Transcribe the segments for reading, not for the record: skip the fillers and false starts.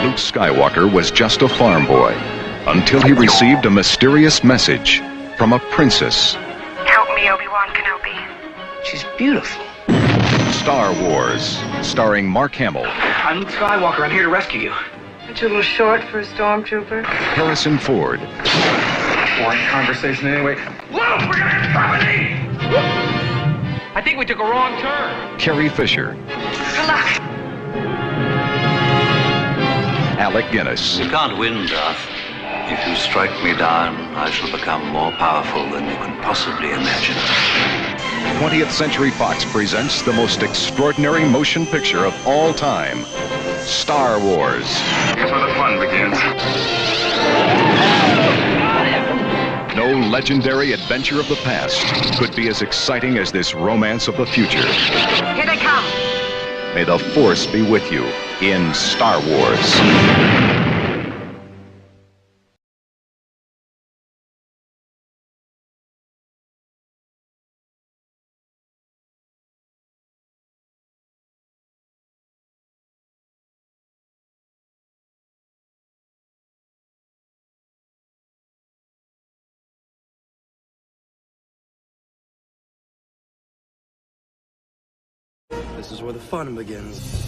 Luke Skywalker was just a farm boy until he received a mysterious message from a princess. Help me, Obi-Wan Kenobi. She's beautiful. Star Wars, starring Mark Hamill, I'm Luke Skywalker. I'm here to rescue you. Aren't you a little short for a stormtrooper? Harrison Ford, Boring conversation anyway. Luke, we're gonna get company! I think we took a wrong turn. Carrie Fisher, Good luck. Alec Guinness, You can't win, Darth. If you strike me down, I shall become more powerful than you can possibly imagine. 20th Century Fox presents the most extraordinary motion picture of all time, Star Wars. Here's where the fun begins. No legendary adventure of the past could be as exciting as this romance of the future. Here they come. May the Force be with you in Star Wars. This is where the fun begins.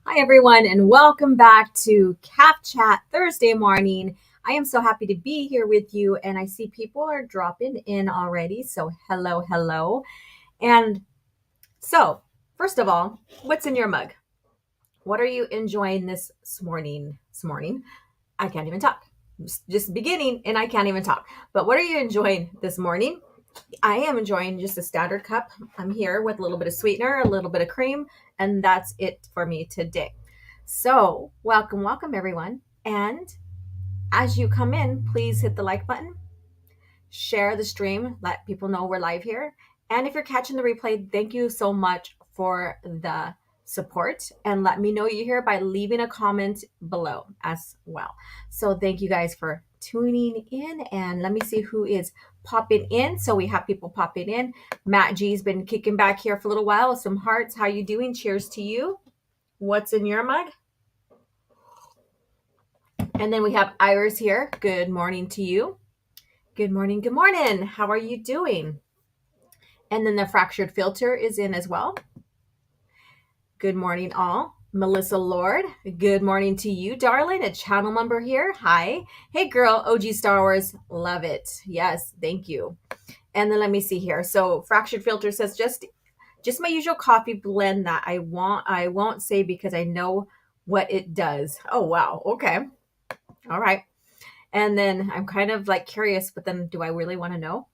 Hi, everyone, and welcome back to CAF Chat Thursday morning. I am so happy to be here with you, and I see people are dropping in already. So hello, hello. And so, first of all, what's in your mug? What are you enjoying this morning? I can't even talk. Just beginning, and I can't even talk. But what are you enjoying this morning? I am enjoying just a standard cup. I'm here with a little bit of sweetener, a little bit of cream, and that's it for me today. So welcome everyone. And as you come in, please hit the like button, share the stream, let people know we're live here. And if you're catching the replay, thank you so much for the support, and let me know you're here by leaving a comment below as well. So thank you guys for tuning in, and let me see who is popping in. So we have people popping in. Matt G's been kicking back here for a little while with some hearts. How you doing? Cheers to you. What's in your mug? And then we have Iris here. Good morning to you. Good morning. Good morning. How are you doing? And then the fractured filter is in as well. Good morning, all. Melissa Lord, good morning to you, darling. A channel member here. Hi. Hey, girl. OG Star Wars. Love it. Yes, thank you. And then let me see here. So fractured filter says just my usual coffee blend that I won't say because I know what it does. Oh, wow. Okay. All right. And then I'm kind of like curious, but then do I really want to know?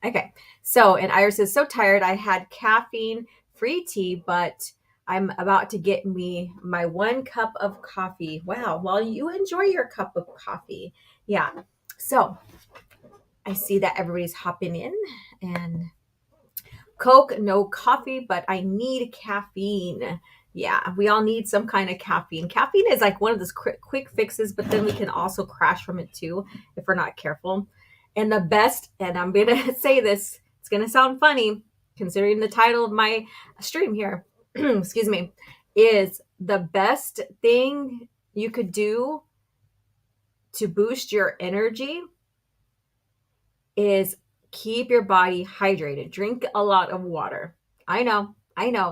Okay. So, and Iris is so tired. I had caffeine-free tea, but I'm about to get me my 1 cup of coffee. Wow. Well, you enjoy your cup of coffee. Yeah. So I see that everybody's hopping in, and Coke, no coffee, but I need caffeine. Yeah, we all need some kind of caffeine. Caffeine is like one of those quick fixes, but then we can also crash from it too if we're not careful. And the best, and I'm going to say this, it's going to sound funny considering the title of my stream here, excuse me, is the best thing you could do to boost your energy is keep your body hydrated. Drink a lot of water. I know.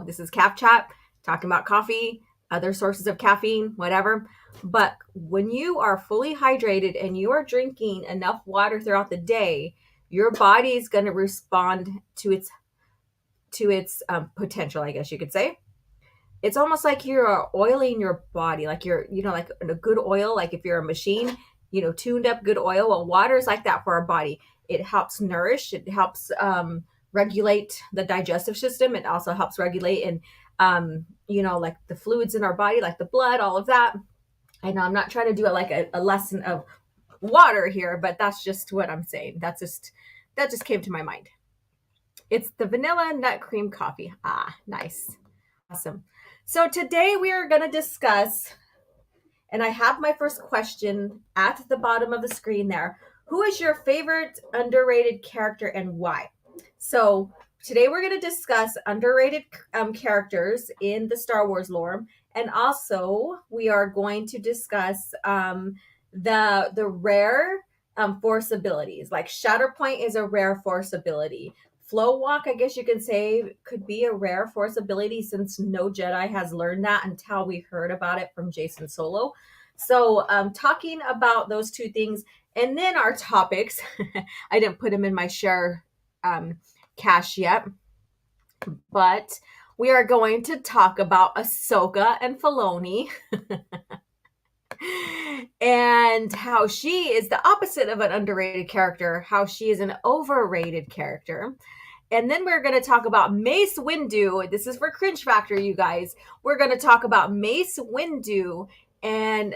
This is CAF Chat, talking about coffee, other sources of caffeine, whatever. But when you are fully hydrated and you are drinking enough water throughout the day, your body is going to respond to its potential, I guess you could say. It's almost like you're oiling your body, like you're, like a good oil, like if you're a machine, tuned up good oil. Well, water is like that for our body. it helps nourish, it helps regulate the digestive system. It also helps regulate and like the fluids in our body, like the blood, all of that. I know I'm not trying to do it like a lesson of water here, but that's just what I'm saying. That just came to my mind. It's the vanilla nut cream coffee. Ah, nice. Awesome. So today we are going to discuss, and I have my first question at the bottom of the screen there. Who is your favorite underrated character and why? So today we're going to discuss underrated characters in the Star Wars lore. And also we are going to discuss the rare force abilities. Like Shatterpoint is a rare force ability. Flow Walk, I guess you can say, could be a rare force ability since no Jedi has learned that until we heard about it from Jason Solo. So talking about those two things, and then our topics. I didn't put them in my share cache yet, but we are going to talk about Ahsoka and Filoni and how she is the opposite of an underrated character, how she is an overrated character. And then we're going to talk about Mace Windu. This is for Cringe Factor, you guys. We're going to talk about Mace Windu. And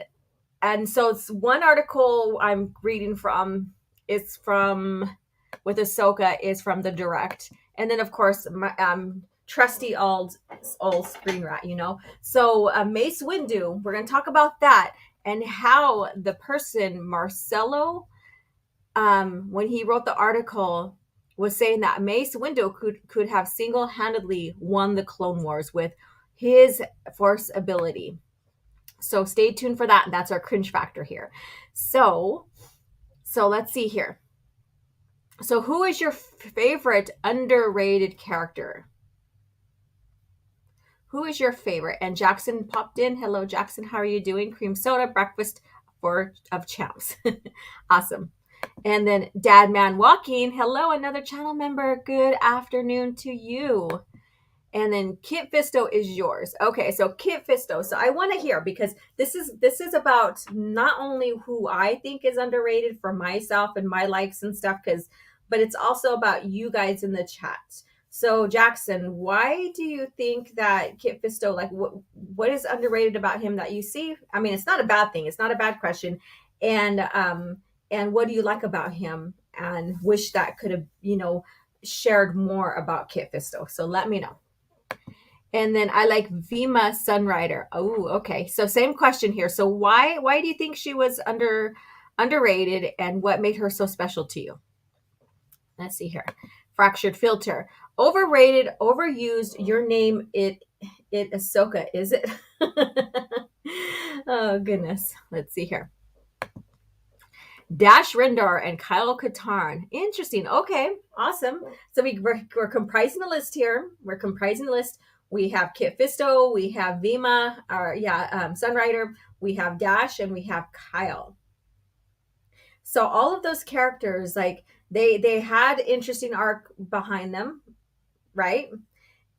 so it's one article I'm reading from. It's from, with Ahsoka, is from the direct. And then, of course, my trusty old screen rat, So Mace Windu, we're going to talk about that and how the person, Marcelo, when he wrote the article, was saying that Mace Windu could have single-handedly won the Clone Wars with his force ability. So stay tuned for that. That's our Cringe Factor here. So let's see here. So who is your favorite underrated character? Who is your favorite? And Jackson popped in. Hello, Jackson. How are you doing? Cream soda, breakfast of champs. Awesome. And then Dad Man Walking. Hello, another channel member. Good afternoon to you. And then Kit Fisto is yours. Okay, so Kit Fisto. So I want to hear, because this is about not only who I think is underrated for myself and my likes and stuff, but it's also about you guys in the chat. So Jackson, why do you think that Kit Fisto, like what is underrated about him that you see? I mean, it's not a bad thing. It's not a bad question. And what do you like about him and wish that could have, shared more about Kit Fisto? So let me know. And then I like Vima Sunrider. Oh, okay. So same question here. So why do you think she was underrated, and what made her so special to you? Let's see here. Fractured Filter. Overrated, overused. Your name, it Ahsoka, is it? Oh, goodness. Let's see here. Dash Rendar and Kyle Katarn. Interesting. Okay, awesome. So we're comprising the list here. We're comprising the list. We have Kit Fisto, we have Vima, Sunrider, we have Dash, and we have Kyle. So all of those characters, like they had interesting arc behind them, right?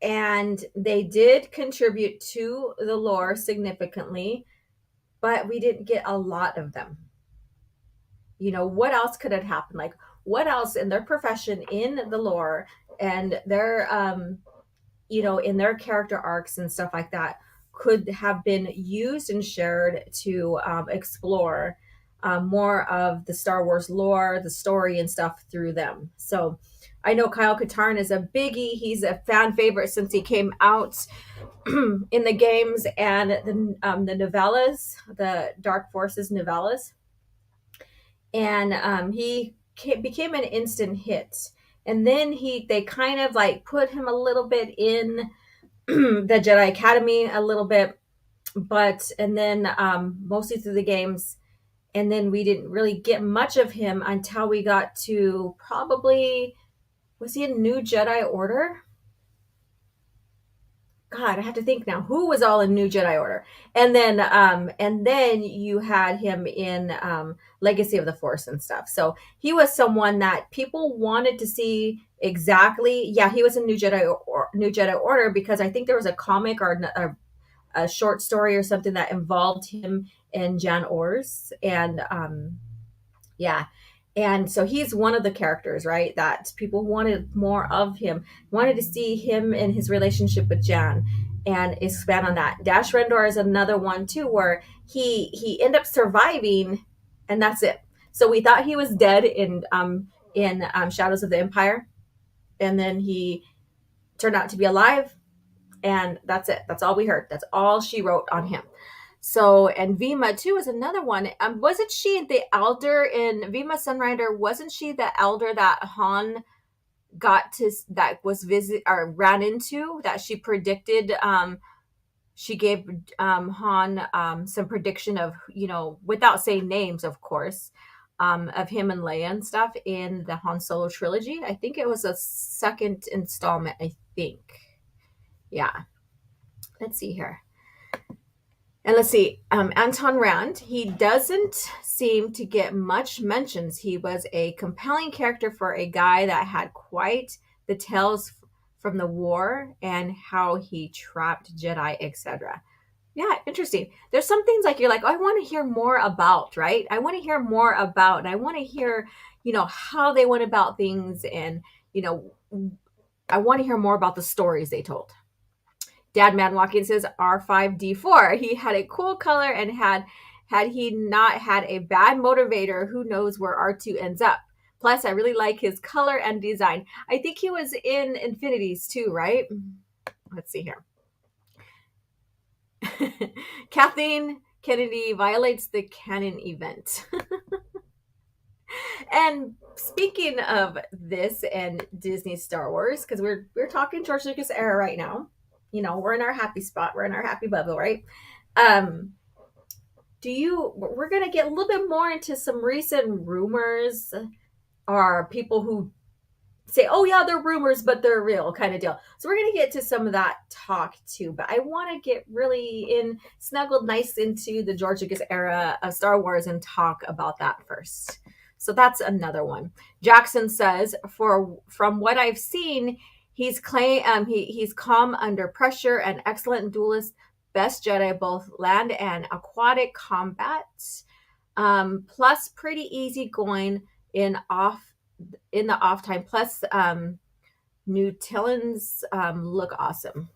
And they did contribute to the lore significantly, but we didn't get a lot of them. What else could have happened? Like, what else in their profession, in the lore, and their, in their character arcs and stuff like that, could have been used and shared to explore more of the Star Wars lore, the story and stuff through them. So I know Kyle Katarn is a biggie. He's a fan favorite since he came out in the games and the novellas, the Dark Forces novellas. And he became an instant hit. And then they kind of like put him a little bit in the Jedi Academy a little bit, and then mostly through the games. And then we didn't really get much of him until we got to probably, was he in New Jedi Order? God, I have to think now. Who was all in New Jedi Order? And then you had him in Legacy of the Force and stuff. So he was someone that people wanted to see exactly. Yeah, he was in New Jedi Order because I think there was a comic or a short story or something that involved him and Jan Ors. And And so he's one of the characters, right, that people wanted more of him, wanted to see him in his relationship with Jan and expand on that. Dash Rendor is another one too, where he ended up surviving, and that's it. So we thought he was dead in Shadows of the Empire, and then he turned out to be alive, and that's it. That's all we heard. That's all she wrote on him. So, and Vima too is another one. Wasn't she the elder in Vima Sunrider? Wasn't she the elder that Han that was visit or ran into, that she predicted? She gave Han some prediction of, without saying names, of course, of him and Leia and stuff in the Han Solo trilogy. I think it was a second installment. I think, yeah. Let's see here. And let's see, Anton Rand, he doesn't seem to get much mentions. He was a compelling character for a guy that had quite the tales from the war and how he trapped Jedi, etc. Yeah, interesting. There's some things like you're like, oh, I want to hear more about, right? I want to hear more about, and I want to hear, how they went about things, and, I want to hear more about the stories they told. Dad Man Walking says R5D4. He had a cool color, and had he not had a bad motivator, who knows where R2 ends up. Plus, I really like his color and design. I think he was in Infinities too, right? Let's see here. Kathleen Kennedy violates the canon event. And speaking of this and Disney Star Wars, because we're talking George Lucas era right now. We're in our happy spot. We're in our happy bubble, right? We're going to get a little bit more into some recent rumors, or people who say, oh yeah, they're rumors, but they're real kind of deal. So we're going to get to some of that talk too, but I want to get really snuggled nice into the George Lucas era of Star Wars and talk about that first. So that's another one. Jackson says, from what I've seen, he's calm under pressure, an excellent duelist, best Jedi, both land and aquatic combat. Plus pretty easygoing in the off time. Plus Nutellans look awesome.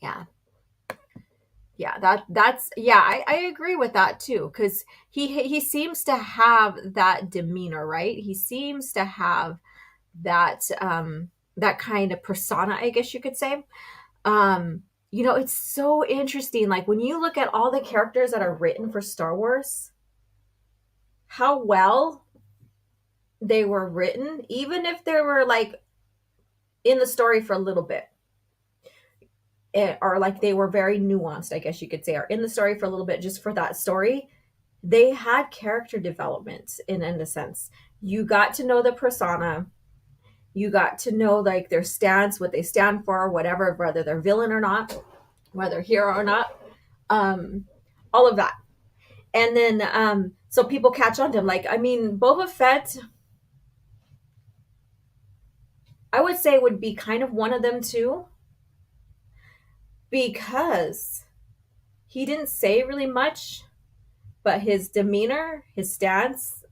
I agree with that too, because he seems to have that demeanor, right? He seems to have that that kind of persona, I guess you could say. It's so interesting, like when you look at all the characters that are written for Star Wars, how well they were written, even if they were like in the story for a little bit, or like they were very nuanced, I guess you could say, or in the story for a little bit just for that story. They had character development in a sense. You got to know the persona. You got to know like their stance, what they stand for, whatever, whether they're villain or not, whether hero or not, all of that. And then so people catch on to him. Like, I mean, Boba Fett, I would say, would be kind of one of them too, because he didn't say really much, but his demeanor, his stance,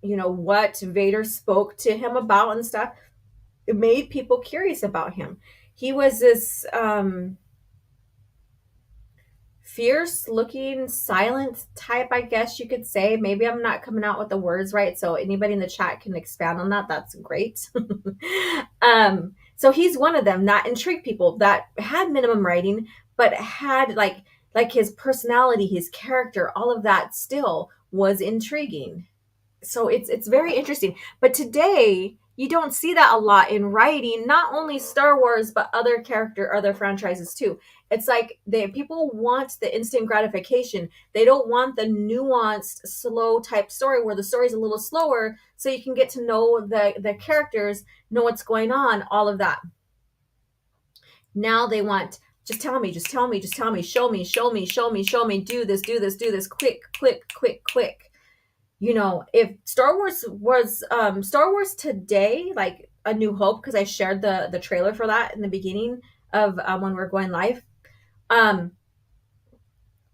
what Vader spoke to him about and stuff, it made people curious about him. He was this fierce looking, silent type, I guess you could say. Maybe I'm not coming out with the words right, so anybody in the chat can expand on that. That's great. So he's one of them that intrigued people, that had minimum writing, but had like his personality, his character, all of that still was intriguing. So it's very interesting. But today you don't see that a lot in writing, not only Star Wars, but other franchises too. It's like people want the instant gratification. They don't want the nuanced, slow type story where the story's a little slower, so you can get to know the characters, know what's going on, all of that. Now they want, just tell me, show me, do this, quick. If Star Wars was Star Wars today, like A New Hope, because I shared the trailer for that in the beginning of when we're going live, all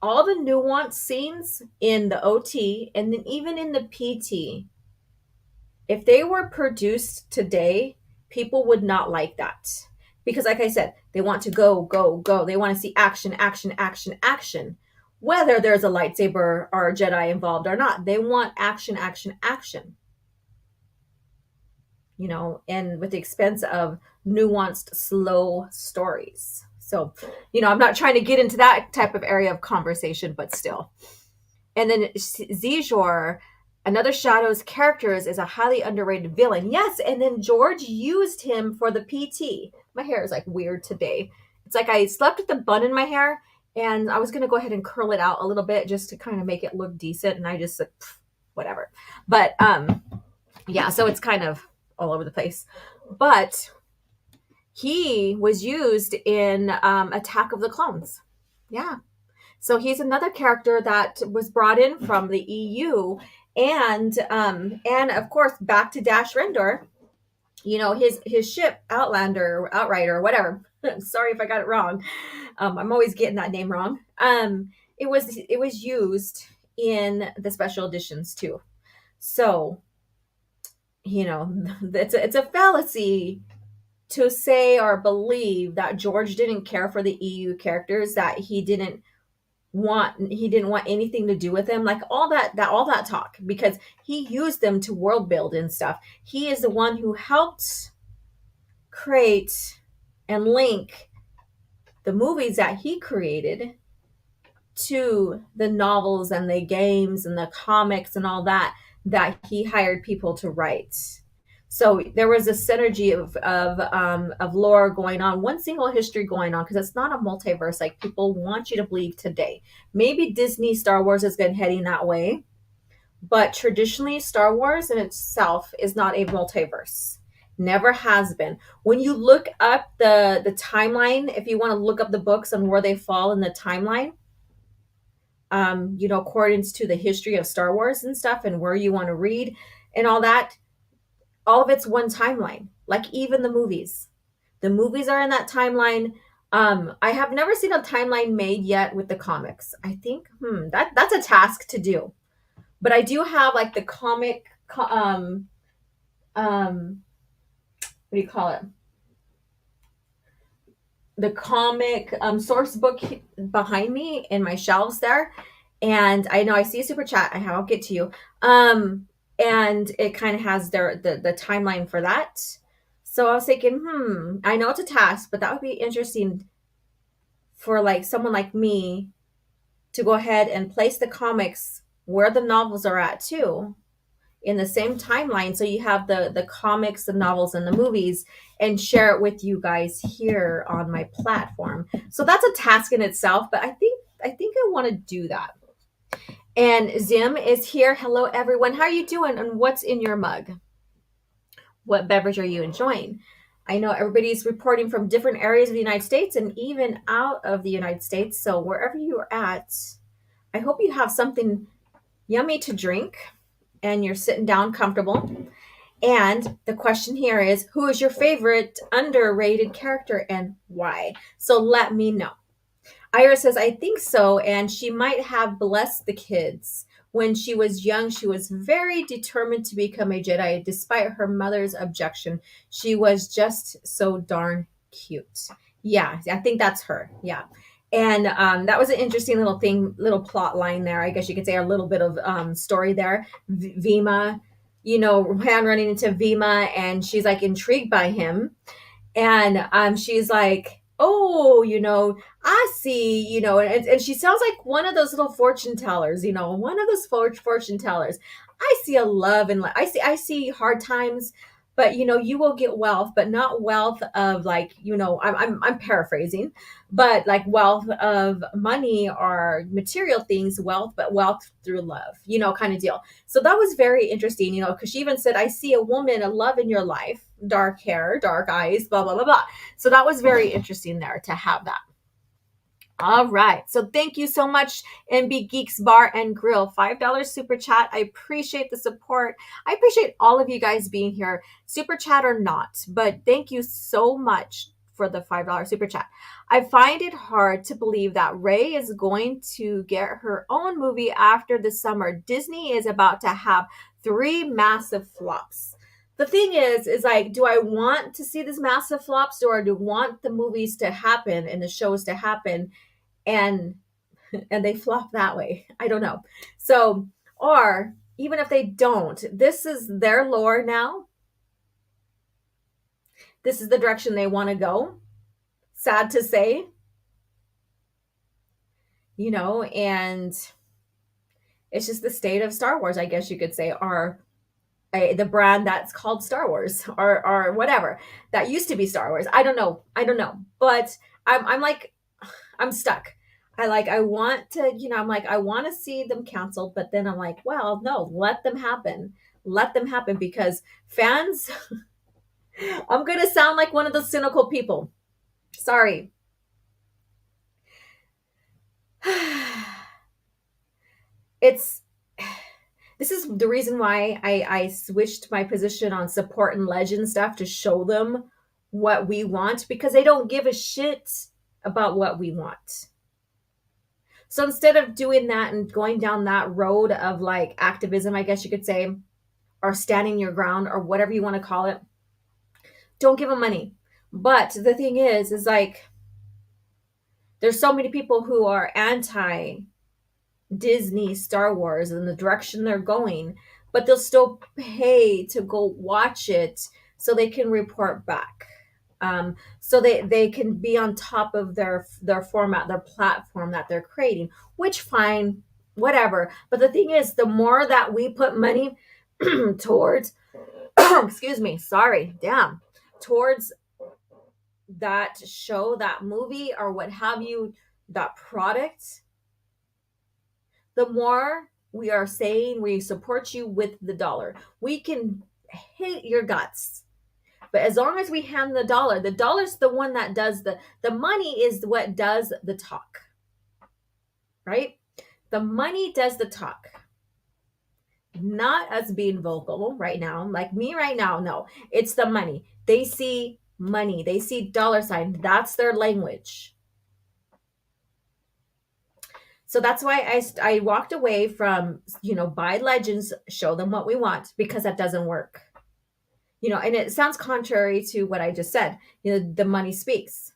the nuanced scenes in the OT and then even in the PT If they were produced today, people would not like that. Because, like I said, they want to go, go, go. They want to see action, action, action, action. Whether there's a lightsaber or a Jedi involved or not, they want action, action, action. You know, and with the expense of nuanced, slow stories. So, you know, I'm not trying to get into that type of area of conversation, but still. And then Zejor, another Shadow's characters, is a highly underrated villain. Yes, and then George used him for the PT. My hair is like weird today. It's like I slept with the bun in my hair, and I was going to go ahead and curl it out a little bit just to kind of make it look decent, and I just said, whatever. But yeah, so it's kind of all over the place. But he was used in Attack of the Clones. Yeah. So he's another character that was brought in from the EU, and of course back to Dash Rendor. You know, his ship Outlander, Outrider, whatever. Sorry if I got it wrong. I'm always getting that name wrong. It was used in the special editions too. So, you know, it's a fallacy to say or believe that George didn't care for the EU characters, that he didn't want anything to do with them, like all that talk, because he used them to world build and stuff. He is the one who helped create and link the movies that he created to the novels and the games and the comics and all that he hired people to write. So there was a synergy of lore going on, one single history going on, because it's not a multiverse like people want you to believe today. Maybe Disney Star Wars has been heading that way, but traditionally Star Wars in itself is not a multiverse. Never has been. When you look up the timeline, if you want to look up the books and where they fall in the timeline, you know, according to the history of Star Wars and stuff, and where you want to read and all that, all of it's one timeline. Like even the movies are in that timeline. I have never seen a timeline made yet with the comics. I think that's a task to do, but I do have like the comic what do you call it, the comic source book behind me in my shelves there. And I know I see a super chat. I'll get to you. And it kind of has the timeline for that. So I was thinking, I know it's a task, but that would be interesting for like someone like me to go ahead and place the comics where the novels are at too, in the same timeline. So you have the comics, the novels, and the movies, and share it with you guys here on my platform. So that's a task in itself, but I think I want to do that. And Zim is here. Hello, everyone. How are you doing? And what's in your mug? What beverage are you enjoying? I know everybody's reporting from different areas of the United States and even out of the United States. So wherever you're at, I hope you have something yummy to drink and you're sitting down comfortable. And the question here is, who is your favorite underrated character and why? So let me know. Ira says, I think so, and she might have blessed the kids. When she was young, she was very determined to become a Jedi, despite her mother's objection. She was just so darn cute. Yeah, I think that's her. Yeah. And that was an interesting little plot line there. I guess you could say a little bit of story there. Vima, you know, Han running into Vima, and she's like intrigued by him. And she's like, oh, you know, I see, you know, and she sounds like one of those little fortune tellers, you know, one of those fortune tellers. I see a love and I see hard times, but you know, you will get wealth, but not wealth of like, you know, I'm paraphrasing, but like wealth of money or material things, wealth, but wealth through love, you know, kind of deal. So that was very interesting, you know, because she even said, I see a woman, a love in your life, dark hair, dark eyes, blah, blah, blah, blah. So that was very interesting there to have that. All right. So thank you so much, NB Geeks Bar and Grill. $5 super chat. I appreciate the support. I appreciate all of you guys being here, super chat or not. But thank you so much for the $5 super chat. I find it hard to believe that Rey is going to get her own movie after the summer. Disney is about to have 3 massive flops. the thing is like, do I want to see this massive flops, or do I want the movies to happen and the shows to happen and they flop that way? I don't know. So, or even if they don't, this is their lore now. This is the direction they want to go. Sad to say, and it's just the state of Star Wars, I guess you could say, or the brand that's called Star Wars, or whatever that used to be Star Wars. I don't know, but I'm like, I'm stuck. I want to, I'm like, I want to see them canceled, but then I'm like, well, no, let them happen, because fans. I'm gonna sound like one of the cynical people. Sorry. This is the reason why I switched my position on support and legend stuff, to show them what we want, because they don't give a shit about what we want. So instead of doing that and going down that road of like activism, I guess you could say, or standing your ground, or whatever you want to call it, don't give them money. But the thing is like, there's so many people who are anti Disney Star Wars and the direction they're going, but they'll still pay to go watch it so they can report back. So they can be on top of their format, their platform that they're creating, which fine, whatever. But the thing is, the more that we put money towards, excuse me, sorry, damn, towards that show, that movie, or what have you, that product, the more we are saying we support you with the dollar. We can hate your guts, but as long as we hand the dollar's the one that does the money is what does the talk, right? The money does the talk, not us being vocal right now, like me right now. No, it's the money. They see money, they see dollar sign, that's their language. So that's why I walked away from, buy legends, show them what we want, because that doesn't work. And it sounds contrary to what I just said. The money speaks.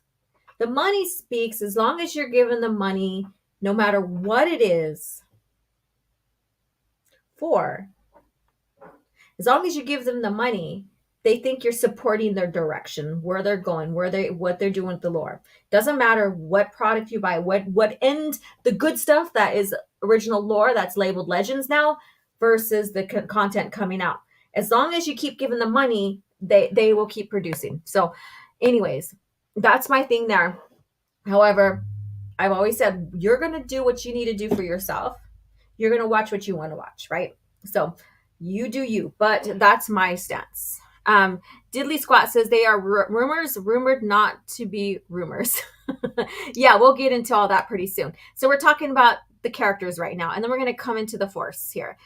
The money speaks as long as you're given the money, no matter what it is for. As long as you give them the money, they think you're supporting their direction, where they're going, what they're doing with the lore. Doesn't matter what product you buy, what end, the good stuff that is original lore that's labeled legends now versus the content coming out. As long as you keep giving them money, they will keep producing. So anyways, that's my thing there. However, I've always said, you're going to do what you need to do for yourself. You're going to watch what you want to watch, right? So you do you, but that's my stance. Diddley Squat says they are rumors, rumored not to be rumors. Yeah, we'll get into all that pretty soon. So we're talking about the characters right now, and then we're going to come into the Force here.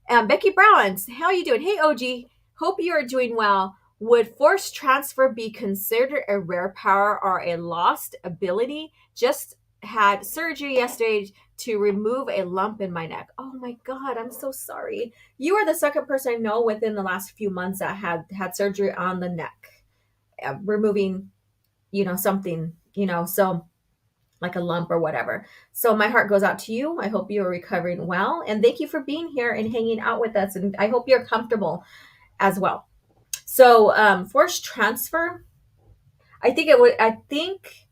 Becky Brown, how are you doing? Hey, OG, hope you are doing well. Would Force transfer be considered a rare power or a lost ability? Just had surgery yesterday to remove a lump in my neck. Oh my God, I'm so sorry. You are the second person I know within the last few months that had surgery on the neck, removing, something, so like a lump or whatever. So my heart goes out to you. I hope you're recovering well. And thank you for being here and hanging out with us. And I hope you're comfortable as well. So Force transfer, I think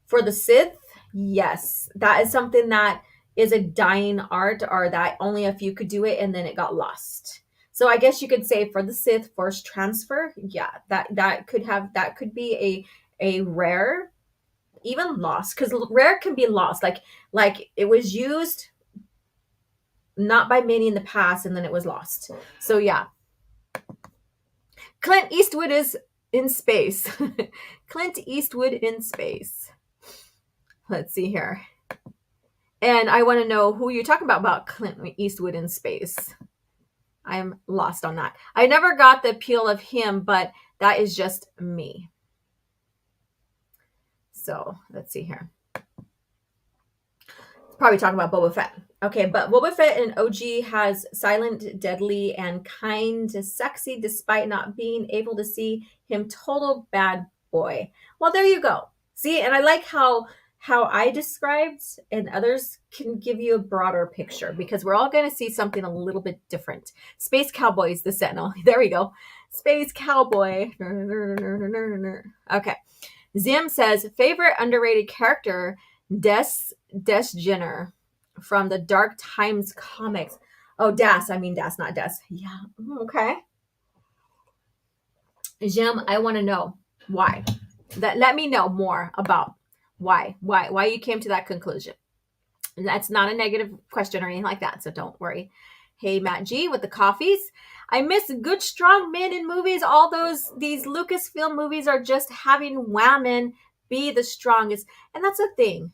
for the Sith, yes, that is something that is a dying art, or that only a few could do it and then it got lost. So I guess you could say for the Sith, Force transfer, yeah, that could be a rare, even lost, because rare can be lost. Like it was used not by many in the past and then it was lost. So yeah. Clint Eastwood is in space. Clint Eastwood in space. Let's see here. And I want to know who you're talking about Clint Eastwood in space. I'm lost on that. I never got the appeal of him, but that is just me. So let's see here. Probably talking about Boba Fett. Okay, but Boba Fett in OG has silent, deadly, and kind, sexy, despite not being able to see him total bad boy. Well, there you go. See, and I like how I described, and others can give you a broader picture because we're all going to see something a little bit different. Space Cowboys, the Sentinel. There we go. Space Cowboy. Okay. Zim says favorite underrated character, Des Jenner from the Dark Times comics. Oh, Das. I mean Das, not Des. Yeah. Okay. Jim, I want to know why. Let me know more about why you came to that conclusion. That's not a negative question or anything like that, so don't worry. Hey, Matt G with the coffees. I miss good strong men in movies. All these Lucasfilm movies are just having women be the strongest, and that's the thing.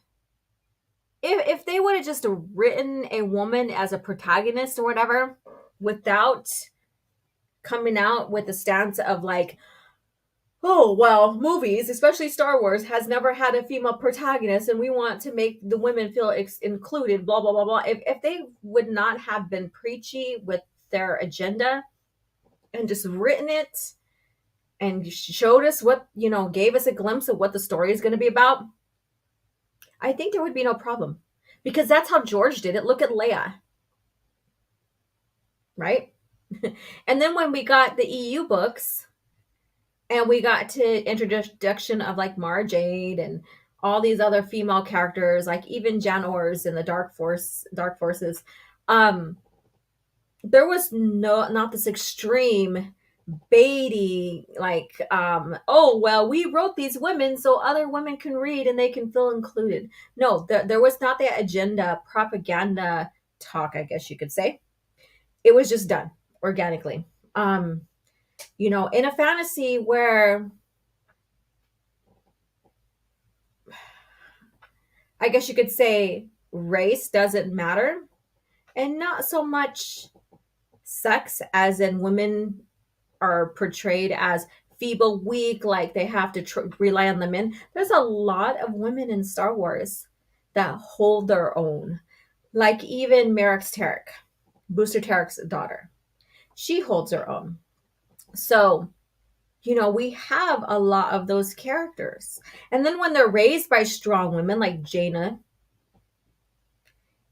If they would have just written a woman as a protagonist or whatever, without coming out with the stance of like, oh, well, movies, especially Star Wars, has never had a female protagonist, and we want to make the women feel included, blah, blah, blah, blah. If they would not have been preachy with their agenda and just written it and showed us what, gave us a glimpse of what the story is going to be about, I think there would be no problem. Because that's how George did it. Look at Leia. Right? And then when we got the EU books, and we got to introduction of like Mara Jade and all these other female characters, like even Jan Ors in the Dark Forces. There was not this extreme baity, like, oh, well, we wrote these women so other women can read and they can feel included. No, there was not that agenda, propaganda talk, I guess you could say. It was just done organically. In a fantasy where I guess you could say race doesn't matter, and not so much sex, as in women are portrayed as feeble, weak, like they have to rely on the men. There's a lot of women in Star Wars that hold their own, like even Merrick's Tarek, Booster Tarek's daughter. She holds her own. So, we have a lot of those characters. And then when they're raised by strong women like Jaina,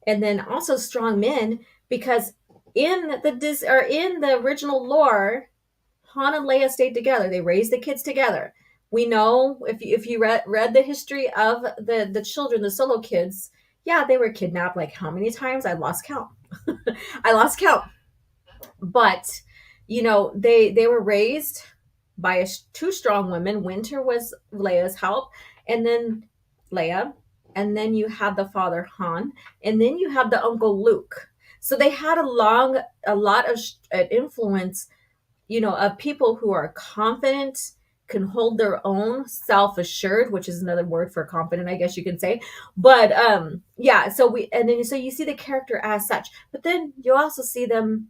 and then also strong men, because in the original lore, Han and Leia stayed together. They raised the kids together. We know, if you read the history of the children, the Solo kids, yeah, they were kidnapped like how many times? I lost count. I lost count. But, they were raised by two strong women. Winter was Leia's help, and then Leia, and then you had the father Han, and then you have the uncle Luke. So they had a lot of influence, of people who are confident, can hold their own, self-assured, which is another word for confident, I guess you can say. But yeah, so you see the character as such, but then you also see them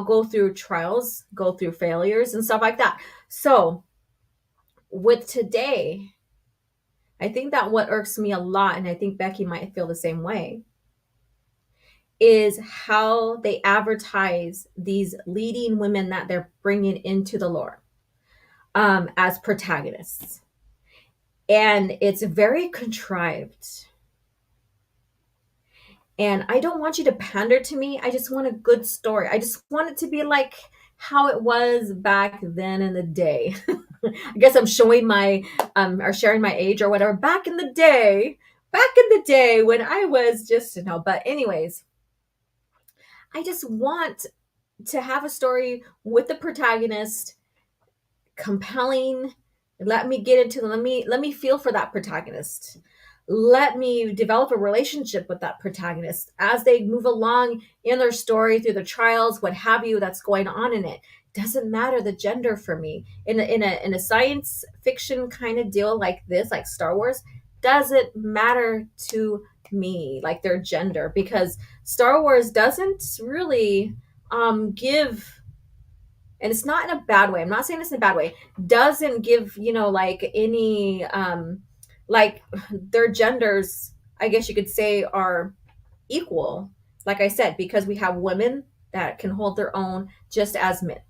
go through trials, go through failures and stuff like that. So with today, I think that what irks me a lot, and I think Becky might feel the same way, is how they advertise these leading women that they're bringing into the lore as protagonists. And it's very contrived. And I don't want you to pander to me. I just want a good story. I just want it to be like how it was back then in the day. I guess I'm showing or sharing my age or whatever. Back in the day when I was just, but anyways, I just want to have a story with the protagonist, compelling. Let me get into let me feel for that protagonist. Let me develop a relationship with that protagonist as they move along in their story through the trials, what have you, that's going on in it. Doesn't matter the gender for me. In a science fiction kind of deal like this, like Star Wars, doesn't matter to me, like their gender, because Star Wars doesn't really give, and it's not in a bad way. I'm not saying this in a bad way. Doesn't give, like any, like their genders. I guess you could say, are equal. Like I said, because we have women that can hold their own just as men.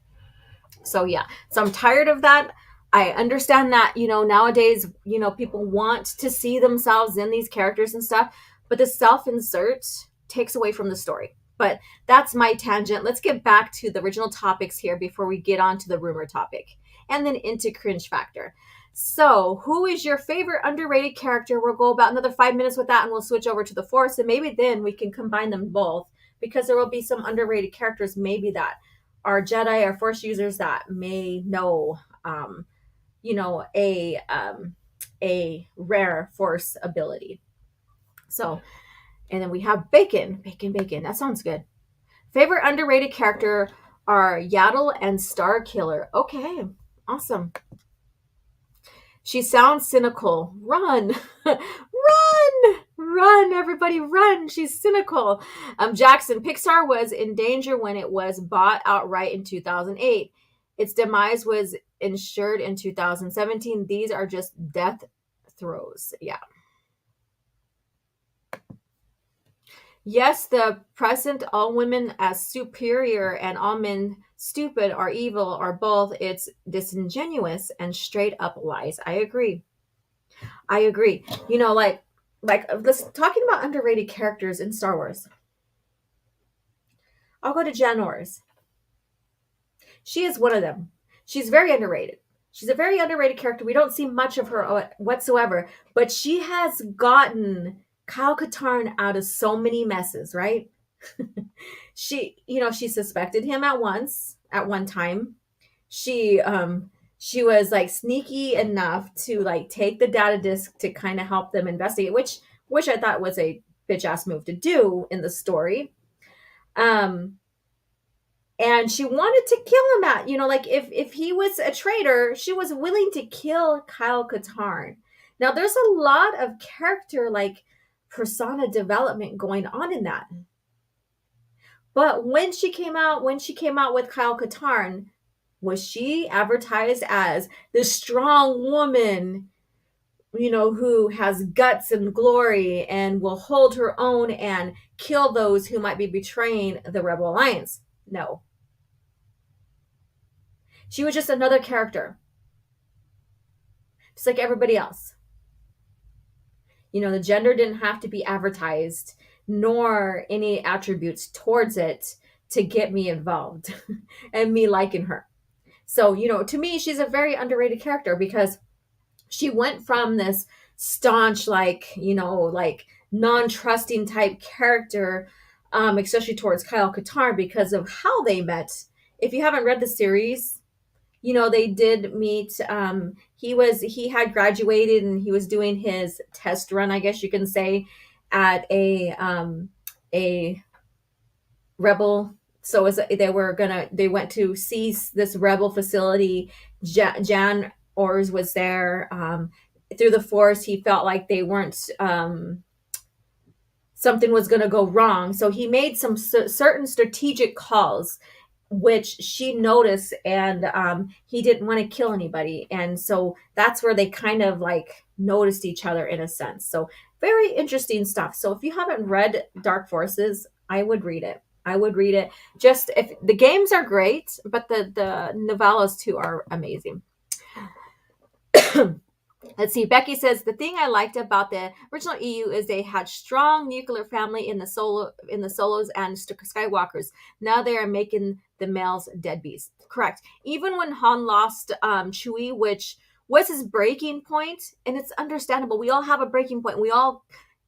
So yeah, so I'm tired of that. I understand that, nowadays, people want to see themselves in these characters and stuff, but the self-insert takes away from the story. But that's my tangent. Let's get back to the original topics here before we get on to the rumor topic and then into cringe factor. So, who is your favorite underrated character? We'll go about another 5 minutes with that and we'll switch over to the Force, and maybe then we can combine them both, because there will be some underrated characters maybe that are Jedi or Force users that may know, a rare Force ability. So, and then we have bacon. That sounds good. Favorite underrated character are Yaddle and Star Killer. Okay, awesome. She sounds cynical. Run, run, everybody, run. She's cynical. Jackson, Pixar was in danger when it was bought outright in 2008. Its demise was ensured in 2017. These are just death throes. Yeah. Yes, the present all women as superior and all men stupid or evil or both. It's disingenuous and straight up lies. I agree. Let's talking about underrated characters in Star Wars. I'll go to Jan Norris. She is one of them. She's very underrated. She's a very underrated character. We don't see much of her whatsoever, but she has gotten Kyle Katarn out of so many messes, right? She suspected him at one time. She was like sneaky enough to like take the data disk to kind of help them investigate, which I thought was a bitch ass move to do in the story. And she wanted to kill him if he was a traitor, she was willing to kill Kyle Katarn. Now there's a lot of character persona development going on in that. But when she came out with Kyle Katarn, was she advertised as the strong woman, who has guts and glory and will hold her own and kill those who might be betraying the Rebel Alliance? No. She was just another character, just like everybody else. The gender didn't have to be advertised, nor any attributes towards it to get me involved and me liking her. So, to me, she's a very underrated character because she went from this staunch, non-trusting type character, especially towards Kyle Katarn because of how they met. If you haven't read the series, they did meet. He had graduated and he was doing his test run, I guess you can say, at a rebel. So they went to see this rebel facility. Jan Ors was there. Through the Force, he felt like they weren't. Something was going to go wrong, so he made some certain strategic calls, which she noticed, and he didn't want to kill anybody, and so that's where they kind of noticed each other in a sense. So very interesting stuff. So if you haven't read Dark Forces, I would read it. Just if the games are great, but the novellas too are amazing. Let's see. Becky says the thing I liked about the original EU is they had strong nuclear family in the Solos and Skywalkers. Now they are making the males deadbeats. Correct. Even when Han lost Chewie, which was his breaking point, and it's understandable. We all have a breaking point. We all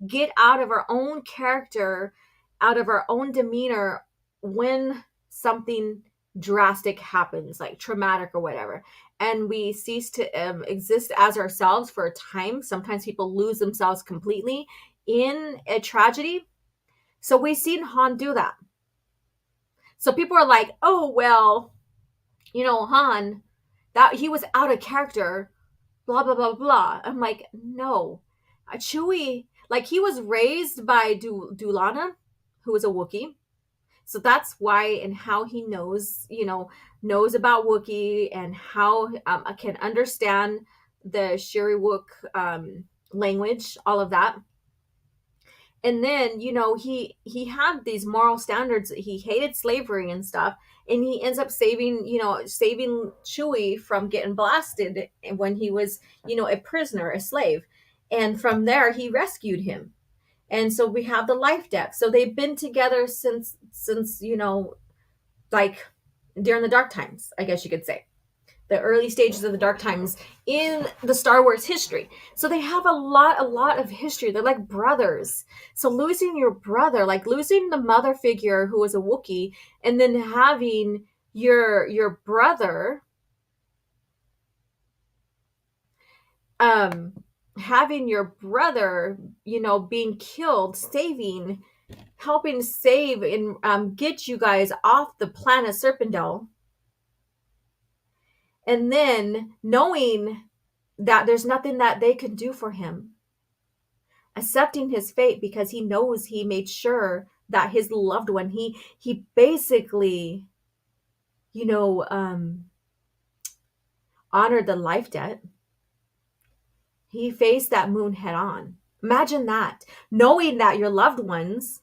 get out of our own character, out of our own demeanor when something drastic happens, like traumatic or whatever, and we cease to exist as ourselves for a time. Sometimes people lose themselves completely in a tragedy. So we've seen Han do that. So people are like, oh, well, Han, that he was out of character, blah, blah, blah, blah. I'm like, no. Chewie, he was raised by Dulana, who was a Wookiee. So that's why and how he knows about Wookiee and how can understand the Shiriwook language, all of that. And then, he had these moral standards. He hated slavery and stuff, and he ends up saving Chewie from getting blasted when he was, a prisoner, a slave. And from there, he rescued him. And so we have the life debt. So they've been together since like during the dark times, I guess you could say, the early stages of the dark times in the Star Wars history. So they have a lot of history. They're like brothers. So losing your brother, like losing the mother figure who was a Wookiee, and then having your brother, having your brother, being killed, helping save and get you guys off the planet Serpendel. And then knowing that there's nothing that they can do for him, accepting his fate because he knows he made sure that his loved one, he basically, honored the life debt. He faced that moon head on. Imagine that, knowing that your loved ones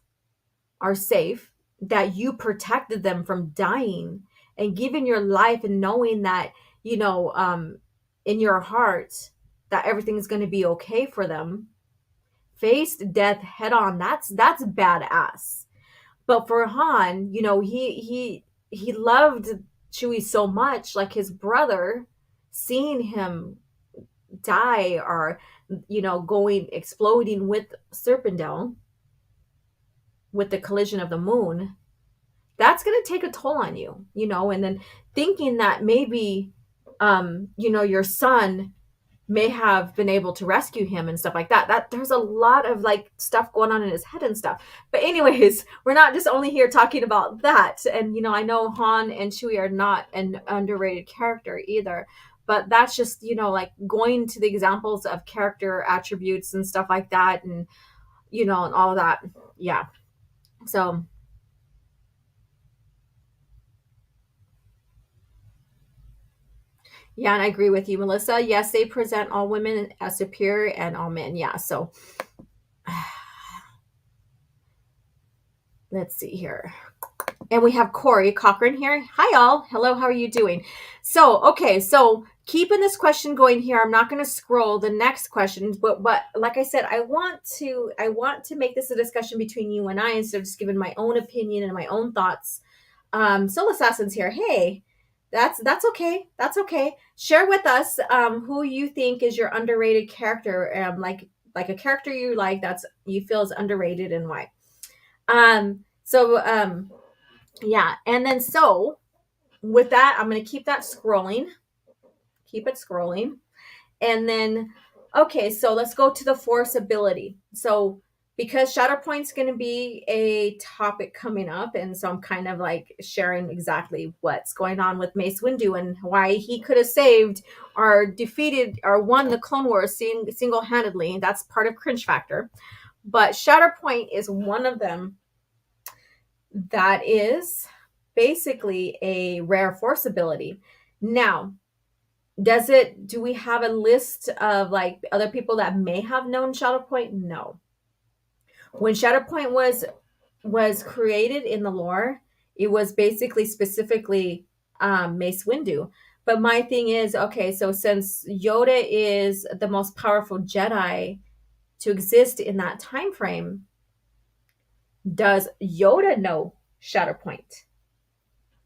are safe, that you protected them from dying, and giving your life, and knowing that, in your heart, that everything's going to be okay for them. Faced death head on. That's badass. But for Han, he loved Chewie so much, like his brother. Seeing him die, or exploding with Serpendel, with the collision of the moon, that's going to take a toll on you, and then thinking that maybe your son may have been able to rescue him and stuff like that there's a lot of like stuff going on in his head and stuff. But anyways, we're not just only here talking about that. And I know Han and Chewie are not an underrated character either, but that's just like going to the examples of character attributes and stuff like that, and and all of that. Yeah. So yeah, and I agree with you, Melissa. Yes, they present all women as superior and all men. Yeah, so let's see here. And we have Corey Cochran here. Hi, all. Hello, how are you doing? So, okay, so keeping this question going here, I'm not going to scroll the next questions, but like I said, I want to make this a discussion between you and I, instead of just giving my own opinion and my own thoughts. Soul Assassin's here. Hey, that's okay. That's okay. Share with us who you think is your underrated character, like a character you like that's you feel is underrated, and why. Yeah, and then so with that, I'm going to keep that scrolling. Keep it scrolling. And then okay, so let's go to the Force ability. So because Shatterpoint's going to be a topic coming up, and so I'm kind of like sharing exactly what's going on with Mace Windu and why he could have saved or defeated or won the Clone Wars single-handedly. That's part of Cringe Factor. But Shatterpoint is one of them that is basically a rare Force ability. Now, do we have a list of like other people that may have known Shatterpoint? No. When Shatterpoint was created in the lore, it was basically specifically Mace Windu. But my thing is, okay, so since Yoda is the most powerful Jedi to exist in that time frame, does Yoda know Shatterpoint?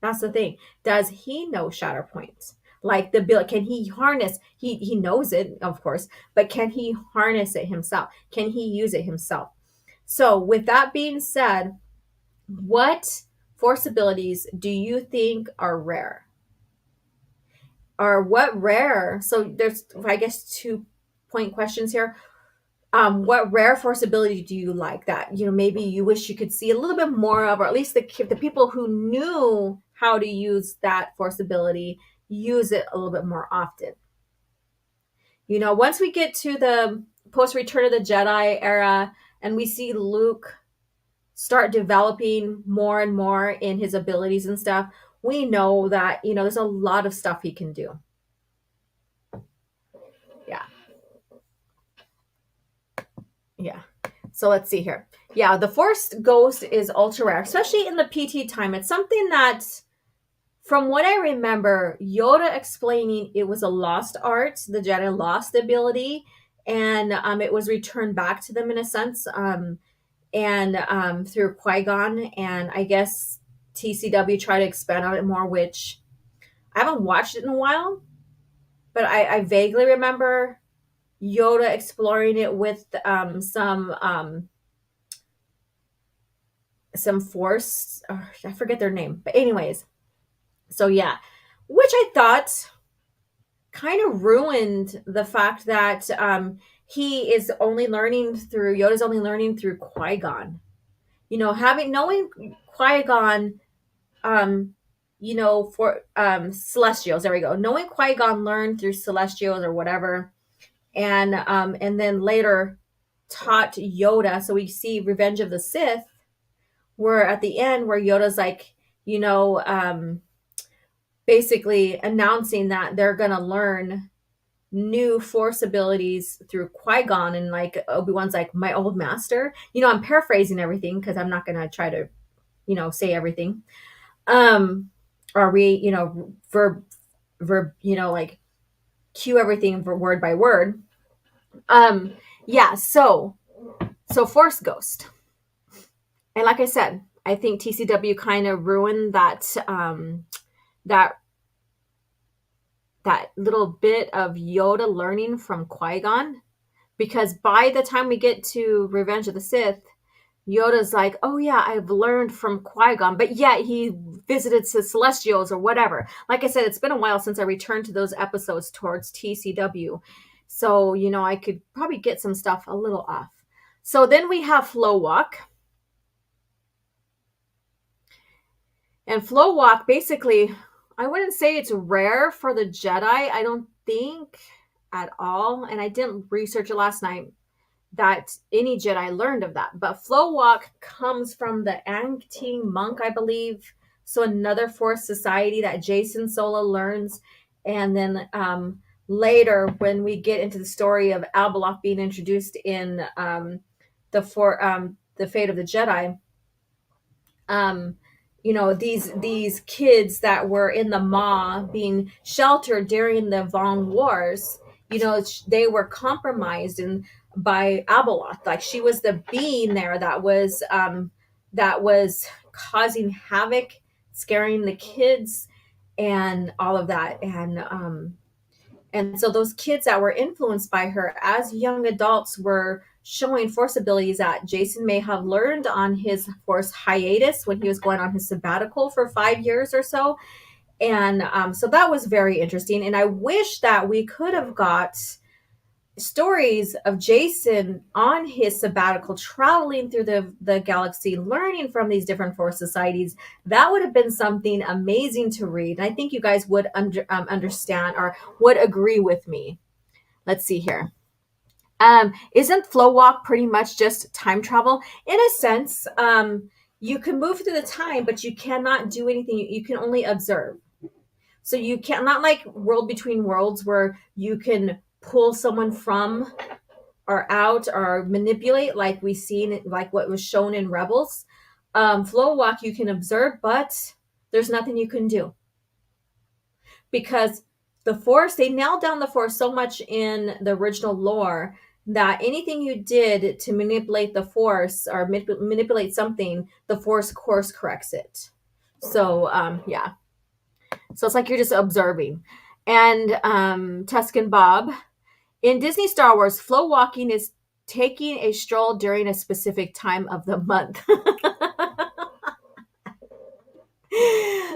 That's the thing. Does he know Shatterpoint? Like can he harness? He knows it, of course, but can he harness it himself? Can he use it himself? So with that being said, what Force abilities do you think are rare? Or what rare? So there's, I guess, 2-point questions here. What rare Force ability do you like that maybe you wish you could see a little bit more of, or at least the people who knew how to use that Force ability use it a little bit more often? Once we get to the post Return of the Jedi era and we see Luke start developing more and more in his abilities and stuff, we know that there's a lot of stuff he can do. Yeah. So let's see here. Yeah, the Force Ghost is ultra rare, especially in the PT time. It's something that, from what I remember, Yoda explaining it was a lost art. The Jedi lost the ability, and it was returned back to them in a sense, and through Qui-Gon. And I guess TCW tried to expand on it more, which I haven't watched it in a while, but I vaguely remember Yoda exploring it with some Force. I forget their name, but anyways, so yeah, which I thought kind of ruined the fact that Yoda's only learning through Qui-Gon. Knowing Qui-Gon, for Celestials. There we go. Knowing Qui-Gon learned through Celestials or whatever, and then later taught Yoda. So we see Revenge of the Sith, where at the end, where Yoda's like, basically announcing that they're gonna learn new Force abilities through Qui-Gon, and like Obi-Wan's like, my old master. I'm paraphrasing everything because I'm not gonna try to, say everything. Or verb, like cue everything for word by word. Yeah, so Force Ghost. And like I said, I think TCW kind of ruined that that little bit of Yoda learning from Qui-Gon, because by the time we get to Revenge of the Sith, Yoda's like, oh yeah, I've learned from Qui-Gon, but yet he visited the Celestials or whatever. Like I said, it's been a while since I returned to those episodes towards TCW. So, I could probably get some stuff a little off. So then we have Flow Walk. And Flow Walk, basically, I wouldn't say it's rare for the Jedi. I don't think at all. And I didn't research it last night that any Jedi learned of that. But Flow Walk comes from the Angting monk, I believe. So another Force society that Jason Solo learns. And then later, when we get into the story of Abeloth being introduced in the Fate of the Jedi, these kids that were in the Maw being sheltered during the Vong Wars, they were compromised and by Abeloth. Like, she was the being there that was causing havoc, scaring the kids, and all of that. And so those kids that were influenced by her as young adults were showing Force abilities that Jason may have learned on his Force hiatus when he was going on his sabbatical for 5 years or so. And so that was very interesting. And I wish that we could have got stories of Jason on his sabbatical, traveling through the galaxy, learning from these different Force societies. That would have been something amazing to read. And I think you guys would understand or would agree with me. Let's see here. Isn't Flow Walk pretty much just time travel? In a sense, you can move through the time, but you cannot do anything. You can only observe. So you can't, not like World Between Worlds where you can pull someone from or out or manipulate, like we seen, like what was shown in Rebels. Flow Walk, you can observe, but there's nothing you can do. Because the Force, they nailed down the Force so much in the original lore that anything you did to manipulate the Force or manipulate something, the Force course corrects it. So, yeah. So it's like you're just observing. And Tuscan Bob, in Disney Star Wars, Flow Walking is taking a stroll during a specific time of the month.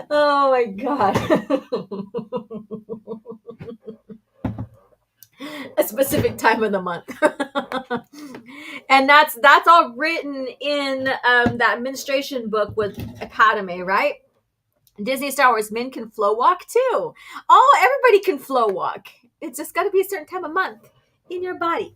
Oh my God. A specific time of the month. And that's all written in that administration book with Padme, right? Disney Star Wars, men can flow walk too. Oh, everybody can flow walk. It's just got to be a certain time of month in your body.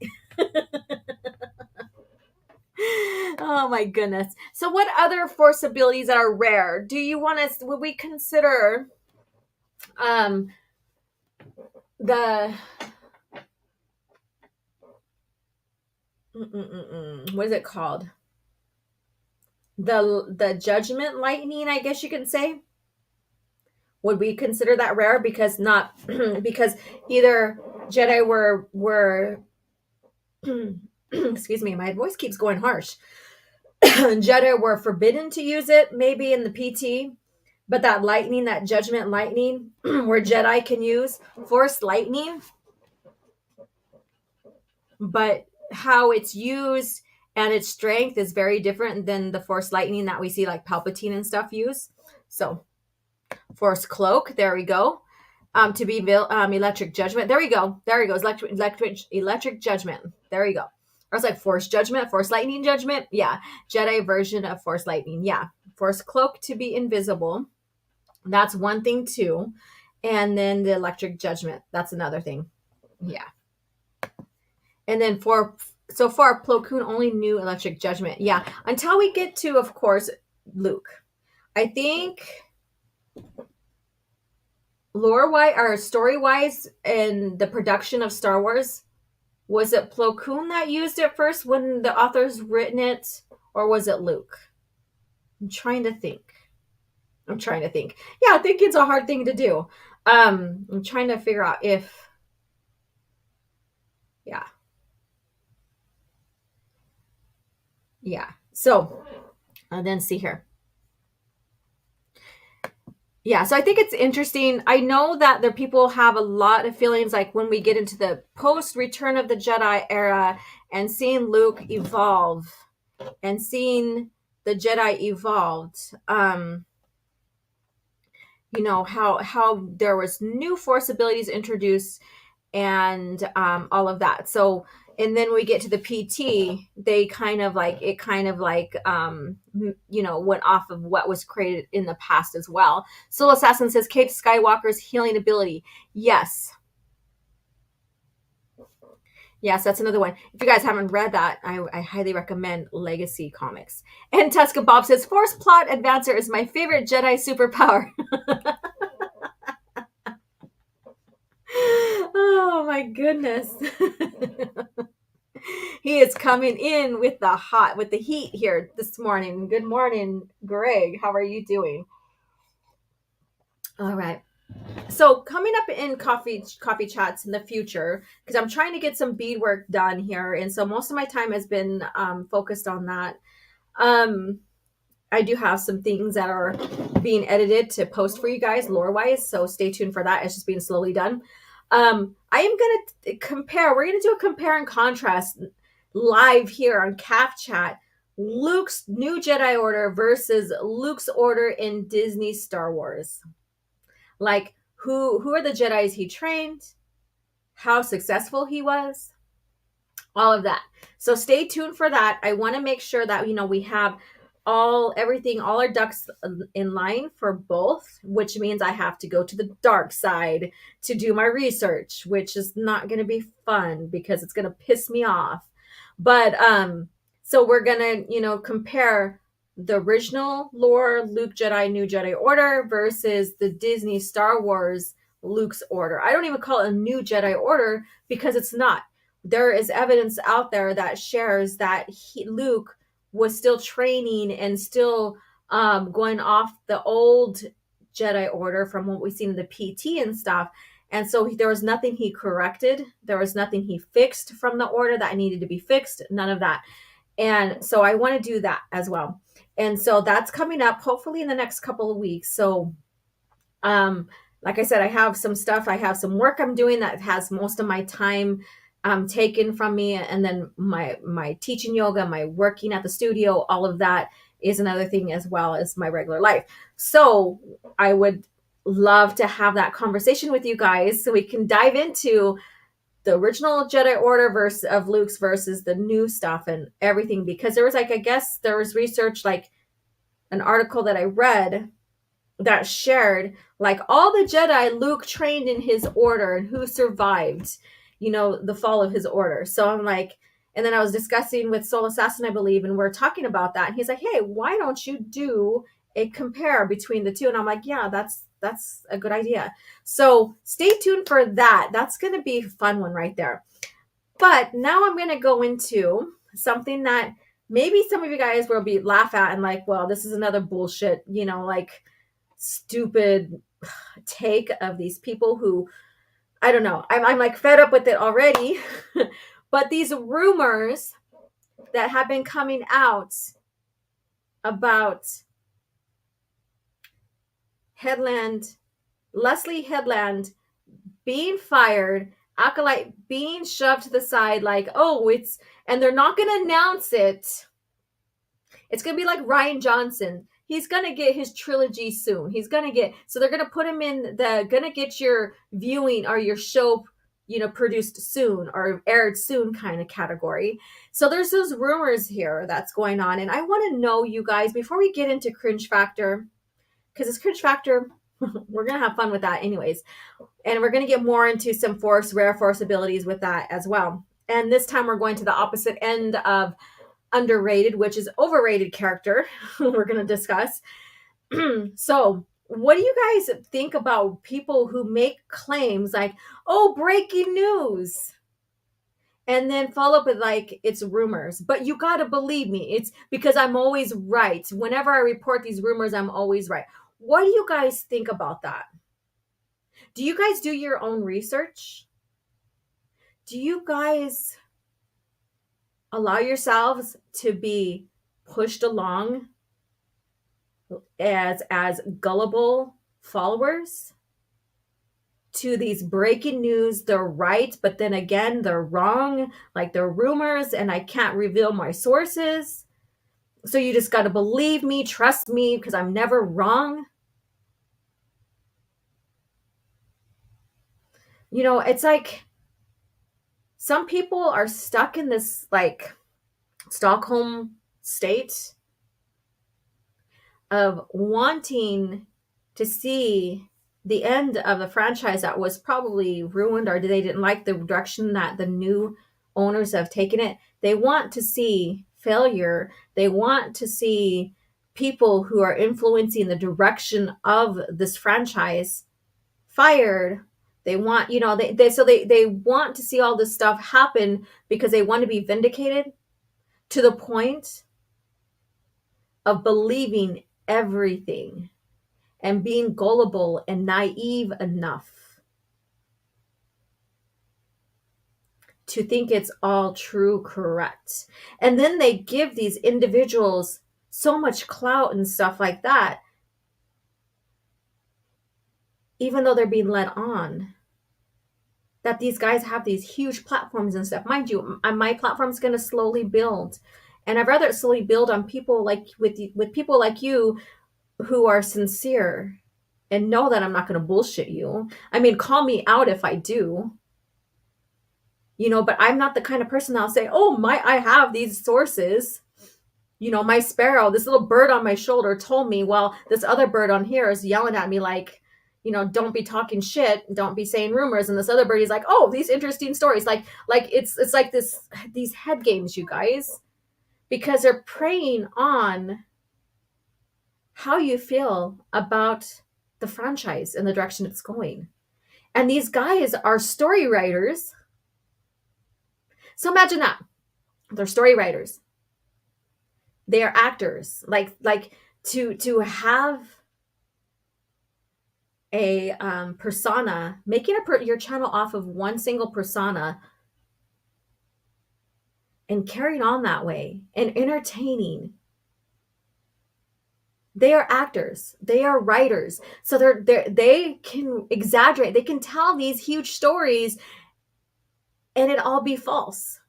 Oh my goodness. So what other Force abilities that are rare do you want us, would we consider the what is it called? the judgment lightning, I guess you can say. Would we consider that rare? Because not because either Jedi were excuse me, my voice keeps going harsh. Jedi were forbidden to use it, maybe in the PT, but that lightning, that judgment lightning, where Jedi can use Force lightning, but how it's used and its strength is very different than the Force lightning that we see like Palpatine and stuff use. So Force cloak, there we go. To be electric judgment. There we go. There he goes. Electric judgment. There we go. I was like Force judgment, Force lightning judgment. Yeah. Jedi version of Force lightning. Yeah. Force cloak to be invisible. That's one thing too. And then the electric judgment. That's another thing. Yeah. And then so far, Plo Koon only knew electric judgment. Yeah. Until we get to, of course, Luke. I think lore-wise or story-wise in the production of Star Wars, was it Plo Koon that used it first when the authors written it, or was it Luke? I'm trying to think. Yeah, I think it's a hard thing to do. I'm trying to figure out if, yeah. So, and then see here. Yeah, so I think it's interesting. I know that the people have a lot of feelings like when we get into the post Return of the Jedi era and seeing Luke evolve and seeing the Jedi evolved, you know, how there was new Force abilities introduced and all of that. So, and then we get to the PT, they kind of like, you know, went off of what was created in the past as well. Soul Assassin says, Cape Skywalker's healing ability. Yes. Yes, that's another one. If you guys haven't read that, I highly recommend Legacy Comics. And Tuska Bob says, Force Plot Advancer is my favorite Jedi superpower. Oh my goodness. He is coming in with the heat here this morning. Good morning, Greg. How are you doing? All right. So coming up in coffee chats in the future, because I'm trying to get some beadwork done here, and so most of my time has been focused on that. I do have some things that are being edited to post for you guys lore-wise, so stay tuned for that. It's just being slowly done. I am going to compare. We're going to do a compare and contrast live here on CAF Chat. Luke's New Jedi Order versus Luke's Order in Disney Star Wars. Like, who are the Jedis he trained? How successful he was? All of that. So stay tuned for that. I want to make sure that, you know, we have all our ducks in line for both, which means I have to go to the dark side to do my research, which is not going to be fun because it's going to piss me off. But so we're going to, you know, compare the original lore Luke Jedi New Jedi Order versus the Disney Star Wars Luke's Order. I don't even call it a New Jedi Order because it's not. There is evidence out there that shares that Luke was still training and still going off the old Jedi Order from what we've seen in the PT and stuff. And so there was nothing he corrected. There was nothing he fixed from the order that needed to be fixed. None of that. And so I want to do that as well. And so that's coming up hopefully in the next couple of weeks. So like I said, I have some stuff. I have some work I'm doing that has most of my time taken from me, and then my teaching yoga, my working at the studio, all of that is another thing as well as my regular life. So I would love to have that conversation with you guys so we can dive into the original Jedi Order of Luke's versus the new stuff and everything, because there was like, I guess there was research, like an article that I read that shared like all the Jedi Luke trained in his order and who survived, you know, the fall of his order. So I'm like, and then I was discussing with Soul Assassin, I believe, and we're talking about that. And he's like, hey, why don't you do a compare between the two? And I'm like, yeah, that's a good idea. So stay tuned for that. That's going to be a fun one right there. But now I'm going to go into something that maybe some of you guys will be laugh at and like, well, this is another bullshit, like stupid take of these people who, I don't know. I'm like fed up with it already. But these rumors that have been coming out about Leslie Headland being fired, Acolyte being shoved to the side, like, oh, and they're not going to announce it. It's going to be like Ryan Johnson. He's going to get his trilogy soon. So they're going to put him in going to get your viewing or your show, produced soon or aired soon kind of category. So there's those rumors here that's going on. And I want to know, you guys, before we get into Cringe Factor, because it's Cringe Factor, we're going to have fun with that anyways. And we're going to get more into some rare force abilities with that as well. And this time we're going to the opposite end of underrated, which is overrated character we're going to discuss. So what do you guys think about people who make claims like, oh, breaking news, and then follow up with like, it's rumors, but you got to believe me. It's because I'm always right. Whenever I report these rumors, I'm always right. What do you guys think about that? Do you guys do your own research? Do you guys allow yourselves to be pushed along as gullible followers to these breaking news? They're right, but then again, they're wrong. Like, they're rumors and I can't reveal my sources. So you just got to believe me, trust me, because I'm never wrong. It's like some people are stuck in this like Stockholm state of wanting to see the end of the franchise that was probably ruined, or they didn't like the direction that the new owners have taken it. They want to see failure. They want to see people who are influencing the direction of this franchise fired. They want, they want to see all this stuff happen because they want to be vindicated to the point of believing everything and being gullible and naive enough to think it's all true, correct. And then they give these individuals so much clout and stuff like that, even though they're being led on, that these guys have these huge platforms and stuff. Mind you, my platform's going to slowly build. And I'd rather it slowly build on people like with people like you who are sincere and know that I'm not going to bullshit you. I mean, call me out if I do, but I'm not the kind of person that'll say, oh, I have these sources. My sparrow, this little bird on my shoulder told me, well, this other bird on here is yelling at me like, don't be talking shit, don't be saying rumors. And this other bird is like, oh, these interesting stories. Like it's like these head games, you guys, because they're preying on how you feel about the franchise and the direction it's going. And these guys are story writers. So imagine that. They're story writers. They are actors. Like to have a persona, making your channel off of one single persona and carrying on that way and entertaining. They are actors. They are writers. So they can exaggerate. They can tell these huge stories and it all be false.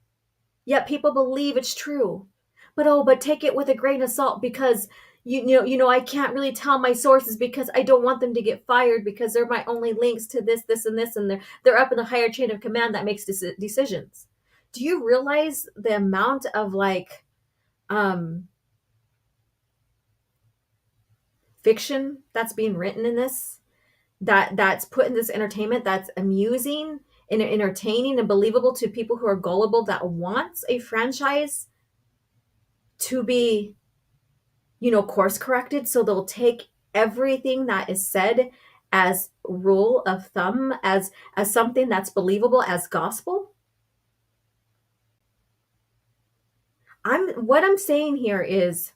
Yet people believe it's true. But take it with a grain of salt, because I can't really tell my sources because I don't want them to get fired, because they're my only links to this, and this, and they're up in the higher chain of command that makes decisions. Do you realize the amount of like fiction that's being written in this, that's put in this entertainment that's amusing and entertaining and believable to people who are gullible, that wants a franchise to be, course corrected? So they'll take everything that is said as rule of thumb, as something that's believable, as gospel. What I'm saying here is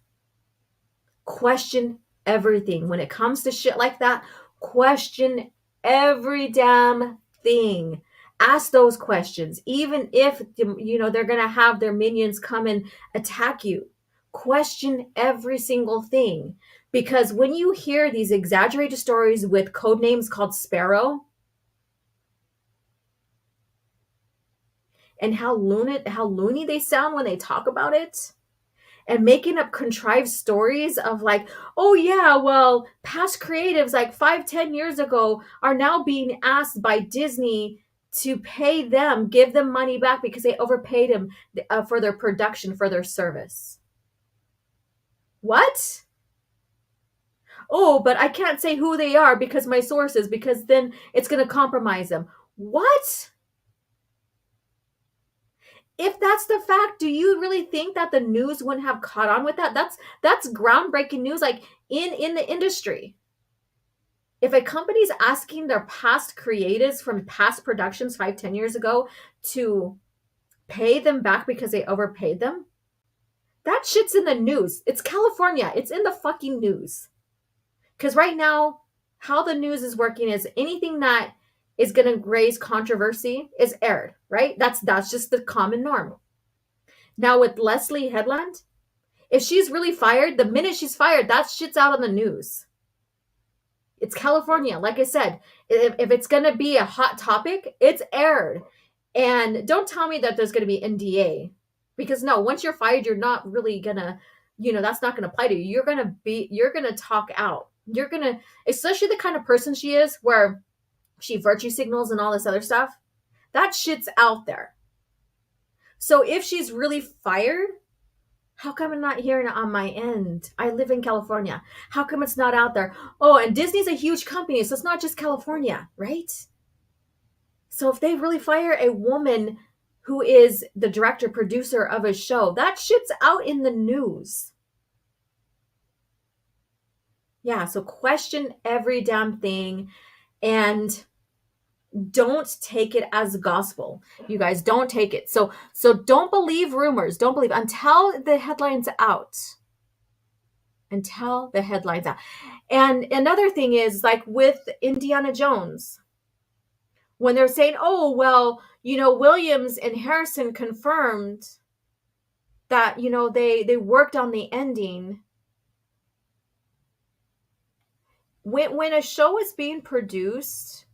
question everything. When it comes to shit like that, question every damn thing. Ask those questions. Even if, they're going to have their minions come and attack you. Question every single thing. Because when you hear these exaggerated stories with code names called Sparrow, and how loony they sound when they talk about it, and making up contrived stories of like, oh yeah, well, past creatives like 5-10 years ago are now being asked by Disney to pay them, give them money back because they overpaid them for their production, for their service. What? Oh, but I can't say who they are because my sources, because then it's going to compromise them. What? If that's the fact, do you really think that the news wouldn't have caught on with that? That's groundbreaking news, like in the industry. If a company's asking their past creatives from past productions 5-10 years ago to pay them back because they overpaid them, that shit's in the news. It's California. It's in the fucking news. Because right now, how the news is working is anything that is going to raise controversy is aired, right? That's just the common norm. Now with Leslie Headland, if she's really fired, the minute she's fired, that shit's out on the news. It's California. Like I said, if it's going to be a hot topic, it's aired. And don't tell me that there's going to be NDA. Because no, once you're fired, you're not really going to, that's not going to apply to you. You're going to talk out. You're going to, especially the kind of person she is where she virtue signals and all this other stuff. That shit's out there. So if she's really fired, how come I'm not hearing it on my end? I live in California. How come it's not out there? Oh, and Disney's a huge company, so it's not just California, right? So if they really fire a woman who is the director, producer of a show, that shit's out in the news. Yeah, so question every damn thing and don't take it as gospel. You guys, don't take it. So don't believe rumors. Don't believe until the headline's out. Until the headline's out. And another thing is like with Indiana Jones, when they're saying, oh, well, Williams and Harrison confirmed that, they worked on the ending. When a show is being produced,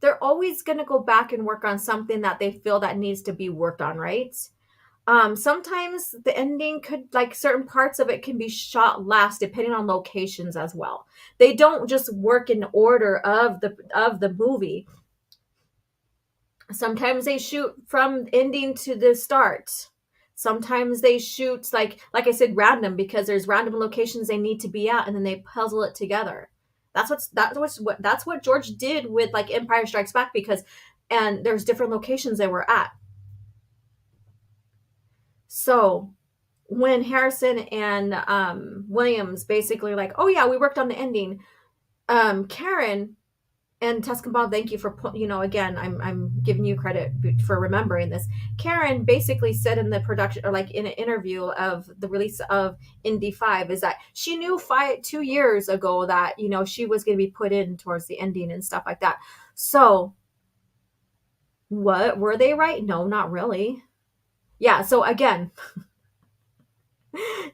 they're always going to go back and work on something that they feel that needs to be worked on, right? Sometimes the ending could, like certain parts of it can be shot last depending on locations as well. They don't just work in order of the movie. Sometimes they shoot from ending to the start. Sometimes they shoot like I said, random, because there's random locations they need to be at, and then they puzzle it together. That's what George did with like Empire Strikes Back, and there's different locations they were at. So when Harrison and Williams basically like, oh yeah, we worked on the ending. Karen and Tuscan Bob, thank you for again, I'm giving you credit for remembering this. Karen basically said in the production, or like in an interview of the release of Indy 5, is that she knew 2 years ago that she was going to be put in towards the ending and stuff like that. So what, were they right? No, not really. Yeah, so again,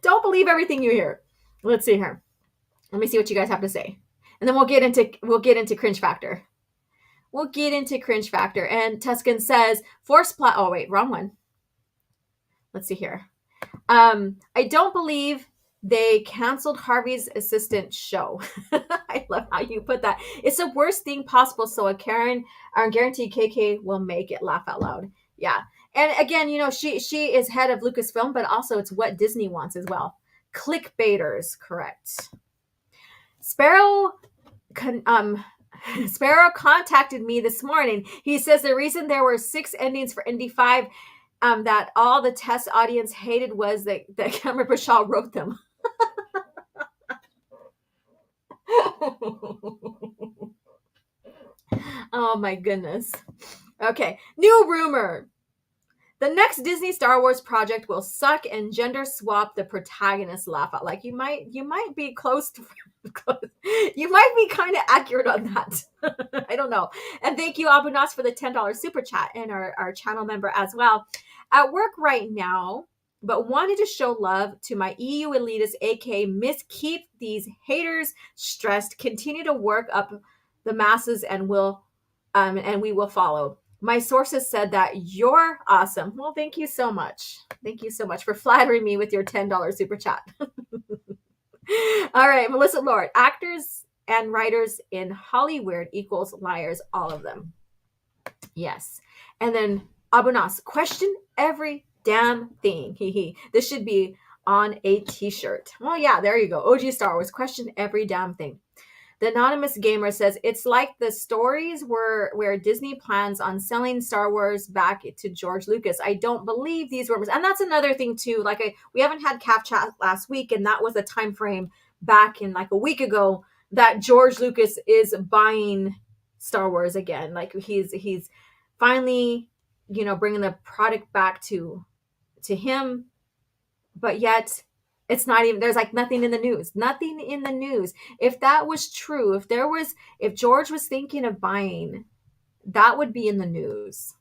don't believe everything you hear. Let's see here. Let me see what you guys have to say. And then we'll get into cringe factor. We'll get into cringe factor. And Tuscan says, force plot. Oh, wait, wrong one. Let's see here. I don't believe they canceled Harvey's assistant show. I love how you put that. It's the worst thing possible. So a Karen, I guarantee KK will make it laugh out loud. Yeah. And again, she is head of Lucasfilm, but also it's what Disney wants as well. Clickbaiters, correct. Sparrow contacted me this morning. He says the reason there were 6 endings for Indy 5 that all the test audience hated was that Cameron Bashaw wrote them. Oh my goodness. Okay. New rumor. The next Disney Star Wars project will suck and gender swap the protagonist. Laugh out. Like you might be close to you might be kind of accurate on that. I don't know. And thank you, Abunas, for the $10 super chat and our channel member as well. At work right now, but wanted to show love to my EU elitists, aka Miss Keep these haters stressed. Continue to work up the masses and we will follow. My sources said that you're awesome. Well, thank you so much. Thank you so much for flattering me with your $10 super chat. All right, Melissa Lord. Actors and writers in Hollywood equals liars, all of them. Yes. And then Abunas, question every damn thing. This should be on a t-shirt. Well, yeah, there you go. OG Star Wars, question every damn thing. The anonymous gamer says it's like the stories where Disney plans on selling Star Wars back to George Lucas. I don't believe these rumors. And that's another thing too. Like we haven't had CAF chat last week, and that was a time frame back in like a week ago that George Lucas is buying Star Wars again. Like he's finally, bringing the product back to him, but yet it's not even, there's like nothing in the news. If that was true, if George was thinking of buying, that would be in the news.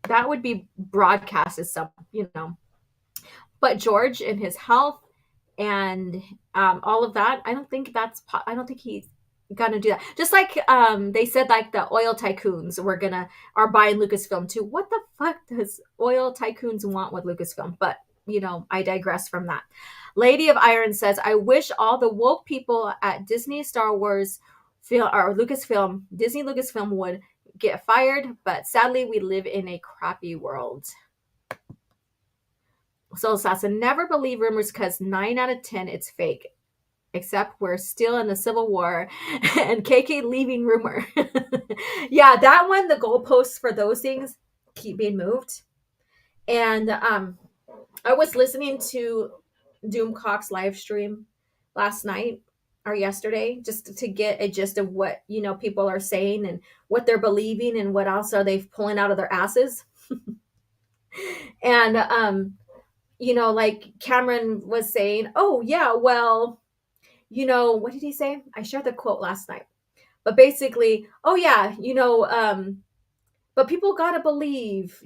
That would be broadcast as some, but George and his health and all of that, I don't think he's gonna do that. Just like they said, like the oil tycoons are buying Lucasfilm too. What the fuck does oil tycoons want with Lucasfilm? But I digress from that. Lady of Iron says, I wish all the woke people at Disney Star Wars Disney Lucasfilm would get fired, but sadly we live in a crappy world. Soul Assassin, never believe rumors because 9 out of 10 it's fake. Except we're still in the Civil War and KK leaving rumor. Yeah, that one, the goalposts for those things keep being moved. And I was listening to Doomcock's live stream last night or yesterday just to get a gist of what, people are saying and what they're believing and what else are they pulling out of their asses. And, like Cameron was saying, oh, yeah, well, what did he say? I shared the quote last night. But basically, oh, yeah, but people got to believe,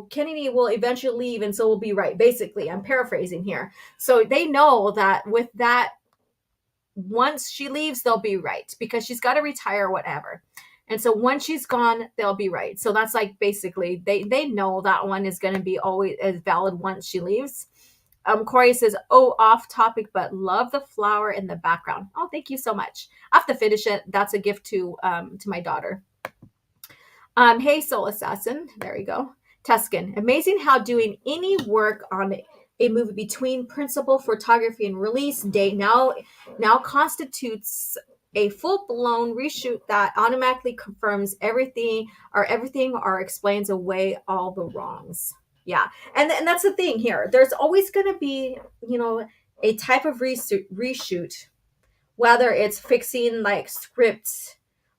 Kennedy will eventually leave and so we'll be right. Basically, I'm paraphrasing here. So they know that with that, once she leaves, they'll be right because she's got to retire, whatever. And so once she's gone, they'll be right. So that's like basically they know that one is going to be always as valid once she leaves. Corey says, oh, off topic, but love the flower in the background. Oh, thank you so much. I have to finish it. That's a gift to my daughter. Hey, Soul Assassin. There you go. Tuscan. Amazing how doing any work on a movie between principal photography and release date now constitutes a full-blown reshoot that automatically confirms everything or explains away all the wrongs. Yeah. And that's the thing here. There's always going to be, a type of reshoot, whether it's fixing like scripts,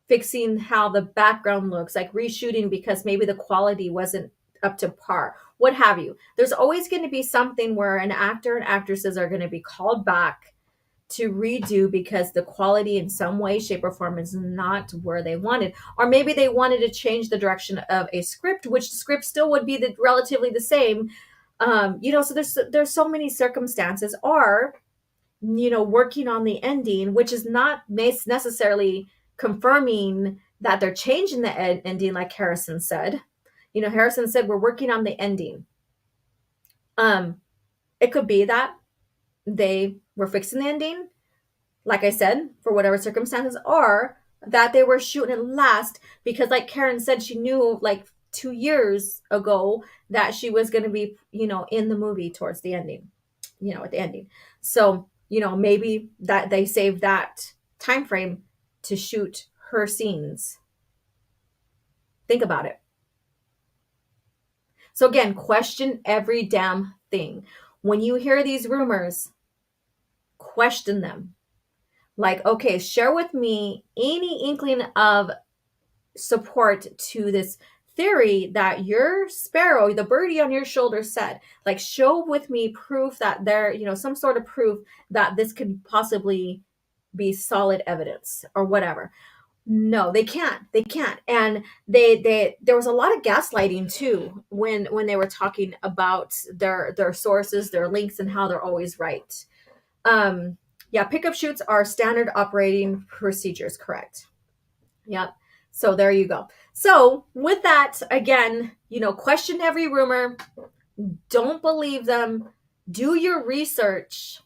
fixing how the background looks, like reshooting because maybe the quality wasn't up to par, what have you. There's always going to be something where an actor and actresses are going to be called back to redo because the quality in some way, shape, or form is not where they wanted. Or maybe they wanted to change the direction of a script, which the script still would be relatively the same. So there's so many circumstances. Or, working on the ending, which is not necessarily confirming that they're changing the ending, like Harrison said. Harrison said, we're working on the ending. It could be that they were fixing the ending, like I said, for whatever circumstances, or that they were shooting it last because, like Karen said, she knew like 2 years ago that she was going to be, in the movie towards the ending, at the ending. So, maybe that they saved that time frame to shoot her scenes. Think about it. So again, question every damn thing. When you hear these rumors, question them. Like, okay, share with me any inkling of support to this theory that your sparrow, the birdie on your shoulder, said, like, show with me proof that there, some sort of proof that this could possibly be solid evidence or whatever. No, they can't. And there was a lot of gaslighting too when they were talking about their sources, their links, and how they're always right. Yeah, pickup shoots are standard operating procedures, correct? Yep. So there you go. So with that, again, question every rumor. Don't believe them. Do your research.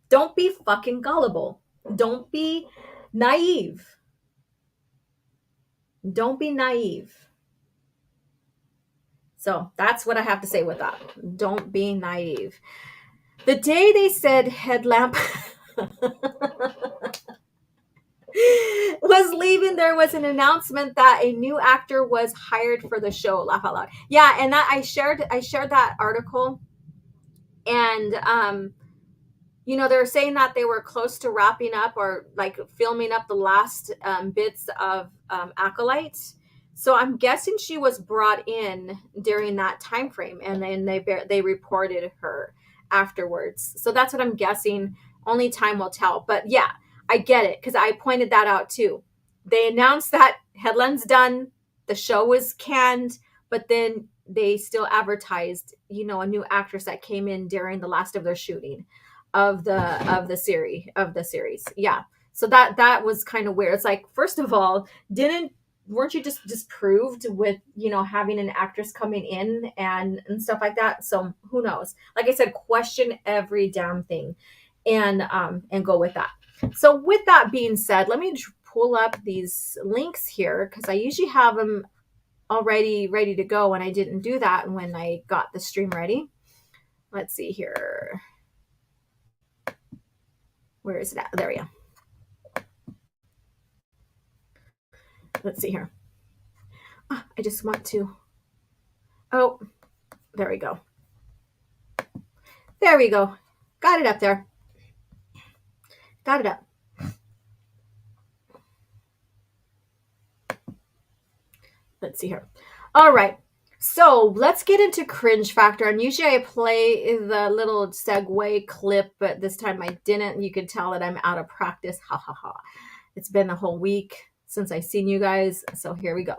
Don't be fucking gullible. Don't be naive. Don't be naive. So that's what I have to say with that. Don't be naive. The day they said headlamp was leaving, there was an announcement that a new actor was hired for the show. Laugh out loud. Yeah, and that I shared that article, and they're saying that they were close to wrapping up or like filming up the last bits of Acolyte. So I'm guessing she was brought in during that time frame, and then they reported her afterwards. So that's what I'm guessing. Only time will tell. But yeah, I get it, because I pointed that out too. They announced that Headland's done, the show was canned, but then they still advertised, a new actress that came in during the last of their shooting of the series. Yeah. So that was kind of weird. It's like, first of all, weren't you just disproved with, having an actress coming in and stuff like that? So who knows? Like I said, question every damn thing and go with that. So with that being said, let me pull up these links here, because I usually have them already ready to go, and I didn't do that when I got the stream ready. Let's see here. Where is it at? There we go. Let's see here. I just want to. Oh, there we go. There we go. Got it up there. Got it up. Let's see here. All right. So let's get into cringe factor. And usually I play the little segue clip, but this time I didn't. You can tell that I'm out of practice. Ha ha ha. It's been a whole week since I've seen you guys. So here we go.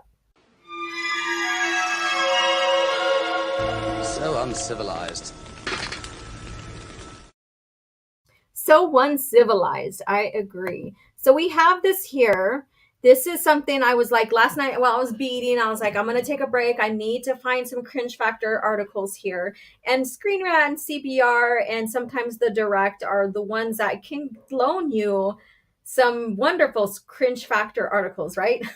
So uncivilized. So uncivilized. I agree. So we have this here. This is something I was like last night while I was beating. I was like, I'm going to take a break. I need to find some cringe factor articles here. And Screen Rant and CBR and sometimes the Direct are the ones that can loan you some wonderful cringe factor articles, right?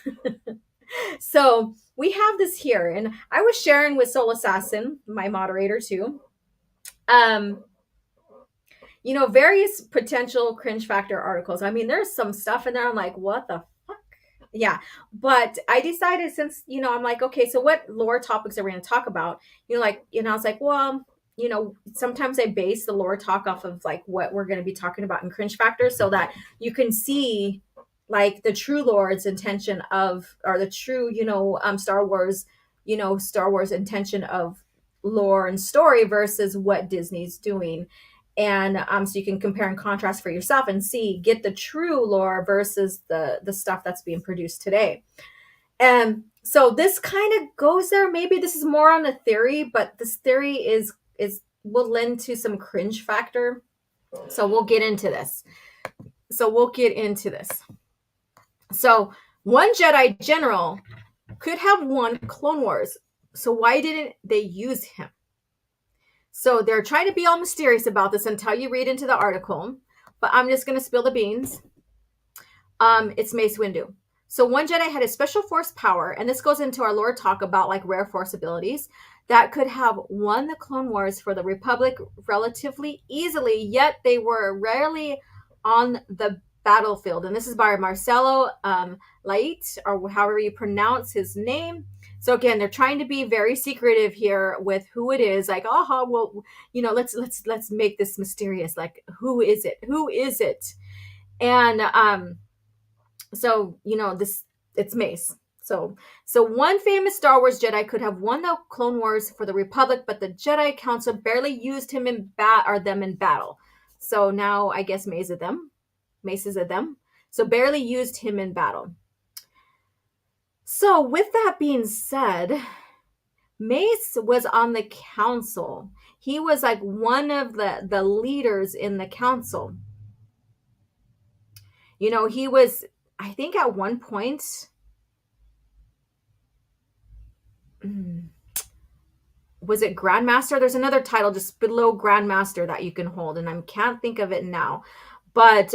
So we have this here. And I was sharing with Soul Assassin, my moderator too. Various potential cringe factor articles. I mean, there's some stuff in there. I'm like, what the fuck? Yeah. But I decided, since, I'm like, okay, so what lore topics are we going to talk about? I was like, well, sometimes I base the lore talk off of like what we're going to be talking about in cringe factor, so that you can see like the true Lord's intention of, or the true, Star Wars intention of lore and story versus what Disney's doing. And so you can compare and contrast for yourself and get the true lore versus the stuff that's being produced today. And so this kind of goes there. Maybe this is more on a theory, but this theory will lend to some cringe factor. So we'll get into this. So one Jedi general could have won Clone Wars. So why didn't they use him? So they're trying to be all mysterious about this until you read into the article, but I'm just going to spill the beans. It's Mace Windu. So one Jedi had a special force power, and this goes into our lore talk about like rare force abilities that could have won the Clone Wars for the Republic relatively easily, yet they were rarely on the battlefield. And this is by Marcelo Lait, or however you pronounce his name. So again, they're trying to be very secretive here with who it is. Like, well, let's make this mysterious. Like, who is it? And so it's Mace. So one famous Star Wars Jedi could have won the Clone Wars for the Republic, but the Jedi Council barely used him in them in battle. So now I guess Mace is a them. So barely used him in battle. So with that being said, Mace was on the council. He was like one of the leaders in the council. You know, he was, I think at one point, was it Grandmaster? There's another title just below Grandmaster that you can hold, and I can't think of it now. But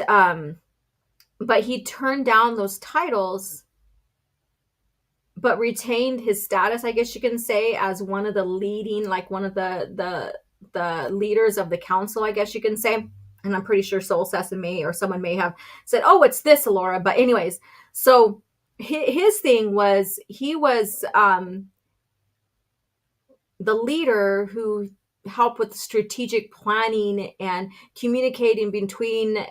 he turned down those titles, but retained his status, I guess you can say, as one of the leading, like one of the leaders of the council, I guess you can say. And I'm pretty sure Soul Sesame or someone may have said, "Oh, it's this, Alora." But anyways, so his thing was he was the leader who helped with strategic planning and communicating between,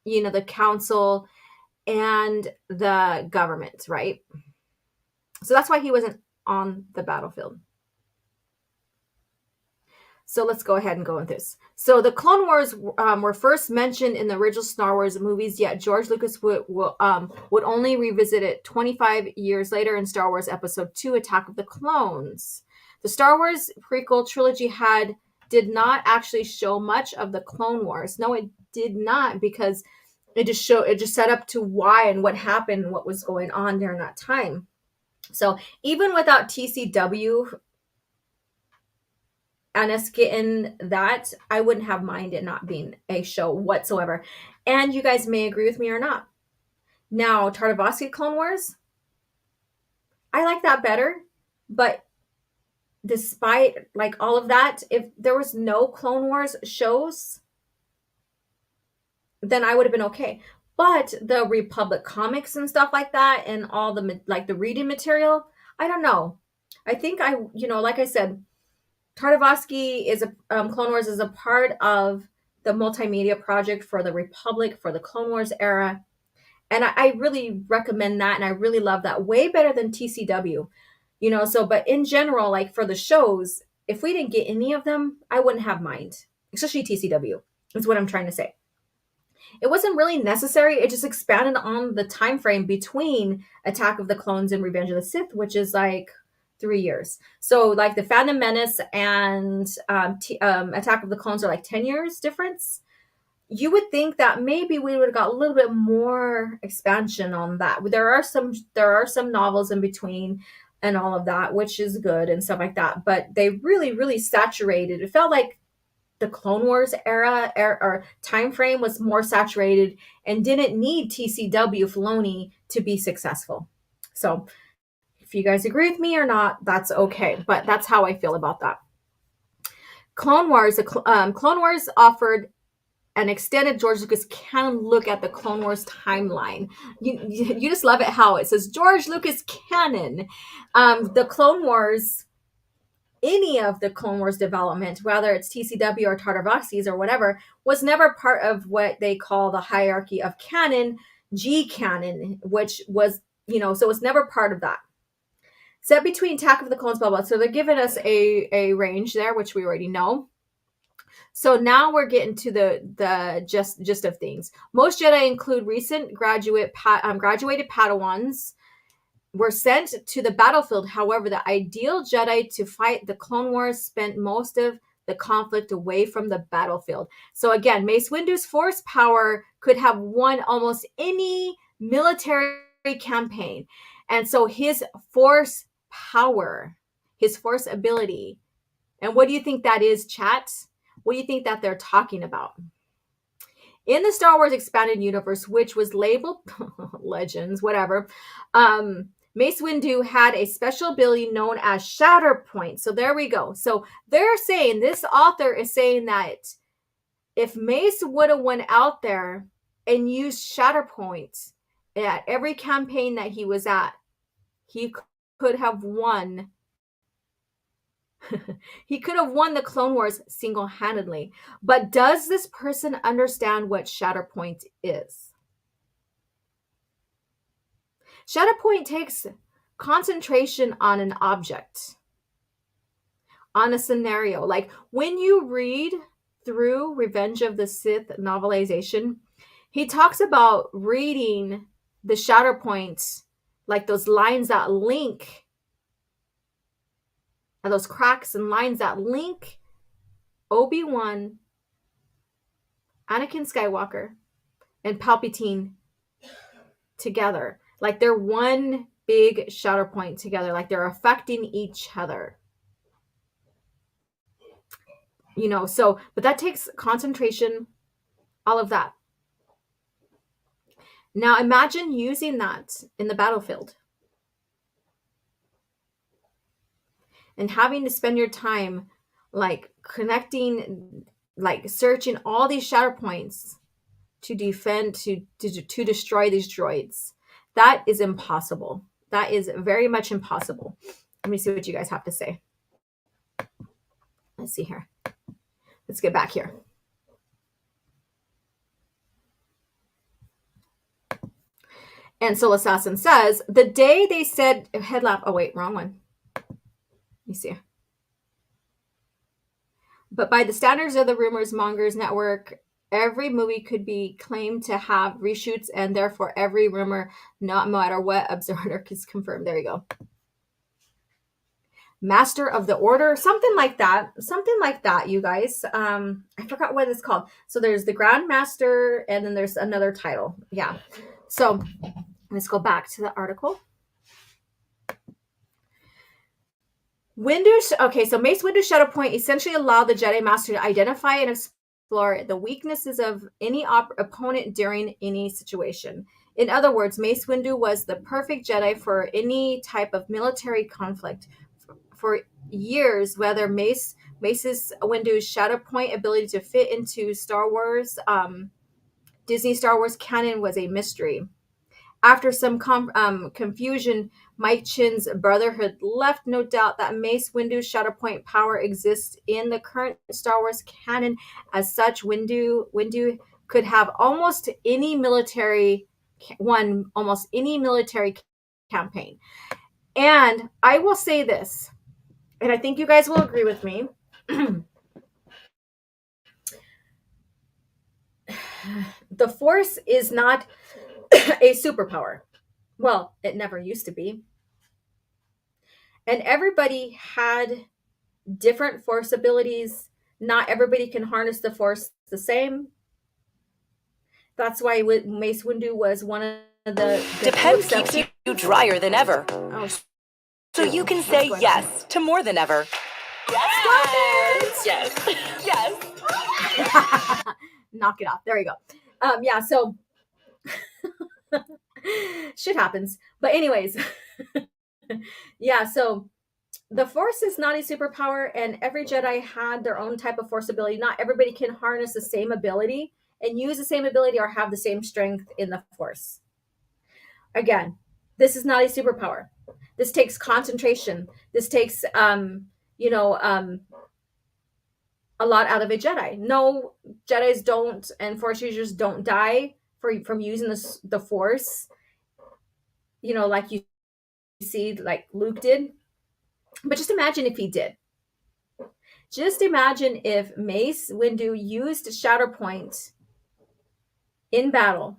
you know, the council and the government, right? So that's why he wasn't on the battlefield. So let's go ahead and go with this. So the Clone Wars were first mentioned in the original Star Wars movies, yet George Lucas would only revisit it 25 years later in Star Wars Episode 2, Attack of the Clones. The Star Wars prequel trilogy did not actually show much of the Clone Wars. No, it did not, because it just set up to why and what happened, what was going on during that time. So even without TCW and us getting that, I wouldn't have minded not being a show whatsoever. And you guys may agree with me or not. Now, Tartakovsky Clone Wars, I like that better. But despite like all of that, if there was no Clone Wars shows, then I would have been okay. But the Republic comics and stuff like that, and all the like the reading material, I don't know. I think like I said, Tartakovsky is Clone Wars is a part of the multimedia project for the Republic, for the Clone Wars era. And I really recommend that, and I really love that. Way better than TCW. You know, so, but in general, like for the shows, if we didn't get any of them, I wouldn't have mind. Especially TCW, is what I'm trying to say. It wasn't really necessary. It just expanded on the time frame between Attack of the Clones and Revenge of the Sith, which is like 3 years. So like the Phantom Menace and Attack of the Clones are like 10 years difference. You would think that maybe we would have got a little bit more expansion on that. There are some novels in between and all of that, which is good and stuff like that. But they really, really saturated. It felt like the Clone Wars era or time frame was more saturated and didn't need TCW Filoni to be successful. So if you guys agree with me or not, that's okay. But that's how I feel about that. Clone Wars offered an extended George Lucas canon look at the Clone Wars timeline. You just love it how it says George Lucas canon. The Clone Wars, any of the Clone Wars development, whether it's TCW or Tartakovsky's or whatever, was never part of what they call the hierarchy of canon, G canon, which was, so it's never part of that. Set between Attack of the Clones, blah, blah. So they're giving us a range there, which we already know. So now we're getting to the gist of things. Most Jedi include recent graduated Padawans were sent to the battlefield. However, the ideal Jedi to fight the Clone Wars spent most of the conflict away from the battlefield. So again, Mace Windu's force power could have won almost any military campaign. And so his force power, his force ability, and what do you think that is, chat? What do you think that they're talking about? In the Star Wars expanded universe, which was labeled Legends, whatever, Mace Windu had a special ability known as Shatterpoint. So there we go. So they're saying, this author is saying that if Mace would have went out there and used Shatterpoint at every campaign that he was at, he could have won. He could have won the Clone Wars single-handedly. But does this person understand what Shatterpoint is? Shatterpoint takes concentration on an object, on a scenario. Like when you read through Revenge of the Sith novelization, he talks about reading the shadow points, like those lines that link, and those cracks and lines that link Obi-Wan, Anakin Skywalker, and Palpatine together. Like they're one big shadow point together, like they're affecting each other. You know, so, but that takes concentration, all of that. Now imagine using that in the battlefield and having to spend your time like connecting, like searching all these shadow points to defend, to destroy these droids. That is impossible. That is very much impossible. Let me see what you guys have to say. Let's see here. Let's get back here. And Soul Assassin says, the day they said headlamp. Oh, wait, wrong one. Let me see. But by the standards of the Rumors Mongers Network, every movie could be claimed to have reshoots, and therefore every rumor, no matter what absurd, is confirmed. There you go. Master of the Order, something like that, you guys. I forgot what it's called. So there's the Grand Master, and then there's another title. Yeah. So let's go back to the article. So Mace Windu's Shadow Point essentially allowed the Jedi Master to identify and explore the weaknesses of any opponent during any situation. In other words, Mace Windu was the perfect Jedi for any type of military conflict. For years, whether Mace Windu's Shadow Point ability to fit into Star Wars, Disney Star Wars canon was a mystery. After some confusion, Mike Chin's Brotherhood left no doubt that Mace Windu's Shadow Point power exists in the current Star Wars canon. As such, Windu could have almost any military campaign. And I will say this, and I think you guys will agree with me. The Force is not a superpower. Well, it never used to be. And everybody had different Force abilities. Not everybody can harness the Force the same. That's why Mace Windu was one of the Depend keeps you drier than ever. Oh, so you can say yes to more than ever. Yes! Yes. Knock it off. There you go. Yeah, so shit happens. But anyways, yeah, so the Force is not a superpower, and every Jedi had their own type of Force ability. Not everybody can harness the same ability and use the same ability or have the same strength in the Force. Again, this is not a superpower. This takes concentration. This takes, a lot out of a Jedi. No, Jedis don't, and Force users don't die from using the Force. Like you see, like Luke did. But just imagine if he did. Just imagine if Mace Windu used Shadow Point in battle,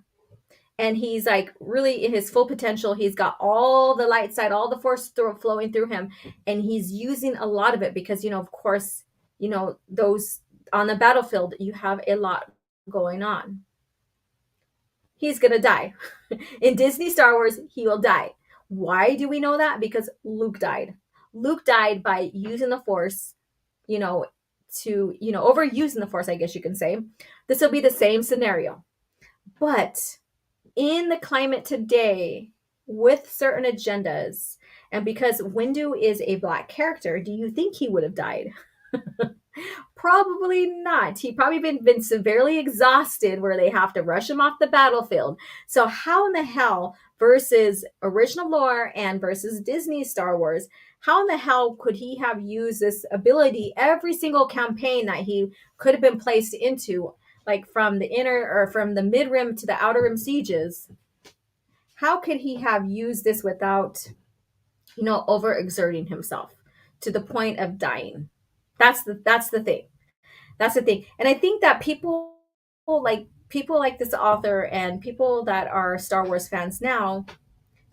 and he's like really in his full potential. He's got all the light side, all the Force flowing through him, and he's using a lot of it because, of course, those on the battlefield, you have a lot going on. He's going to die. In Disney Star Wars, he will die. Why do we know that? Because Luke died. Luke died by using the Force, overusing the Force, I guess you can say. This will be the same scenario. But in the climate today, with certain agendas, and because Windu is a Black character, do you think he would have died? Probably not. He probably been severely exhausted where they have to rush him off the battlefield. So how in the hell, versus original lore and versus Disney Star Wars, how in the hell could he have used this ability every single campaign that he could have been placed into, like from the inner or from the mid-rim to the outer rim sieges? How could he have used this without overexerting himself to the point of dying. That's the thing. That's the thing. And I think that people like this author and people that are Star Wars fans now,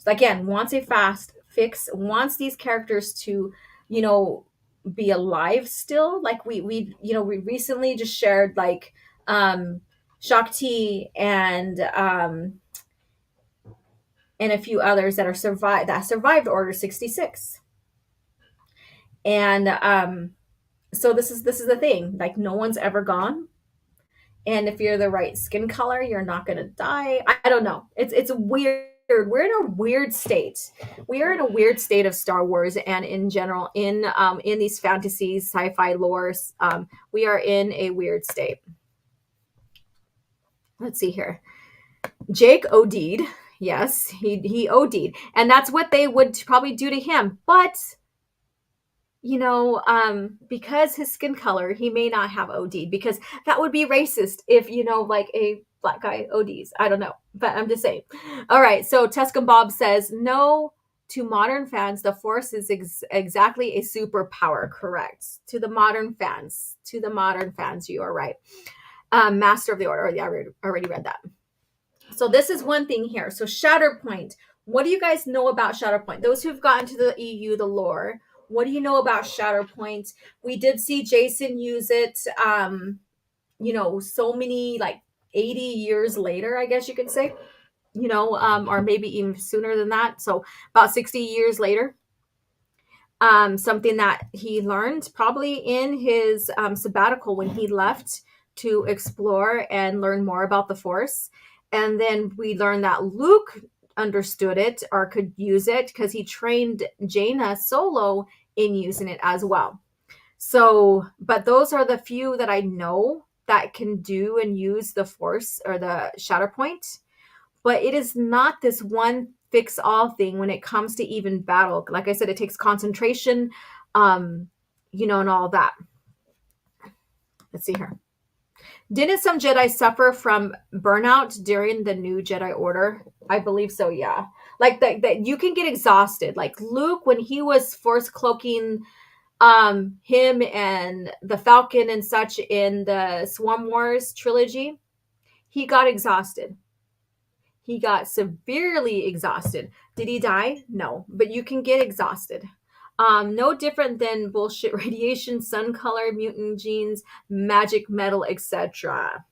again, wants a fast fix, wants these characters to, you know, be alive still. Like we recently just shared like Shakti and a few others that survived Order 66. And so this is the thing. Like, no one's ever gone. And if you're the right skin color, you're not gonna die. I don't know. It's weird. We're in a weird state. We are in a weird state of Star Wars and in general in these fantasies, sci-fi lores. We are in a weird state. Let's see here. Jake OD'd. Yes, he OD'd, and that's what they would probably do to him. But because his skin color, he may not have OD'd, because that would be racist if, like a black guy ODs. I don't know, but I'm just saying. All right, so Tuscan Bob says, no, to modern fans, the Force is exactly a superpower. Correct. To the modern fans, you are right. Master of the Order. Yeah, I already read that. So this is one thing here. So Shatterpoint. What do you guys know about Shatterpoint? Those who've gotten to the EU, the lore, what do you know about Shatterpoint? We did see Jason use it, so many, like 80 years later, I guess you could say, or maybe even sooner than that. So about 60 years later. Something that he learned probably in his sabbatical when he left to explore and learn more about the Force. And then we learned that Luke understood it or could use it because he trained Jaina Solo in using it as well. So, but those are the few that I know that can do and use the Force or the Shatterpoint. But it is not this one fix all thing when it comes to even battle. Like I said, it takes concentration, and all that. Let's see here. Didn't some Jedi suffer from burnout during the new Jedi Order? I believe so, yeah. Like that you can get exhausted. Like Luke, when he was Force cloaking him and the Falcon and such in the Swarm Wars trilogy, he got exhausted. He got severely exhausted. Did he die? No, but you can get exhausted. No different than bullshit radiation, sun color, mutant genes, magic metal, etc.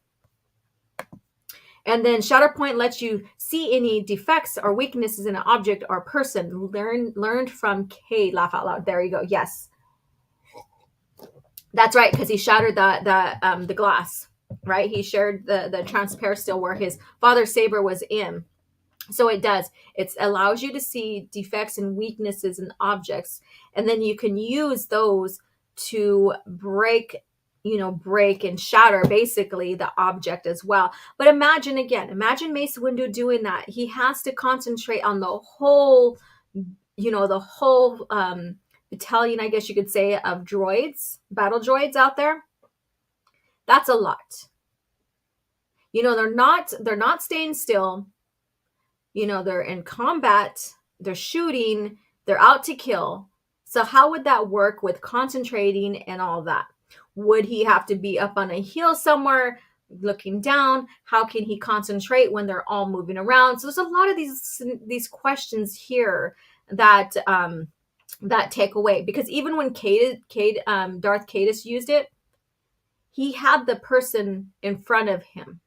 And then Shatterpoint lets you see any defects or weaknesses in an object or person. Learned from K. Laugh out loud. There you go. Yes, that's right, because he shattered the glass. Right, he shared the transparent steel where his father's saber was in. So it does. It allows you to see defects and weaknesses in objects, and then you can use those to break and shatter basically the object as well. But imagine Mace Windu doing that. He has to concentrate on the whole battalion, I guess you could say, of droids, battle droids out there. That's a lot. They're not staying still. They're in combat, they're shooting, they're out to kill. So how would that work with concentrating and all that? Would he have to be up on a hill somewhere looking down? How can he concentrate when they're all moving around? So there's a lot of these questions here that take away, because even when Darth Caedus used it, he had the person in front of him.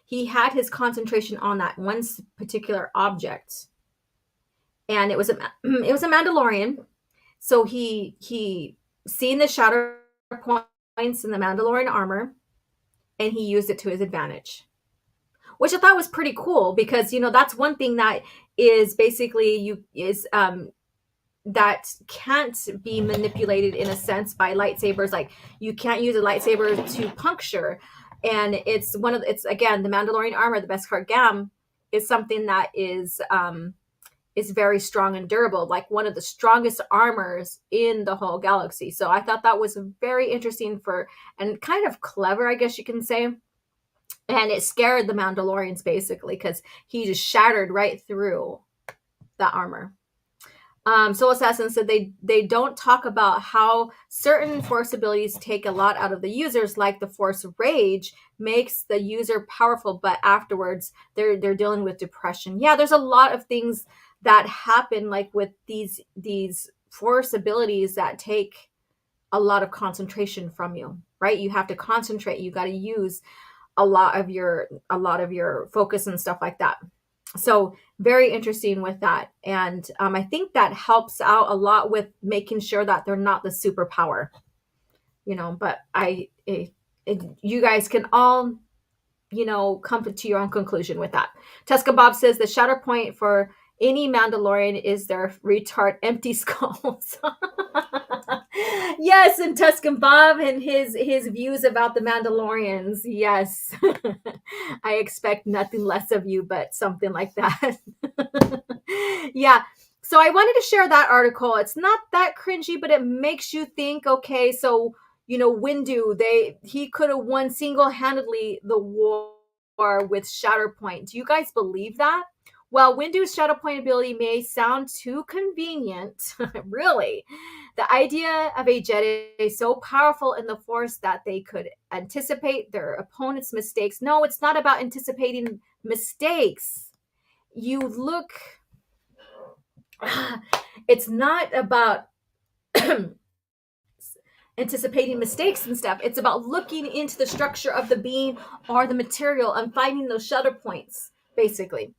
He had his concentration on that one particular object, and it was a Mandalorian. So he seen the shatter points in the Mandalorian armor, and he used it to his advantage, which I thought was pretty cool, because that's one thing that is basically that can't be manipulated in a sense by lightsabers. Like, you can't use a lightsaber to puncture. And it's again, the Mandalorian armor, the Beskar Gam, is something that is very strong and durable, like one of the strongest armors in the whole galaxy. So I thought that was very interesting and kind of clever, I guess you can say. And it scared the Mandalorians basically, because he just shattered right through the armor. Soul Assassin said they don't talk about how certain force abilities take a lot out of the users, like the force rage makes the user powerful, but afterwards they're dealing with depression. Yeah, there's a lot of things that happen like with these force abilities that take a lot of concentration from you, right? You have to concentrate. You got to use a lot of your focus and stuff like that. So very interesting with that. And I think that helps out a lot with making sure that they're not the superpower, but you guys can all, come to your own conclusion with that. Tuska Bob says the shatter point for any Mandalorian is their retard empty skulls. Yes, and Tuscan Bob and his views about the Mandalorians. Yes. I expect nothing less of you, but something like that. Yeah. So I wanted to share that article. It's not that cringy, but it makes you think, okay, so Windu, he could have won single-handedly the war with Shatterpoint. Do you guys believe that? While Windu's Shatterpoint ability may sound too convenient, really, the idea of a Jedi so powerful in the Force that they could anticipate their opponent's mistakes. No, it's not about anticipating mistakes. It's not about anticipating mistakes and stuff. It's about looking into the structure of the being or the material and finding those shutter points, basically.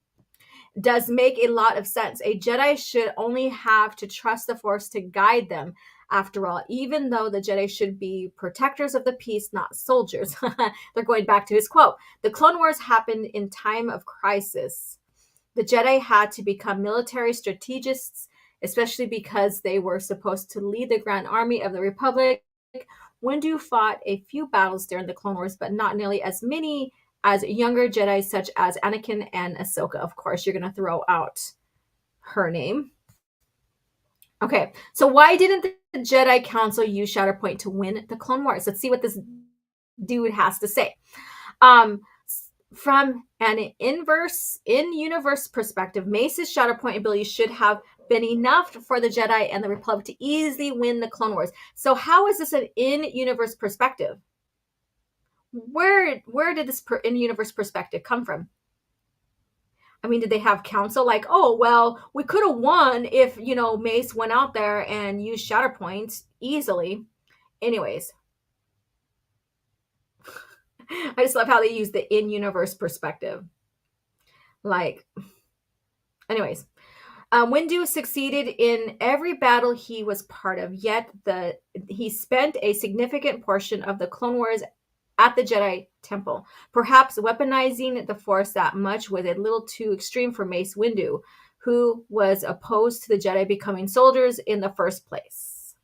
Does make a lot of sense. A Jedi should only have to trust the Force to guide them, after all, even though the Jedi should be protectors of the peace, not soldiers. They're going back to his quote. The Clone Wars happened in time of crisis. The Jedi had to become military strategists, especially because they were supposed to lead the Grand Army of the Republic. Windu fought a few battles during the Clone Wars, but not nearly as many as younger Jedi such as Anakin and Ahsoka. Of course, you're going to throw out her name. Okay, so why didn't the Jedi Council use Shatterpoint to win the Clone Wars? Let's see what this dude has to say. From an in-universe perspective, Mace's Shatterpoint ability should have been enough for the Jedi and the Republic to easily win the Clone Wars. So how is this an in-universe perspective? Where did this in-universe perspective come from? I mean, did they have counsel like, oh, well, we could have won if, Mace went out there and used Shatterpoint easily. Anyways. I just love how they use the in-universe perspective. Anyways. Windu succeeded in every battle he was part of, yet he spent a significant portion of the Clone Wars at the Jedi Temple. Perhaps weaponizing the Force that much was a little too extreme for Mace Windu, who was opposed to the Jedi becoming soldiers in the first place.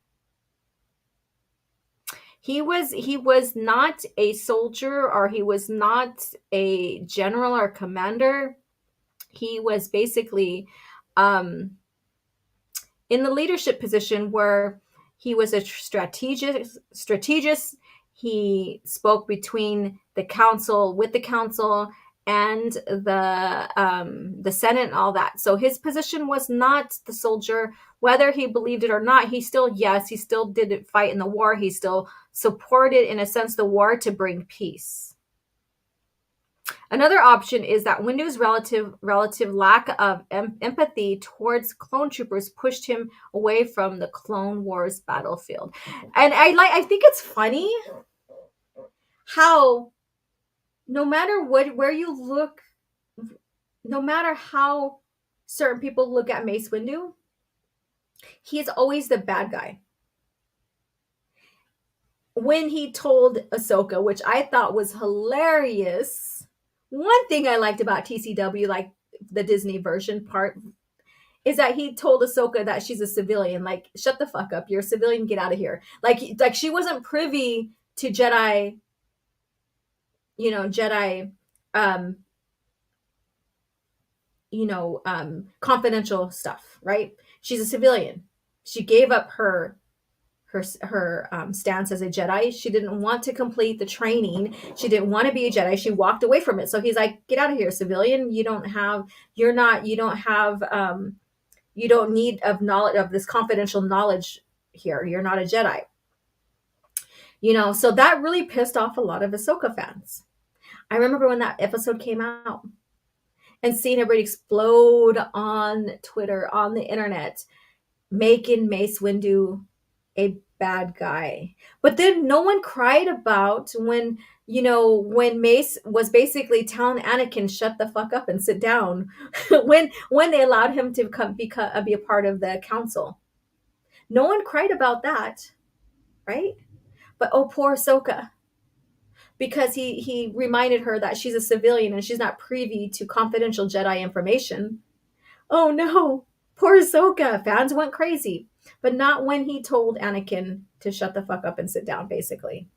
He was not a soldier, or he was not a general or commander. He was basically in the leadership position where he was a strategist. He spoke between the council, with the council, and the Senate and all that. So his position was not the soldier. Whether he believed it or not, he still did fight in the war. He still supported, in a sense, the war to bring peace. Another option is that Windu's relative lack of empathy towards clone troopers pushed him away from the Clone Wars battlefield. And I think it's funny how no matter where you look, no matter how certain people look at Mace Windu, he is always the bad guy. When he told Ahsoka, which I thought was hilarious, one thing I liked about TCW, like the Disney version part, is that he told Ahsoka that she's a civilian. Like, shut the fuck up. You're a civilian. Get out of here. Like she wasn't privy to Jedi, confidential stuff, right? She's a civilian. She gave up her stance as a Jedi. She didn't want to complete the training. She didn't want to be a Jedi. She walked away from it. So he's like, get out of here, civilian. You don't have You don't need of knowledge of this confidential knowledge here. You're not a Jedi. So that really pissed off a lot of Ahsoka fans. I remember when that episode came out and seeing everybody explode on Twitter, on the internet, making Mace Windu a bad guy. But then no one cried about when Mace was basically telling Anakin, shut the fuck up and sit down, when they allowed him to be a part of the council. No one cried about that, right? But oh, poor Ahsoka. Because he reminded her that she's a civilian and she's not privy to confidential Jedi information. Oh no, poor Ahsoka. Fans went crazy. But not when he told Anakin to shut the fuck up and sit down, basically.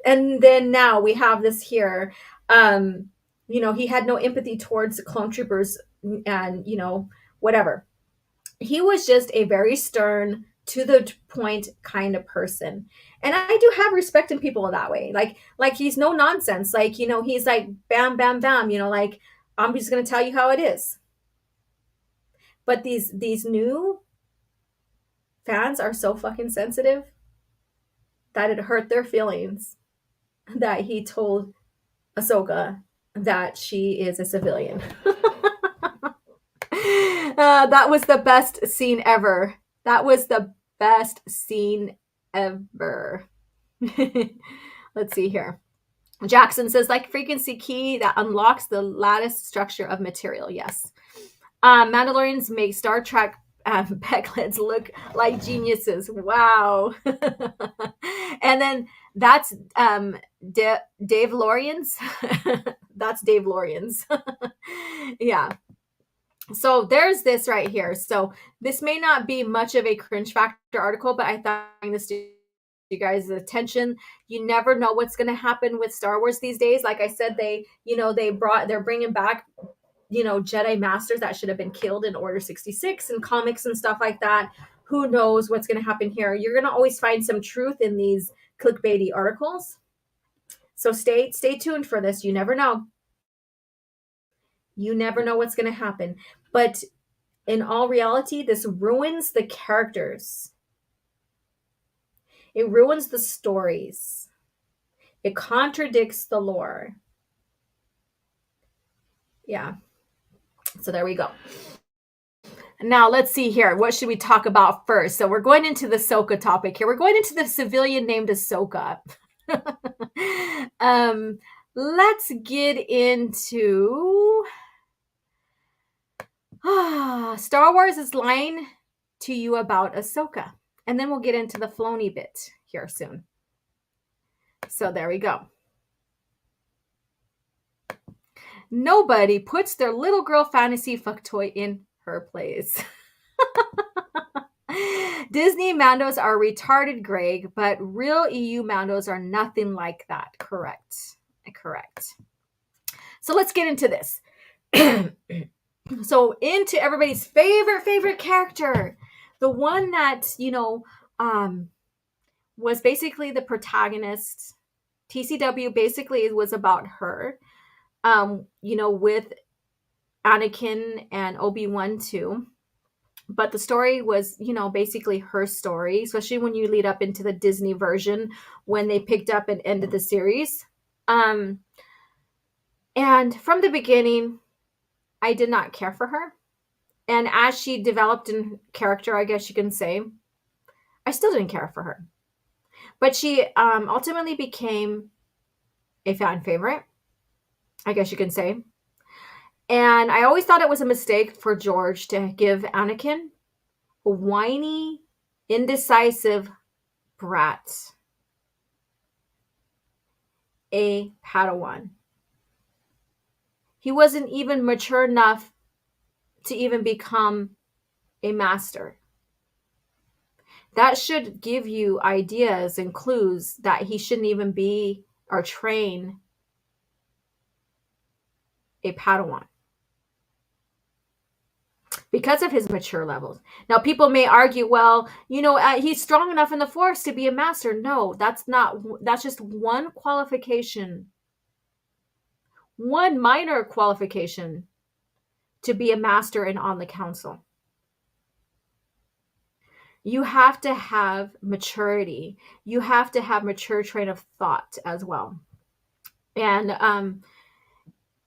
And then now we have this here. He had no empathy towards the clone troopers and, whatever. He was just a very stern, to the point kind of person. And I do have respect in people that way. Like he's no nonsense. Like, he's like, bam, bam, bam, like, I'm just going to tell you how it is. But these new fans are so fucking sensitive that it hurt their feelings that he told Ahsoka that she is a civilian. That was the best scene ever. That was the best scene ever. Let's see here. Jackson says, like frequency key that unlocks the lattice structure of material. Yes. Mandalorians make Star Trek Pecklets look like geniuses. Wow. And then that's Dave Lorians. That's Dave Lorians. Yeah. So there's this right here. So this may not be much of a cringe factor article, but I thought I'd bring this to you guys' attention. You never know what's going to happen with Star Wars these days. Like I said, they're bringing back, Jedi masters that should have been killed in Order 66 and comics and stuff like that. Who knows what's going to happen here? You're going to always find some truth in these clickbaity articles. So stay tuned for this. You never know. You never know what's going to happen. But in all reality, this ruins the characters. It ruins the stories. It contradicts the lore. Yeah. So there we go. Now let's see here. What should we talk about first? So we're going into the Ahsoka topic here. We're going into the civilian named Ahsoka. Let's get into Star Wars is lying to you about Ahsoka. And then we'll get into the Filoni bit here soon. So there we go. Nobody puts their little girl fantasy fuck toy in her place. Disney Mandos are retarded, Greg, but real EU Mandos are nothing like that. Correct. So let's get into this. So into everybody's favorite character, the one that, was basically the protagonist. TCW basically was about her, with Anakin and Obi-Wan too. But the story was, basically her story, especially when you lead up into the Disney version when they picked up and ended the series. And from the beginning, I did not care for her. And as she developed in character, I guess you can say, I still didn't care for her. But she ultimately became a fan favorite, I guess you can say. And I always thought it was a mistake for George to give Anakin a whiny, indecisive brat, a Padawan. He wasn't even mature enough to even become a master. That should give you ideas and clues that he shouldn't even be or train a Padawan because of his mature levels. Now, people may argue, well, he's strong enough in the Force to be a master. No, that's just one qualification, one minor qualification to be a master and on the council. You have to have maturity. You have to have mature train of thought as well. And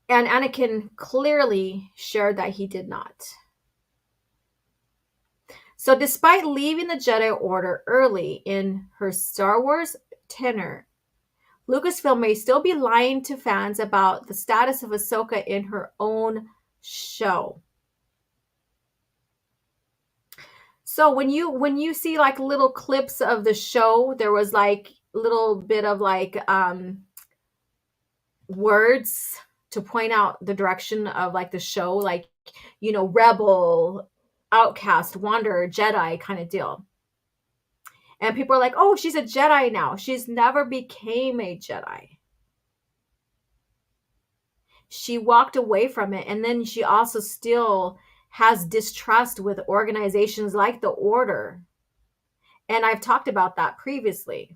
Anakin clearly shared that he did not. So despite leaving the Jedi Order early in her Star Wars tenure, Lucasfilm may still be lying to fans about the status of Ahsoka in her own show. So when you see like little clips of the show, there was like a little bit of like words to point out the direction of like the show, like, rebel, outcast, wanderer, Jedi kind of deal. And people are like, oh, she's a Jedi now. She's never became a Jedi. She walked away from it. And then she also still has distrust with organizations like the Order. And I've talked about that previously.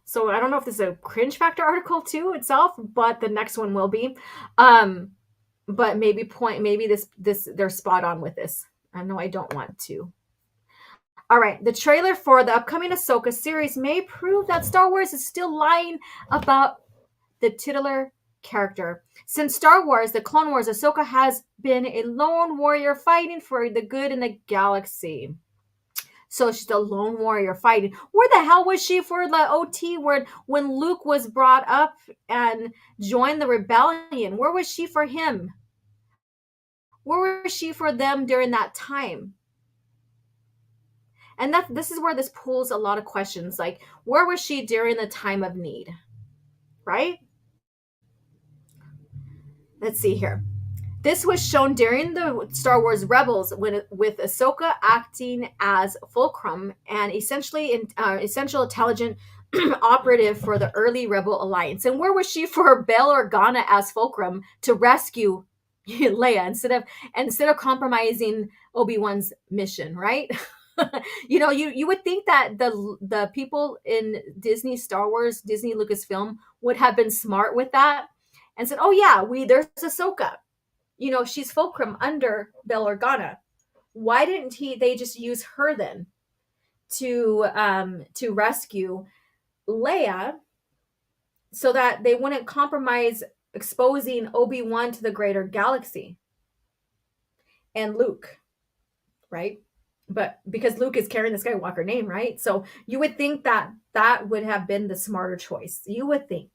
So I don't know if this is a cringe factor article too itself, but the next one will be. But maybe this they're spot on with this. I know I don't want to. All right, the trailer for the upcoming Ahsoka series may prove that Star Wars is still lying about the titular character. Since Star Wars, the Clone Wars, Ahsoka has been a lone warrior fighting for the good in the galaxy. So she's a lone warrior fighting. Where the hell was she for the OT when Luke was brought up and joined the rebellion? Where was she for him? Where was she for them during that time? And this is where this pulls a lot of questions. Like, where was she during the time of need? Right? Let's see here. This was shown during the Star Wars Rebels with Ahsoka acting as Fulcrum and essential intelligent operative for the early Rebel Alliance. And where was she for Bail Organa as Fulcrum to rescue Leia instead of compromising Obi-Wan's mission, right? You would think that the people in Disney Star Wars, Disney Lucasfilm would have been smart with that and said, oh yeah, there's Ahsoka. She's Fulcrum under Bail Organa. Why didn't they just use her then to rescue Leia so that they wouldn't compromise exposing Obi-Wan to the greater galaxy and Luke, right? But because Luke is carrying the Skywalker name, right? So you would think that would have been the smarter choice. You would think.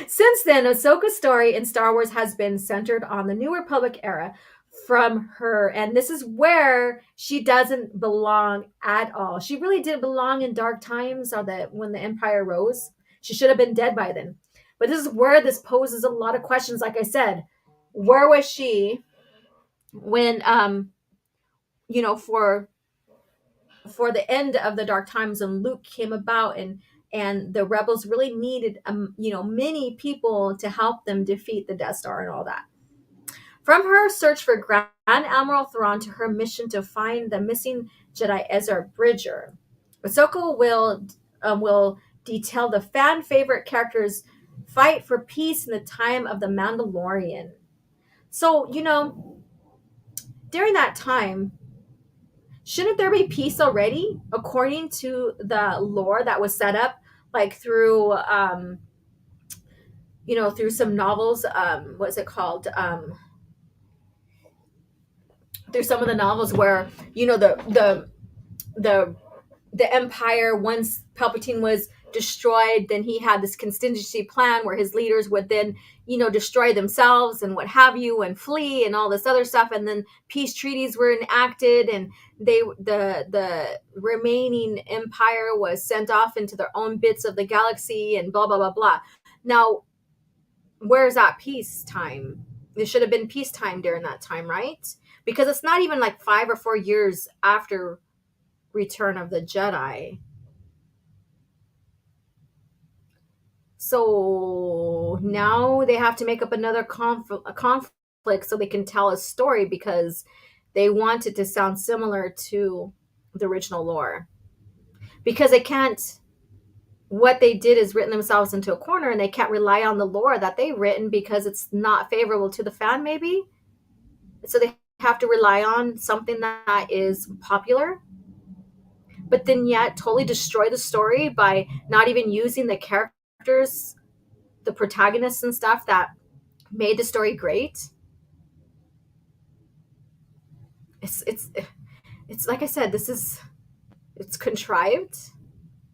Since then, Ahsoka's story in Star Wars has been centered on the New Republic era from her, and this is where she doesn't belong at all. She really didn't belong in Dark Times or when the Empire rose. She should have been dead by then. But this is where this poses a lot of questions. Like I said, where was she when for the end of the Dark Times and Luke came about and the rebels really needed many people to help them defeat the Death Star and all that. From her search for Grand Admiral Thrawn to her mission to find the missing Jedi Ezra Bridger, Ahsoka will detail the fan favorite characters' fight for peace in the time of the Mandalorian. So, during that time, shouldn't there be peace already, according to the lore that was set up, like through through some novels? What's it called? Through some of the novels where the Empire, once Palpatine was destroyed, then he had this contingency plan where his leaders would then destroy themselves and what have you and flee and all this other stuff, and then peace treaties were enacted and the remaining Empire was sent off into their own bits of the galaxy and blah blah blah blah. Now, where's that peacetime? There should have been peacetime during that time, right? Because it's not even like 5 or 4 years after Return of the Jedi. So now they have to make up another conflict so they can tell a story because they want it to sound similar to the original lore. Because they can't what they did is written themselves into a corner, and they can't rely on the lore that they've written because it's not favorable to the fan, maybe. So they have to rely on something that is popular, but then yet totally destroy the story by not even using the characters, the protagonists and stuff that made the story great. It's like I said, it's contrived,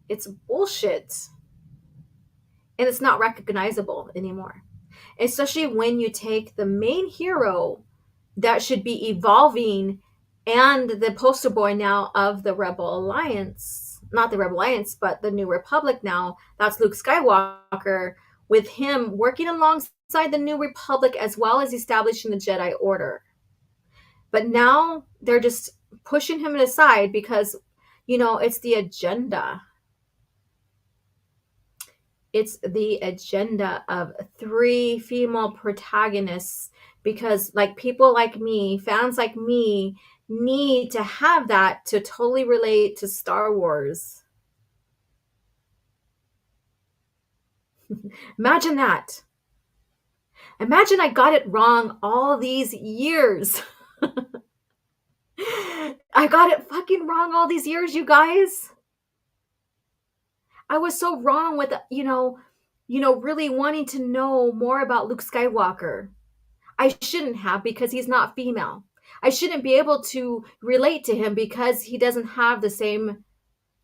it's bullshit, and it's not recognizable anymore. Especially when you take the main hero that should be evolving and the poster boy now of the Rebel Alliance, not the Rebel Alliance, but the New Republic now, that's Luke Skywalker, with him working alongside the New Republic as well as establishing the Jedi Order. But now they're just pushing him aside because, it's the agenda. It's the agenda of 3 female protagonists because, like, people like me, fans like me, need to have that to totally relate to Star Wars. Imagine that. Imagine I got it wrong all these years. I got it fucking wrong all these years, you guys. I was so wrong with, really wanting to know more about Luke Skywalker. I shouldn't have because he's not female. I shouldn't be able to relate to him because he doesn't have the same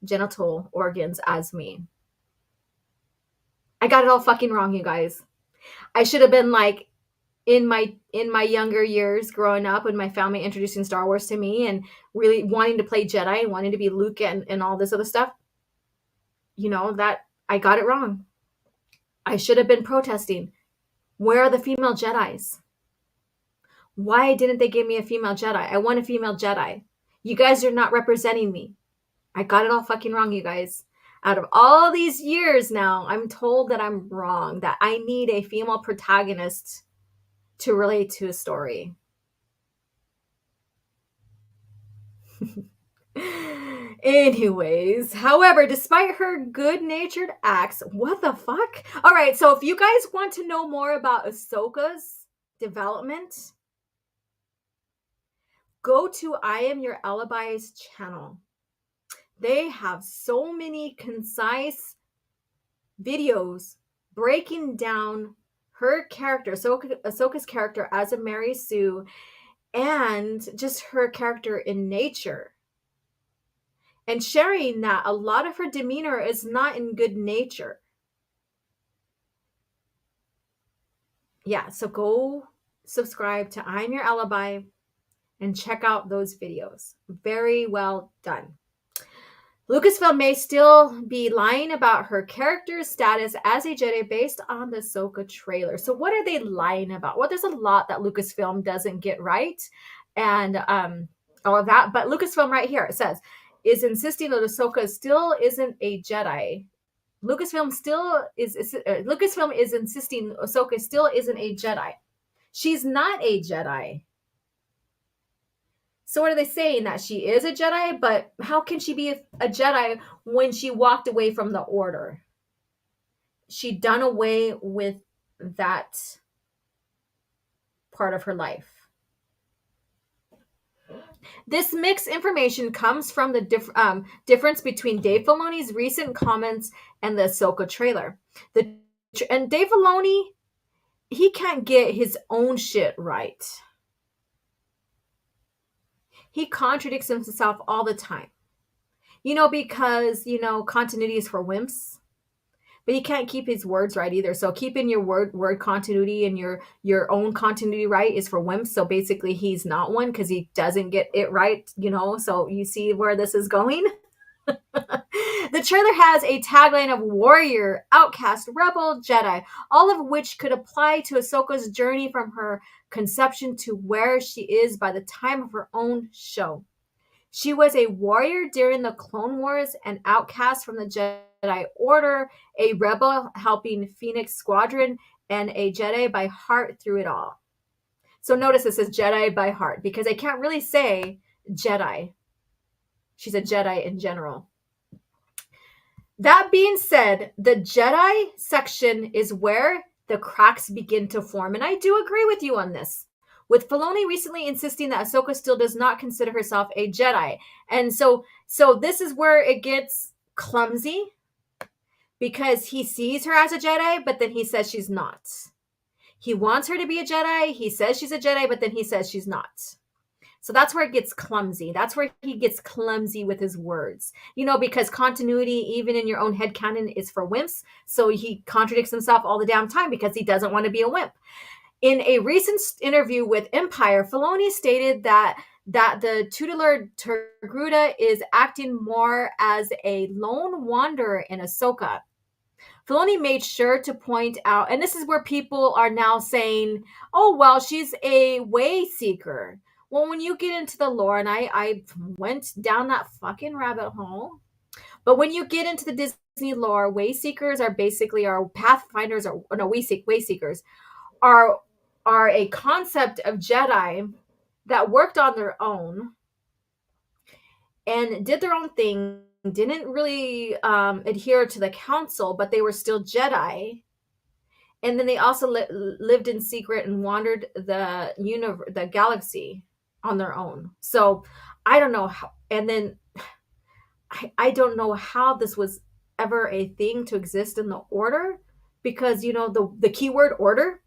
genital organs as me. I got it all fucking wrong, you guys. I should have been like in my younger years growing up when my family introducing Star Wars to me and really wanting to play Jedi and wanting to be Luke and all this other stuff. That I got it wrong. I should have been protesting. Where are the female Jedis? Why didn't they give me a female Jedi? I want a female Jedi. You guys are not representing me. I got it all fucking wrong, you guys. Out of all these years now, I'm told that I'm wrong, that I need a female protagonist to relate to a story. Anyways, however, despite her good-natured acts, what the fuck? All right, so if you guys want to know more about Ahsoka's development, go to I Am Your Alibi's channel. They have so many concise videos breaking down her character, Ahsoka's character as a Mary Sue, and just her character in nature. And sharing that a lot of her demeanor is not in good nature. Yeah, so go subscribe to I'm Your Alibi and check out those videos. Very well done. Lucasfilm may still be lying about her character's status as a Jedi based on the Ahsoka trailer. So what are they lying about? Well, there's a lot that Lucasfilm doesn't get right and all of that. But Lucasfilm right here, it says, is insisting that Ahsoka still isn't a Jedi. Lucasfilm is insisting Ahsoka still isn't a Jedi. She's not a Jedi. So what are they saying? That she is a Jedi, but how can she be a Jedi when she walked away from the Order? She done away with that part of her life. This mixed information comes from the difference between Dave Filoni's recent comments and the Ahsoka trailer. And Dave Filoni, he can't get his own shit right. He contradicts himself all the time. Because, continuity is for wimps. But he can't keep his words right either. So keeping your word continuity and your own continuity right is for wimps. So basically he's not one because he doesn't get it right, So you see where this is going? The trailer has a tagline of warrior, outcast, rebel, Jedi, all of which could apply to Ahsoka's journey from her conception to where she is by the time of her own show. She was a warrior during the Clone Wars, an outcast from the Jedi Order, a rebel helping Phoenix Squadron, and a Jedi by heart through it all. So notice this is Jedi by heart because I can't really say Jedi. She's a Jedi in general. That being said, the Jedi section is where the cracks begin to form. And I do agree with you on this. With Filoni recently insisting that Ahsoka still does not consider herself a Jedi. And so this is where it gets clumsy, because he sees her as a Jedi, but then he says she's not. He wants her to be a Jedi. He says she's a Jedi, but then he says she's not. So that's where it gets clumsy. That's where he gets clumsy with his words. Because continuity, even in your own headcanon, is for wimps. So he contradicts himself all the damn time because he doesn't want to be a wimp. In a recent interview with Empire, Filoni stated that the tutelar Togruta is acting more as a lone wanderer in Ahsoka. Filoni made sure to point out, and this is where people are now saying, oh, well, she's a way seeker. Well, when you get into the lore, and I went down that fucking rabbit hole, but when you get into the Disney lore, way seekers are basically our pathfinders, or no, way seekers are a concept of Jedi that worked on their own and did their own thing, didn't really adhere to the council, but they were still Jedi. And then they also lived in secret and wandered the galaxy on their own. So I don't know how, and then I don't know how this was ever a thing to exist in the order, because the keyword order,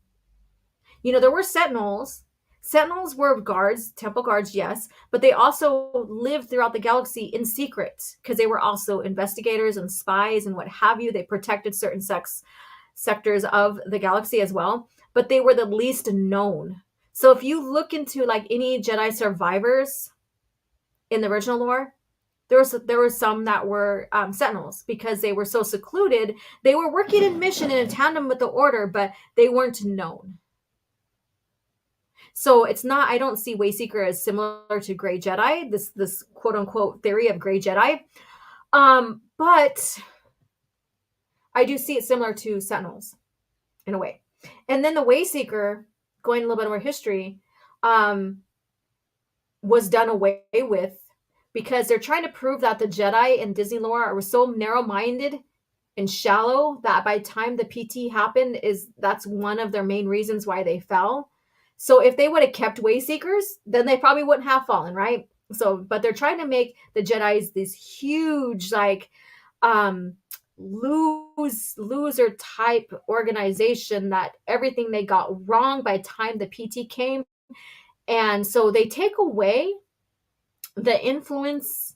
there were sentinels. Sentinels were guards, temple guards, yes, but they also lived throughout the galaxy in secret because they were also investigators and spies and what have you. They protected certain sectors of the galaxy as well, but they were the least known. So if you look into like any Jedi survivors in the original lore, there were some that were sentinels because they were so secluded. They were working in mission in tandem with the order, but they weren't known. So it's not, I don't see Wayseeker as similar to Grey Jedi, this quote unquote theory of Grey Jedi. But I do see it similar to Sentinels in a way. And then the Wayseeker, going a little bit more history, was done away with because they're trying to prove that the Jedi in Disney lore were so narrow-minded and shallow that by the time the PT happened, that's one of their main reasons why they fell. So if they would have kept Wayseekers, then they probably wouldn't have fallen, right? So, but they're trying to make the Jedis this huge, like, loser type organization that everything they got wrong by the time the PT came. And so they take away the influence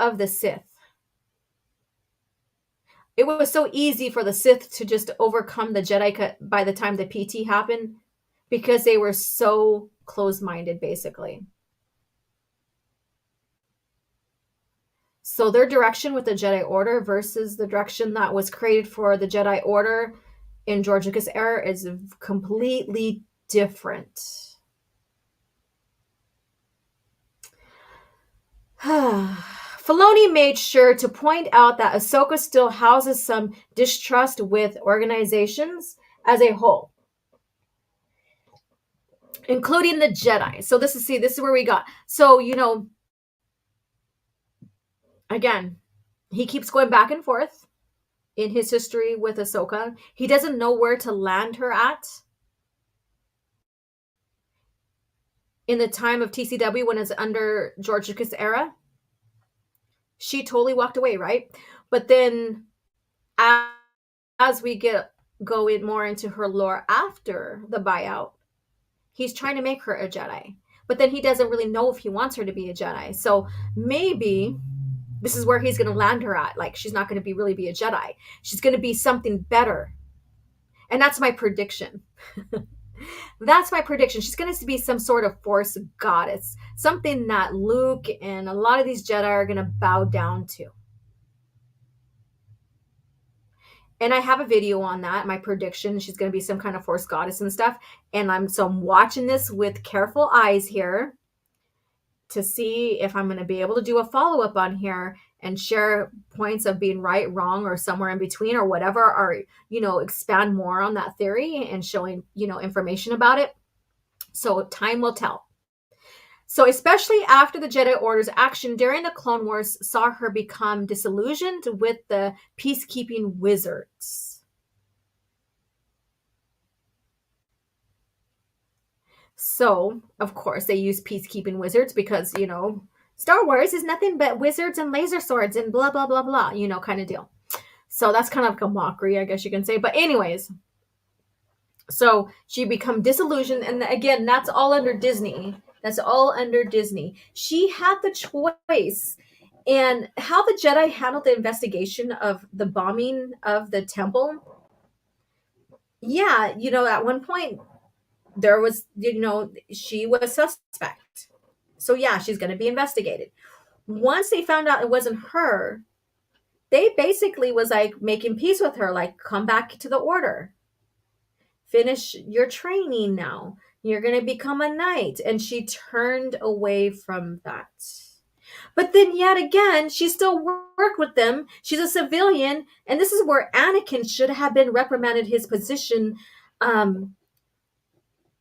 of the Sith. It was so easy for the Sith to just overcome the Jedi by the time the PT happened because they were so close-minded, basically. So their direction with the Jedi Order versus the direction that was created for the Jedi Order in George Lucas' era is completely different. Filoni made sure to point out that Ahsoka still houses some distrust with organizations as a whole, including the Jedi. So this is where we got. So, again, he keeps going back and forth in his history with Ahsoka. He doesn't know where to land her at. In the time of TCW, when it's under George Lucas' era, she totally walked away, right? But then as we go in more into her lore after the buyout, he's trying to make her a Jedi. But then he doesn't really know if he wants her to be a Jedi. So maybe this is where he's going to land her at. Like, she's not going to really be a Jedi. She's going to be something better. And that's my prediction. That's my prediction. She's going to be some sort of Force goddess. Something that Luke and a lot of these Jedi are going to bow down to. And I have a video on that, my prediction. She's going to be some kind of Force goddess and stuff. And I'm watching this with careful eyes here to see if I'm going to be able to do a follow-up on here and share points of being right, wrong, or somewhere in between or whatever, or, expand more on that theory and showing, information about it. So time will tell. So especially after the Jedi Order's action during the Clone Wars saw her become disillusioned with the peacekeeping wizards. So, of course, they use peacekeeping wizards because, Star Wars is nothing but wizards and laser swords and blah, blah, blah, blah, kind of deal. So that's kind of like a mockery, I guess you can say. But anyways, so she become disillusioned. And again, that's all under Disney. That's all under Disney. She had the choice. And how the Jedi handled the investigation of the bombing of the temple. Yeah, at one point, there was, she was suspect. So yeah, she's going to be investigated. Once they found out it wasn't her, they basically was like making peace with her, like, come back to the order. Finish your training now. You're going to become a knight. And she turned away from that. But then yet again, she still worked with them. She's a civilian. And this is where Anakin should have been reprimanded his position.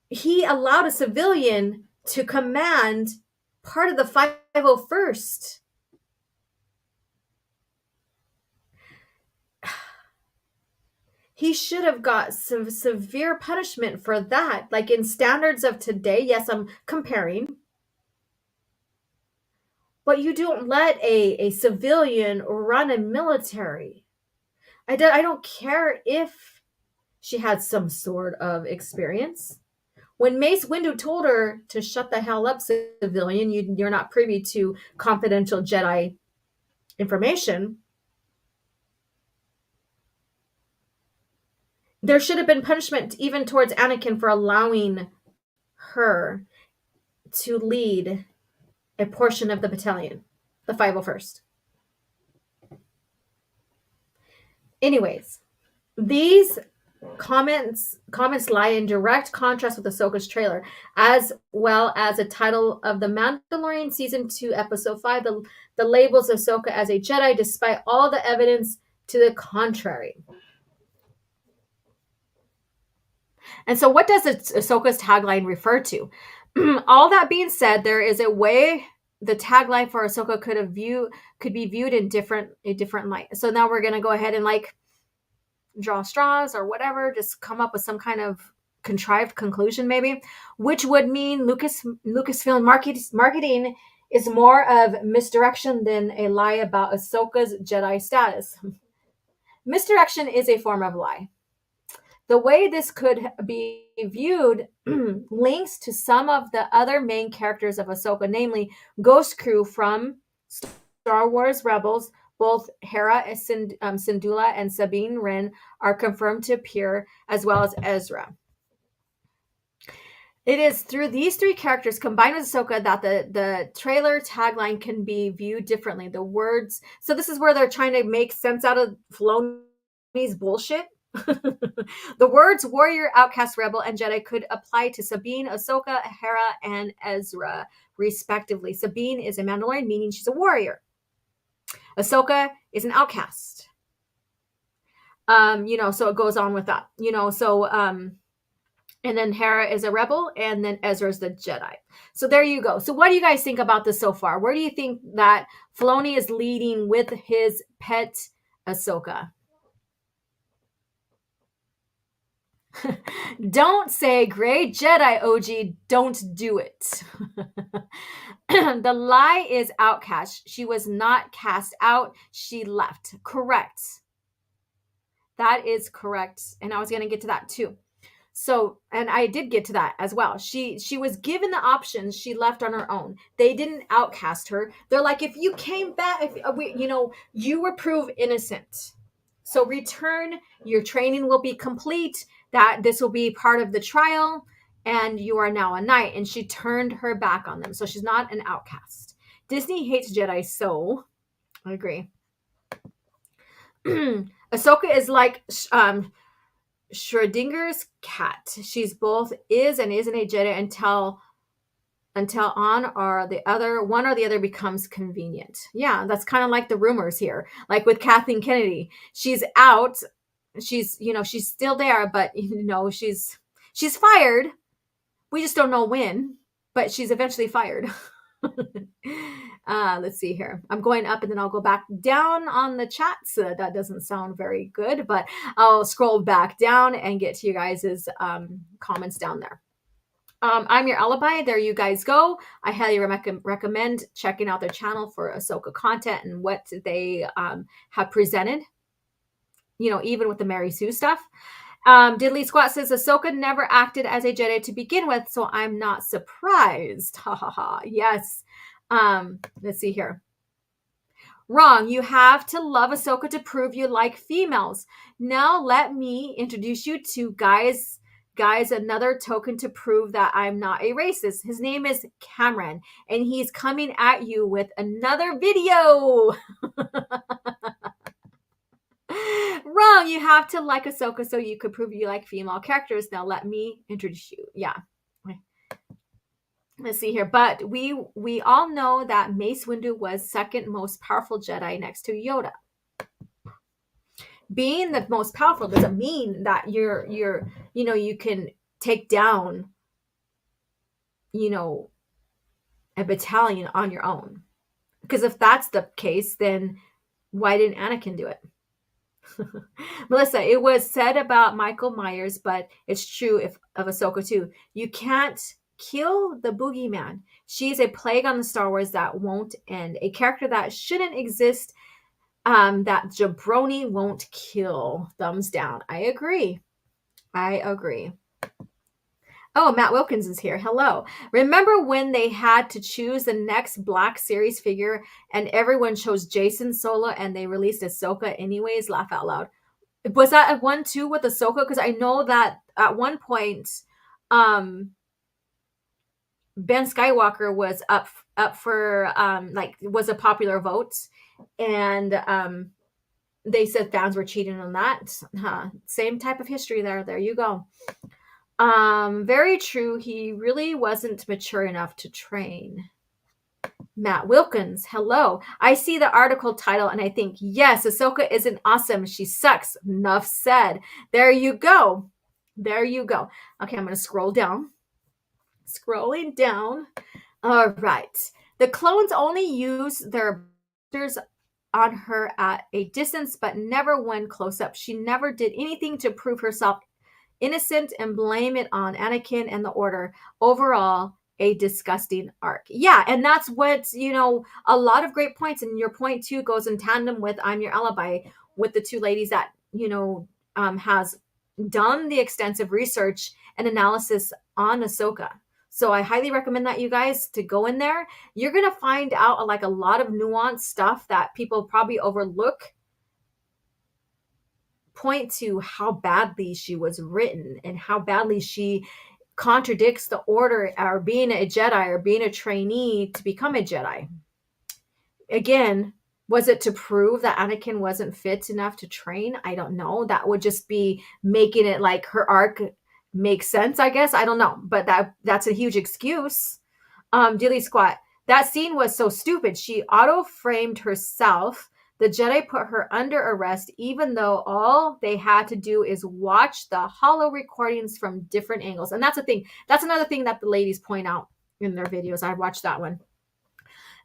He allowed a civilian to command part of the 501st. He should have got some severe punishment for that. Like in standards of today, yes, I'm comparing. But you don't let a civilian run a military. I don't care if she had some sort of experience. When Mace Windu told her to shut the hell up, civilian, you're not privy to confidential Jedi information, there should have been punishment even towards Anakin for allowing her to lead a portion of the battalion, the 501st. Anyways, these comments lie in direct contrast with Ahsoka's trailer, as well as the title of The Mandalorian Season 2, Episode 5, the labels Ahsoka as a Jedi, despite all the evidence to the contrary. And so what does Ahsoka's tagline refer to? All that being said, there is a way the tagline for Ahsoka could be viewed in a different light. So now we're going to go ahead and like draw straws or whatever, just come up with some kind of contrived conclusion maybe, which would mean Lucasfilm marketing is more of misdirection than a lie about Ahsoka's Jedi status. Misdirection is a form of lie. The way this could be viewed links to some of the other main characters of Ahsoka, namely Ghost Crew from Star Wars Rebels. Both Hera Syndulla and Sabine Wren are confirmed to appear, as well as Ezra. It is through these three characters combined with Ahsoka that the trailer tagline can be viewed differently. The words, so this is where they're trying to make sense out of Filoni's bullshit. The words warrior, outcast, rebel, and Jedi could apply to Sabine, Ahsoka, Hera, and Ezra, respectively. Sabine is a Mandalorian, meaning she's a warrior. Ahsoka is an outcast. So it goes on with that. And then Hera is a rebel, and then Ezra's the Jedi. So there you go. So what do you guys think about this so far? Where do you think that Filoni is leading with his pet Ahsoka? Don't say great Jedi, OG. Don't do it. The lie is outcast. She was not cast out. She left. Correct. That is correct. And I was going to get to that too. So, and I did get to that as well. She was given the options. She left on her own. They didn't outcast her. They're like, if you came back, you were proved innocent. So return, your training will be complete. That this will be part of the trial, and you are now a knight. And she turned her back on them. So she's not an outcast. Disney hates Jedi, so I agree. Ahsoka is like Schrodinger's cat. She's both is and isn't a Jedi until one or the other becomes convenient. Yeah, that's kind of like the rumors here. Like with Kathleen Kennedy, she's out. She's still there, but she's fired. We just don't know when. but she's eventually fired. Let's see here. I'm going up and then I'll go back down on the chat. So that doesn't sound very good, but I'll scroll back down and get to you guys' comments down there. I'm Your Alibi. There you guys go. I highly recommend checking out their channel for Ahsoka content and what they have presented, even with the Mary Sue stuff. Diddley Squat says Ahsoka never acted as a Jedi to begin with, so I'm not surprised. Ha ha ha. Yes. Let's see here. Wrong. You have to love Ahsoka to prove you like females. Now let me introduce you to guys, another token to prove that I'm not a racist. His name is Cameron, and he's coming at you with another video. Wrong. You have to like Ahsoka so you could prove you like female characters. Now let me introduce you. Yeah. Let's see here. But we all know that Mace Windu was second most powerful Jedi next to Yoda. Being the most powerful doesn't mean that you can take down, a battalion on your own. Because if that's the case, then why didn't Anakin do it? Melissa, it was said about Michael Myers, but it's true of Ahsoka too. You can't kill the boogeyman. She's a plague on the Star Wars that won't end. A character that shouldn't exist, that jabroni won't kill. Thumbs down. I agree. Oh, Matt Wilkins is here. Hello. Remember when they had to choose the next Black Series figure and everyone chose Jason Solo and they released Ahsoka anyways? Laugh out loud. Was that a 1-2 with Ahsoka? Because I know that at one point, Ben Skywalker was up for was a popular vote, and they said fans were cheating on that. Same type of history there. There you go. Very true. He really wasn't mature enough to train. Matt Wilkins, hello. I see the article title and I think, yes, Ahsoka isn't awesome. She sucks. Enough said. There you go. Okay, I'm going to scroll down. Scrolling down. All right. The clones only use their blasters on her at a distance, but never when close up. She never did anything to prove herself innocent and blame it on Anakin and the Order. Overall, a disgusting arc. Yeah, and that's what, a lot of great points. And your point too goes in tandem with I'm Your Alibi, with the two ladies that, has done the extensive research and analysis on Ahsoka. So I highly recommend that you guys to go in there. You're going to find out a lot of nuanced stuff that people probably overlook. Point to how badly she was written and how badly she contradicts the Order, or being a Jedi or being a trainee to become a Jedi. Again, was it to prove that Anakin wasn't fit enough to train? I don't know. That would just be making it like her arc makes sense, I guess. I don't know. But that's a huge excuse. Dilly Squat. That scene was so stupid. She auto-framed herself. The Jedi put her under arrest, even though all they had to do is watch the holo recordings from different angles. And that's a thing. That's another thing that the ladies point out in their videos. I watched that one.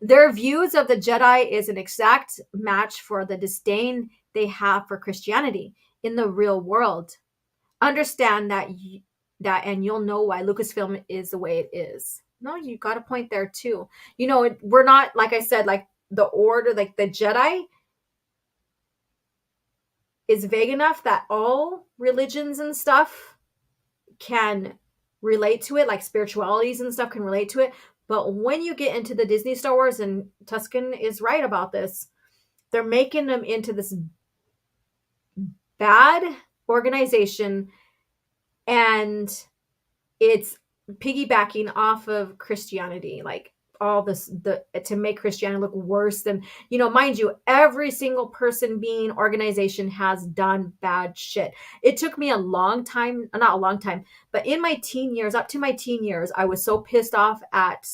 Their views of the Jedi is an exact match for the disdain they have for Christianity in the real world. Understand that, and you'll know why Lucasfilm is the way it is. No, you got a point there too. We're not, like I said, like the Order, like the Jedi is vague enough that all religions and stuff can relate to it, like spiritualities and stuff can relate to it. But when you get into the Disney Star Wars, and Tuscan is right about this, they're making them into this bad organization, and it's piggybacking off of Christianity, like all this to make Christianity look worse than, mind you, every single person, being, organization has done bad shit. It took me a long time, not a long time, but in my teen years, up to my teen years, I was so pissed off at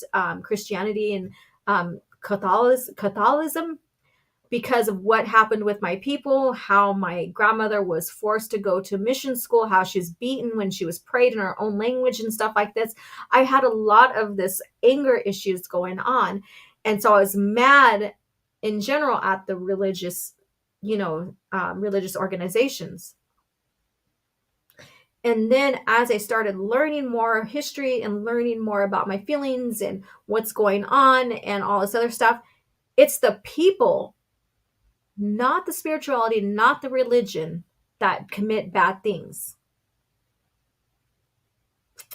Christianity and Catholicism, because of what happened with my people, how my grandmother was forced to go to mission school, how she's beaten when she was prayed in her own language and stuff like this. I had a lot of this anger issues going on. And so I was mad in general at the religious, religious organizations. And then as I started learning more history and learning more about my feelings and what's going on and all this other stuff, it's the people, not the spirituality, not the religion, that commit bad things.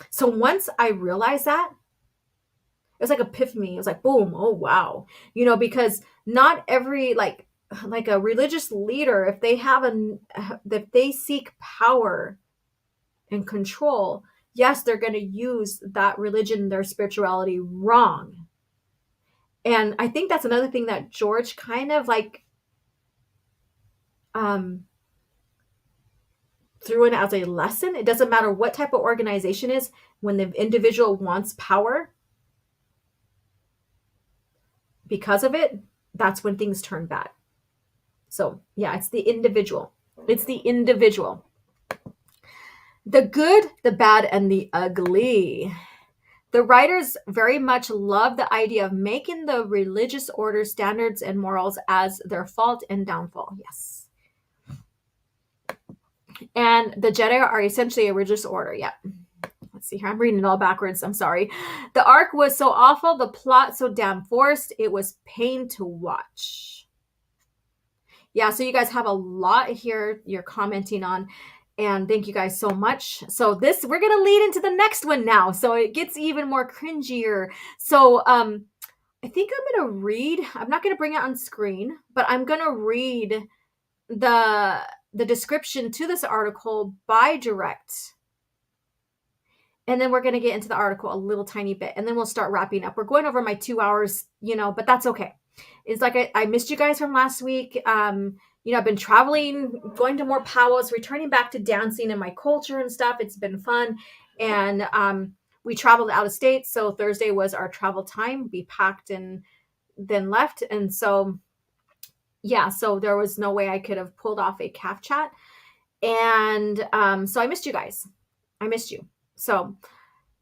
So once I realized that, it was like epiphany. It was like, boom, oh, wow. Because not every, like a religious leader, if they seek power and control, yes, they're going to use that religion, their spirituality wrong. And I think that's another thing that George kind of like threw in as a lesson. It doesn't matter what type of organization is, when the individual wants power because of it, that's when things turn bad. So yeah, it's the individual. It's the individual. The good, the bad, and the ugly. The writers very much love the idea of making the religious order standards and morals as their fault and downfall. Yes. And the Jedi are essentially a religious order. Yeah. Let's see here. I'm reading it all backwards. I'm sorry. The arc was so awful. The plot so damn forced. It was pain to watch. Yeah. So you guys have a lot here you're commenting on. And thank you guys so much. So we're going to lead into the next one now. So it gets even more cringier. So I think I'm going to read, I'm not going to bring it on screen, but I'm going to read the description to this article by direct. And then we're going to get into the article a little tiny bit. And then we'll start wrapping up. We're going over my 2 hours, but that's okay. It's like I missed you guys from last week. I've been traveling, going to more powwows, returning back to dancing and my culture and stuff. It's been fun. And we traveled out of state. So Thursday was our travel time. We packed and then left. And so, yeah, so there was no way I could have pulled off a CAF chat. And so I missed you guys. I missed you. So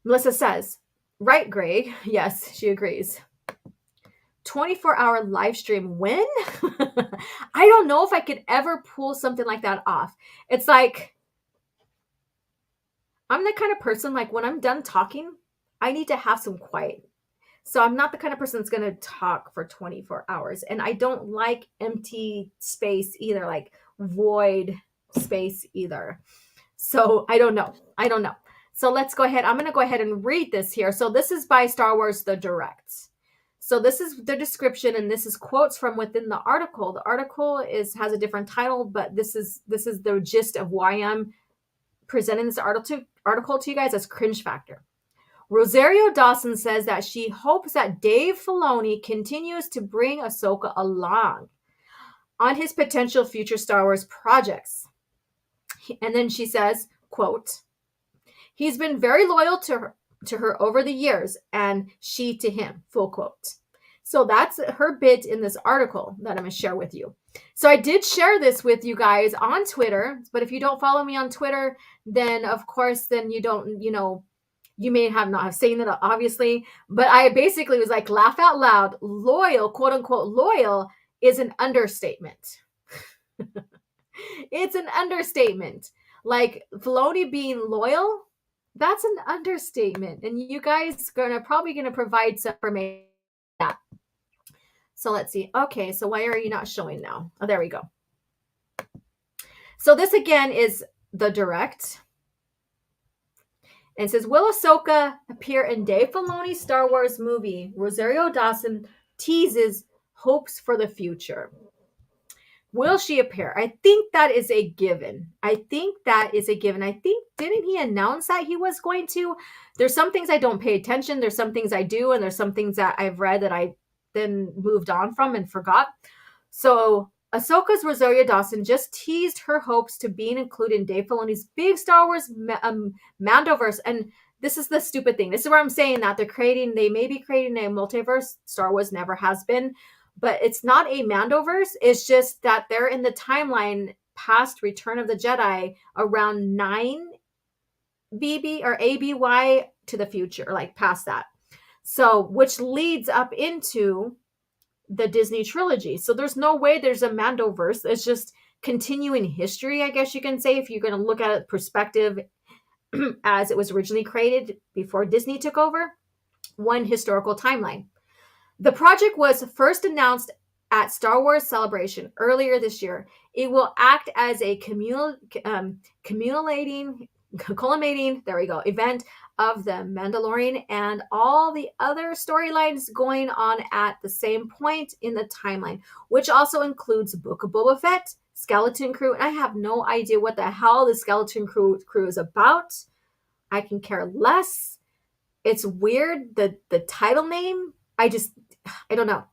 Melissa says, right, Greg. Yes, she agrees. 24-hour live stream. When? I don't know if I could ever pull something like that off. It's like, I'm the kind of person, like when I'm done talking, I need to have some quiet. So I'm not the kind of person that's going to talk for 24 hours. And I don't like empty space either, like void space either. So I don't know. So let's go ahead. I'm going to go ahead and read this here. So this is by Star Wars, The Direct. So this is the description, and this is quotes from within the article. The article has a different title, but this is the gist of why I'm presenting this article to you guys as Cringe Factor. Rosario Dawson says that she hopes that Dave Filoni continues to bring Ahsoka along on his potential future Star Wars projects. And then she says, quote, "He's been very loyal to her over the years, and she to him," full quote. So that's her bit in this article that I'm going to share with you. So I did share this with you guys on Twitter, but if you don't follow me on Twitter, then of course, then you don't, you may not have seen it, obviously, but I basically was like, laugh out loud. Loyal, quote unquote, loyal is an understatement. It's an understatement. Like Filoni being loyal, that's an understatement. And you guys probably gonna provide some information on that. So let's see. Okay, so why are you not showing now? Oh, there we go. So this again is the direct. And it says, will Ahsoka appear in Dave Filoni's Star Wars movie? Rosario Dawson teases hopes for the future. Will she appear? I think that is a given. I think, didn't he announce that he was going to? There's some things I don't pay attention. There's some things I do. And there's some things that I've read that I then moved on from and forgot. So Ahsoka's Rosario Dawson just teased her hopes to being included in Dave Filoni's big Star Wars Mandoverse. And this is the stupid thing. This is where I'm saying that they may be creating a multiverse. Star Wars never has been. but it's not a Mandoverse. It's just that they're in the timeline past Return of the Jedi around 9 BB or ABY to the future, like past that. So, which leads up into the Disney trilogy. So there's no way there's a Mandoverse. It's just continuing history, I guess you can say, if you're going to look at it perspective as it was originally created before Disney took over, one historical timeline. The project was first announced at Star Wars Celebration earlier this year. It will act as a culminating event of the Mandalorian and all the other storylines going on at the same point in the timeline, which also includes Book of Boba Fett, Skeleton Crew. And I have no idea what the hell the Skeleton Crew is about. I can care less. It's weird, the title name. I don't know.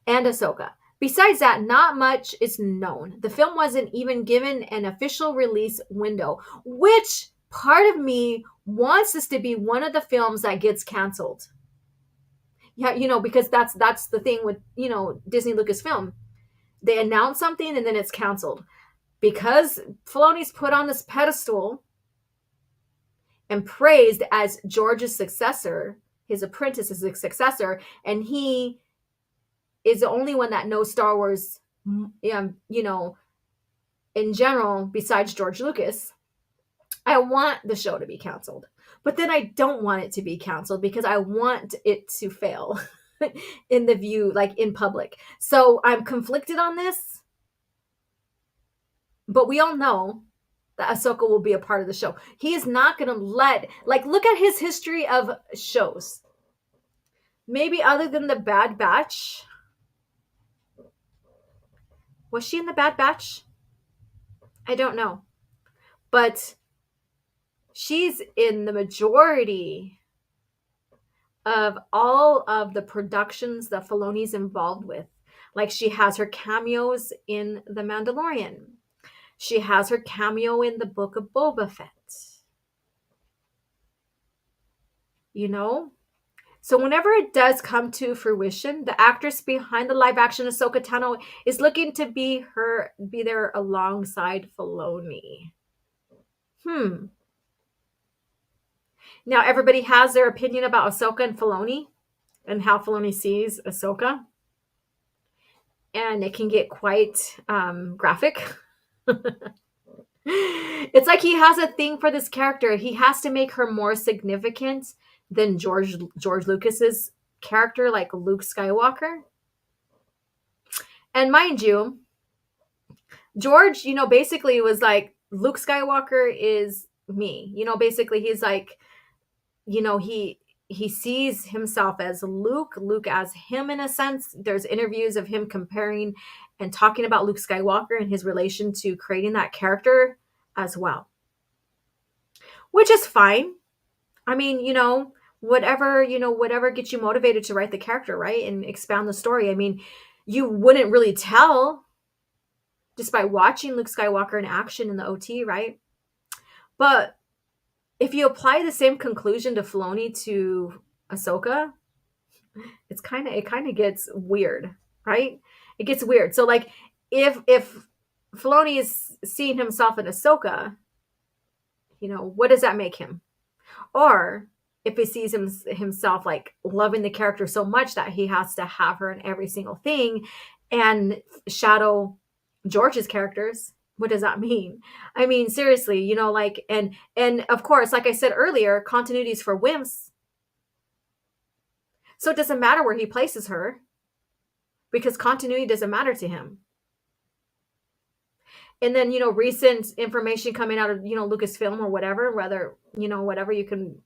And Ahsoka. Besides that, not much is known. The film wasn't even given an official release window, which part of me wants this to be one of the films that gets canceled. Yeah, because that's the thing with, Disney Lucasfilm. They announce something and then it's canceled. Because Filoni's put on this pedestal and praised as George's successor, his apprentice is his successor, and he is the only one that knows Star Wars, in general, besides George Lucas. I want the show to be canceled. But then I don't want it to be canceled because I want it to fail in the view, like in public. So I'm conflicted on this. But we all know that Ahsoka will be a part of the show. He is not going to look at his history of shows. Maybe other than the Bad Batch. Was she in the Bad Batch? I don't know. But she's in the majority of all of the productions that Filoni's involved with. Like she has her cameos in The Mandalorian. She has her cameo in the Book of Boba Fett. So whenever it does come to fruition, the actress behind the live action Ahsoka Tano is looking to be there alongside Filoni. Now everybody has their opinion about Ahsoka and Filoni and how Filoni sees Ahsoka. And it can get quite graphic. It's like he has a thing for this character. He has to make her more significant than George Lucas's character, like Luke Skywalker. And mind you, George, basically was like, Luke Skywalker is me. Basically he's like, he sees himself as Luke as him in a sense. There's interviews of him comparing and talking about Luke Skywalker and his relation to creating that character as well. Which is fine. I mean, whatever gets you motivated to write the character, right? And expand the story. I mean, you wouldn't really tell just by watching Luke Skywalker in action in the OT, right? But if you apply the same conclusion to Filoni to Ahsoka, it kind of gets weird, right? It gets weird. So like if Filoni is seeing himself in Ahsoka, what does that make him? Or if he sees himself like loving the character so much that he has to have her in every single thing and shadow George's characters, what does that mean? I mean, seriously, and of course, like I said earlier, continuity is for wimps. So it doesn't matter where he places her because continuity doesn't matter to him. And then, recent information coming out of, Lucasfilm or whatever, whatever you can.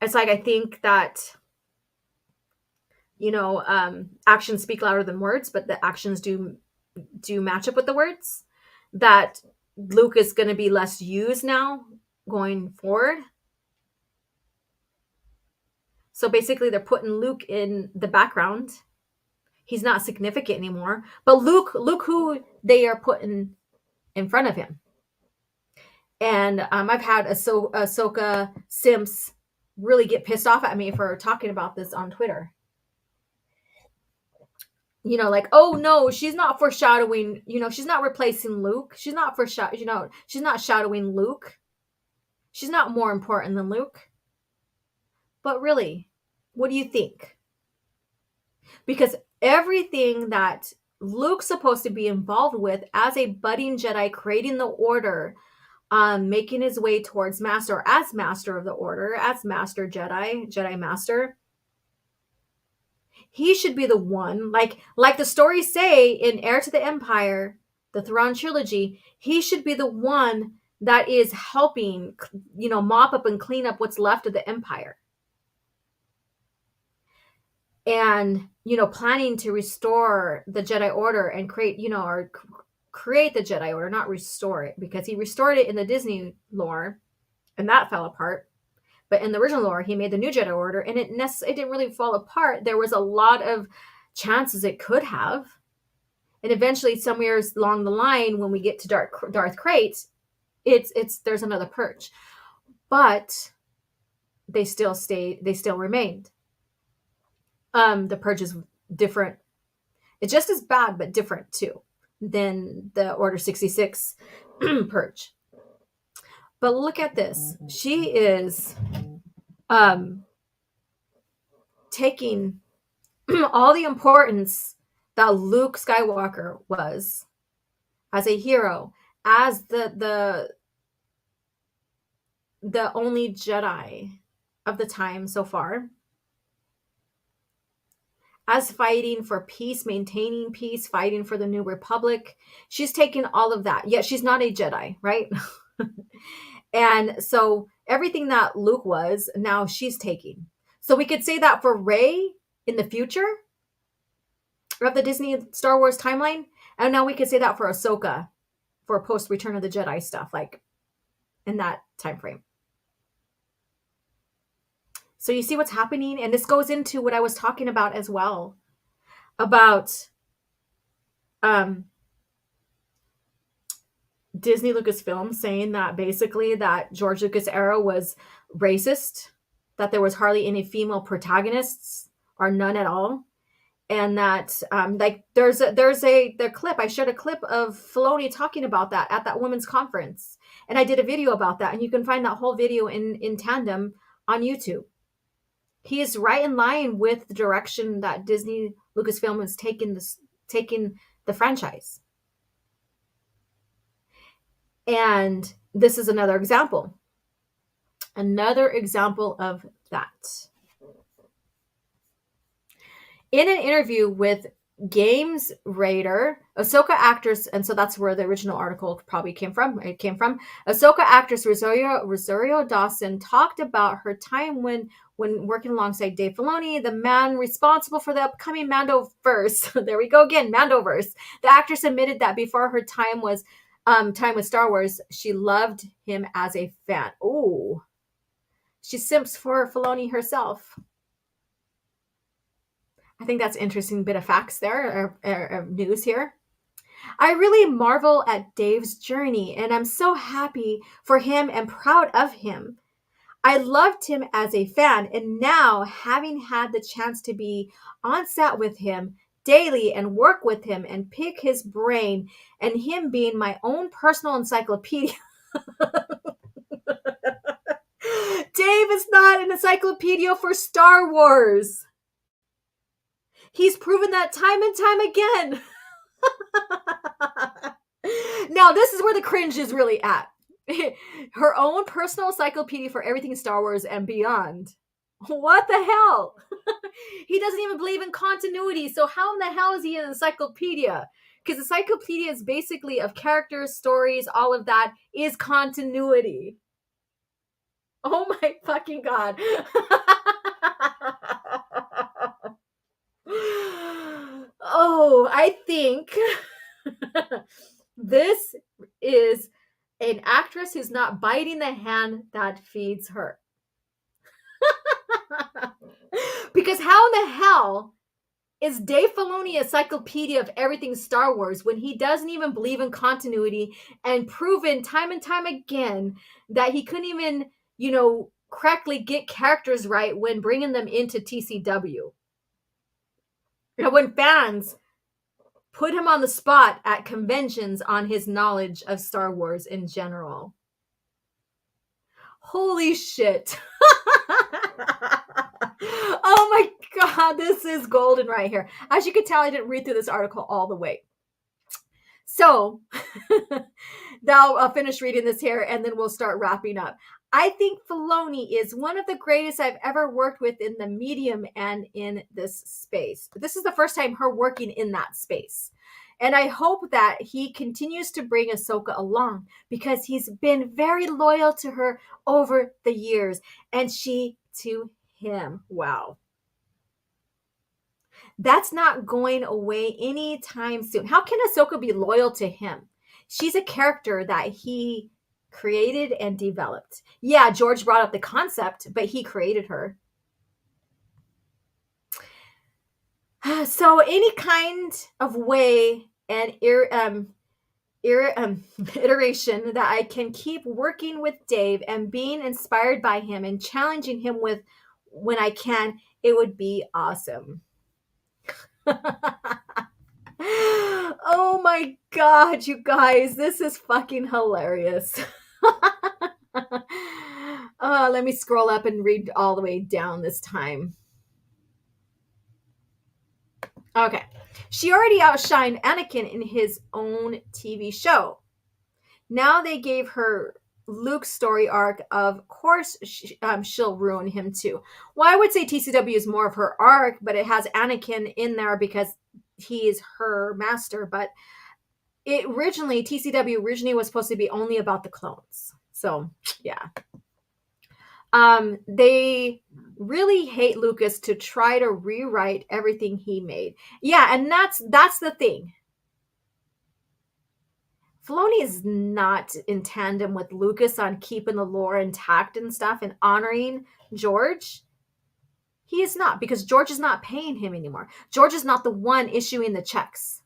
It's like, I think that, actions speak louder than words, but the actions do match up with the words. That Luke is going to be less used now going forward. So basically they're putting Luke in the background. He's not significant anymore. But Luke who they are putting in front of him. And I've had Ahsoka Simps really get pissed off at me for talking about this on Twitter. like, oh no, she's not foreshadowing, she's not replacing Luke. She's not she's not shadowing Luke. She's not more important than Luke. But really, what do you think? Because everything that Luke's supposed to be involved with as a budding Jedi, creating the order, making his way towards master, as master of the order, as master Jedi master, he should be the one, like the stories say in Heir to the Empire, the Thrawn trilogy, he should be the one that is helping, mop up and clean up what's left of the Empire. And, planning to restore the Jedi Order and create the Jedi Order, not restore it, because he restored it in the Disney lore and that fell apart. But in the original lore, he made the new Jedi Order and it didn't really fall apart. There was a lot of chances it could have. And eventually, somewhere along the line, when we get to Darth Krayt, there's another purge. But they still remained. The purge is different. It's just as bad, but different too than the Order 66 purge. But look at this. She is taking all the importance that Luke Skywalker was as a hero, as the only Jedi of the time so far, as fighting for peace, maintaining peace, fighting for the New Republic. She's taken all of that. Yet she's not a Jedi, right? And so everything that Luke was, now she's taking. So we could say that for Rey in the future of the Disney Star Wars timeline. And now we could say that for Ahsoka for post Return of the Jedi stuff, like in that time frame. So you see what's happening? And this goes into what I was talking about as well, about Disney Lucasfilm saying that basically that George Lucas era was racist, that there was hardly any female protagonists or none at all. And that there's the clip, I shared a clip of Filoni talking about that at that women's conference. And I did a video about that. And you can find that whole video in tandem on YouTube. He is right in line with the direction that Disney Lucasfilm is taking the franchise. And this is another example of that. In an interview with Games Raider, Ahsoka actress, and so that's where the original article probably came from. Ahsoka actress Rosario Dawson talked about her time when working alongside Dave Filoni, the man responsible for the upcoming Mandoverse. There we go again, Mandoverse. The actress admitted that before her time with Star Wars, she loved him as a fan. Ooh, she simps for Filoni herself. I think that's an interesting bit of facts there, or news here. I really marvel at Dave's journey, and I'm so happy for him and proud of him. I loved him as a fan, and now having had the chance to be on set with him daily and work with him and pick his brain, and him being my own personal encyclopedia. Dave is not an encyclopedia for Star Wars. He's proven that time and time again. Now, this is where the cringe is really at. Her own personal encyclopedia for everything Star Wars and beyond. What the hell? He doesn't even believe in continuity. So how in the hell is he an encyclopedia? Because encyclopedia is basically of characters, stories, all of that is continuity. Oh my fucking God. Oh, I think this is an actress who's not biting the hand that feeds her. Because how in the hell is Dave Filoni a encyclopedia of everything Star Wars when he doesn't even believe in continuity and proven time and time again that he couldn't even, correctly get characters right when bringing them into TCW? When fans put him on the spot at conventions on his knowledge of Star Wars in general. Holy shit. Oh my God, this is golden right here. As you can tell, I didn't read through this article all the way. So now I'll finish reading this here and then we'll start wrapping up. I think Filoni is one of the greatest I've ever worked with in the medium and in this space. This is the first time her working in that space. And I hope that he continues to bring Ahsoka along because he's been very loyal to her over the years and she to him. Wow. That's not going away anytime soon. How can Ahsoka be loyal to him? She's a character that he created and developed. Yeah, George brought up the concept, but he created her. So any kind of way and iteration that I can keep working with Dave and being inspired by him and challenging him with when I can, it would be awesome. Oh my God, you guys, this is fucking hilarious. Let me scroll up and read all the way down this time. Okay. She already outshined Anakin in his own TV show. Now they gave her Luke's story arc. Of course, she'll ruin him too. Well, I would say TCW is more of her arc, but it has Anakin in there because he is her master. But TCW originally was supposed to be only about the clones. So, yeah. They really hate Lucas to try to rewrite everything he made. Yeah, and that's the thing. Filoni is not in tandem with Lucas on keeping the lore intact and stuff and honoring George. He is not, because George is not paying him anymore. George is not the one issuing the checks.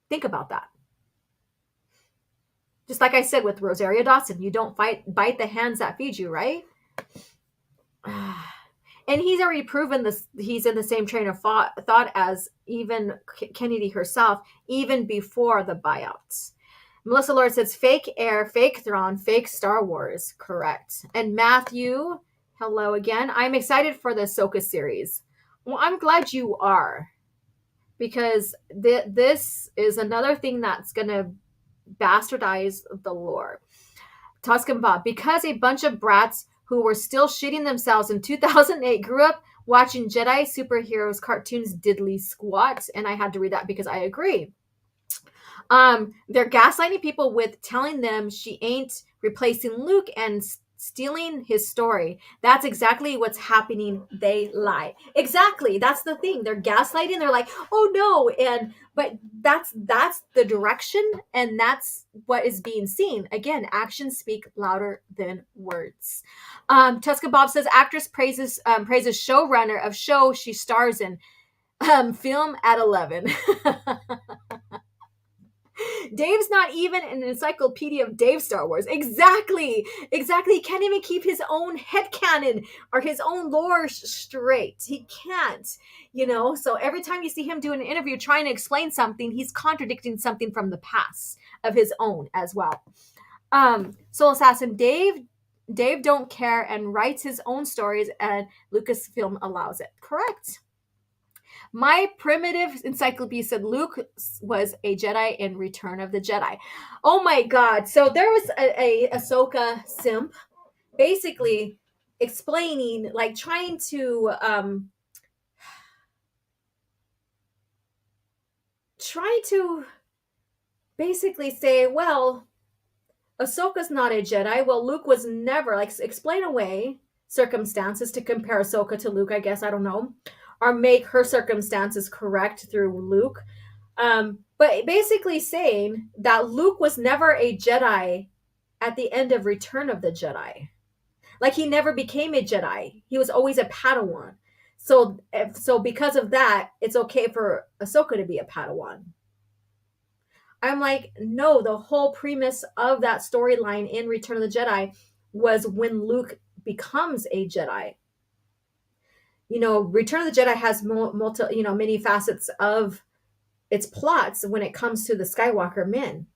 Think about that. Just like I said with Rosario Dawson, you don't bite the hands that feed you, right? And he's already proven this. He's in the same train of thought as even Kennedy herself, even before the buyouts. Melissa Lord says, fake Air, fake Thrawn, fake Star Wars. Correct. And Matthew, hello again. I'm excited for the Ahsoka series. Well, I'm glad you are. Because this is another thing that's going to bastardize the lore. Tuscan Bob, because a bunch of brats who were still shitting themselves in 2008 grew up watching Jedi superheroes cartoons diddly squat. And I had to read that because I agree. They're gaslighting people with telling them she ain't replacing Luke and stealing his story. That's exactly what's happening. They lie. Exactly. That's the thing. They're gaslighting. They're like, oh no. But that's the direction, and that's what is being seen. Again, actions speak louder than words. Tuska Bob says actress praises showrunner of show she stars in. Film at 11. Dave's not even an encyclopedia of Dave Star Wars. Exactly. He can't even keep his own headcanon or his own lore straight. He can't, So every time you see him do an interview trying to explain something, he's contradicting something from the past of his own as well. Soul Assassin Dave don't care and writes his own stories, and Lucasfilm allows it. Correct. My primitive encyclopedia said Luke was a Jedi in Return of the Jedi. Oh my God. So there was a Ahsoka simp basically explaining, like trying to basically say, well, Ahsoka's not a Jedi. Well, Luke was never, explain away circumstances to compare Ahsoka to Luke, I guess. I don't know. Or make her circumstances correct through Luke. But basically saying that Luke was never a Jedi at the end of Return of the Jedi. Like, he never became a Jedi. He was always a Padawan. So because of that, it's okay for Ahsoka to be a Padawan. I'm like, no, the whole premise of that storyline in Return of the Jedi was when Luke becomes a Jedi. Return of the Jedi has many facets of its plots when it comes to the Skywalker men.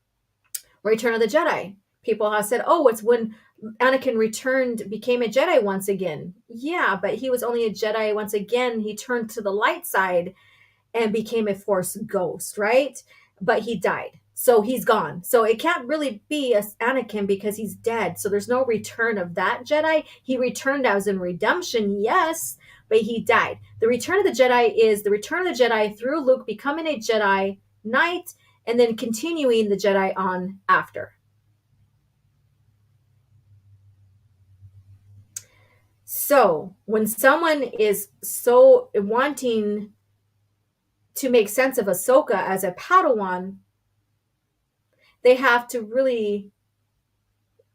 Return of the Jedi. People have said, oh, it's when Anakin became a Jedi once again. Yeah, but he was only a Jedi once again. He turned to the light side and became a Force ghost, right? But he died. So he's gone. So it can't really be Anakin because he's dead. So there's no return of that Jedi. He returned as in redemption, yes, but he died. The Return of the Jedi is the Return of the Jedi through Luke becoming a Jedi Knight and then continuing the Jedi on after. So when someone is so wanting to make sense of Ahsoka as a Padawan, they have to really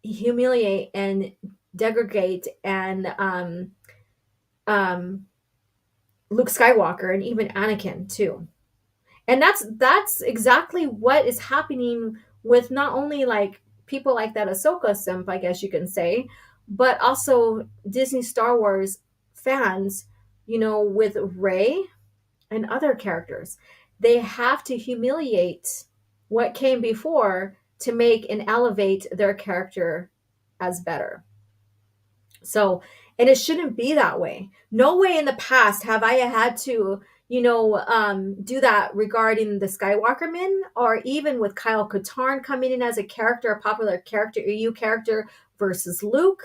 humiliate and degrade and Luke Skywalker and even Anakin too. And that's exactly what is happening with not only like people like that Ahsoka simp, I guess you can say, but also Disney Star Wars fans, with Rey and other characters. They have to humiliate what came before to make and elevate their character as better. So, and it shouldn't be that way. No way in the past have I had to, do that regarding the Skywalker men, or even with Kyle Katarn coming in as a character, a popular character, EU character versus Luke.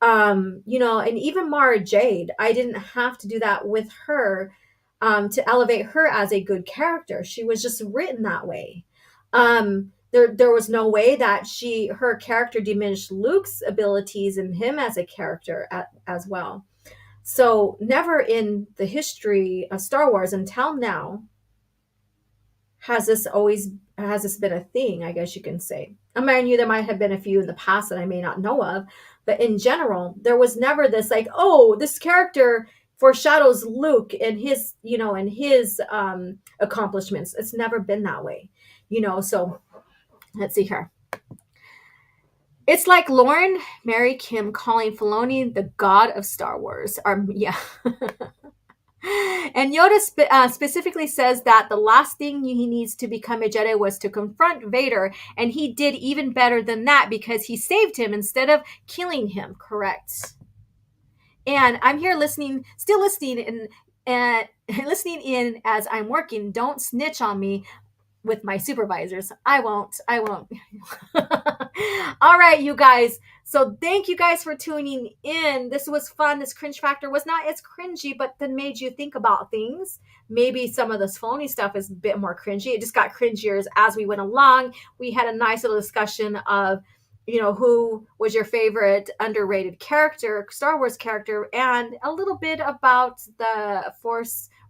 And even Mara Jade, I didn't have to do that with her to elevate her as a good character. She was just written that way. There was no way that her character diminished Luke's abilities and him as a character as well. So never in the history of Star Wars until now has this been a thing, I guess you can say. I mean, there might have been a few in the past that I may not know of, but in general, there was never this like, oh, this character foreshadows Luke and his, accomplishments. It's never been that way, so let's see here. It's like Lauren Mary Kim calling Filoni the god of Star Wars. Yeah. And Yoda specifically says that the last thing he needs to become a Jedi was to confront Vader, and he did even better than that because he saved him instead of killing him. Correct. And I'm here still listening, and listening in as I'm working. Don't snitch on me with my supervisors. I won't. All right, you guys. So thank you guys for tuning in. This was fun. This cringe factor was not as cringy, but then made you think about things. Maybe some of this phony stuff is a bit more cringy. It just got cringier as we went along. We had a nice little discussion of, who was your favorite underrated character, Star Wars character, and a little bit about the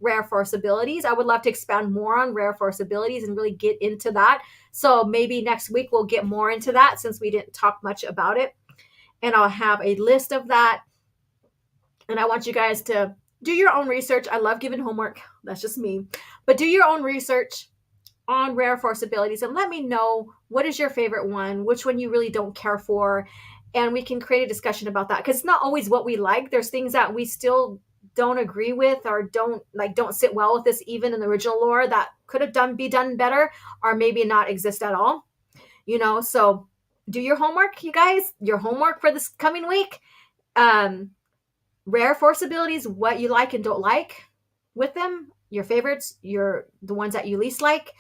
rare Force abilities. I would love to expand more on rare Force abilities and really get into that. So maybe next week we'll get more into that since we didn't talk much about it. And I'll have a list of that. And I want you guys to do your own research. I love giving homework. That's just me. But do your own research on rare Force abilities and let me know what is your favorite one, which one you really don't care for. And we can create a discussion about that because it's not always what we like. There's things that we still don't agree with or don't sit well with us even in the original lore that could have be done better or maybe not exist at all. So do your homework, you guys. Your homework for this coming week. Rare Force abilities, what you like and don't like with them, your favorites, the ones that you least like,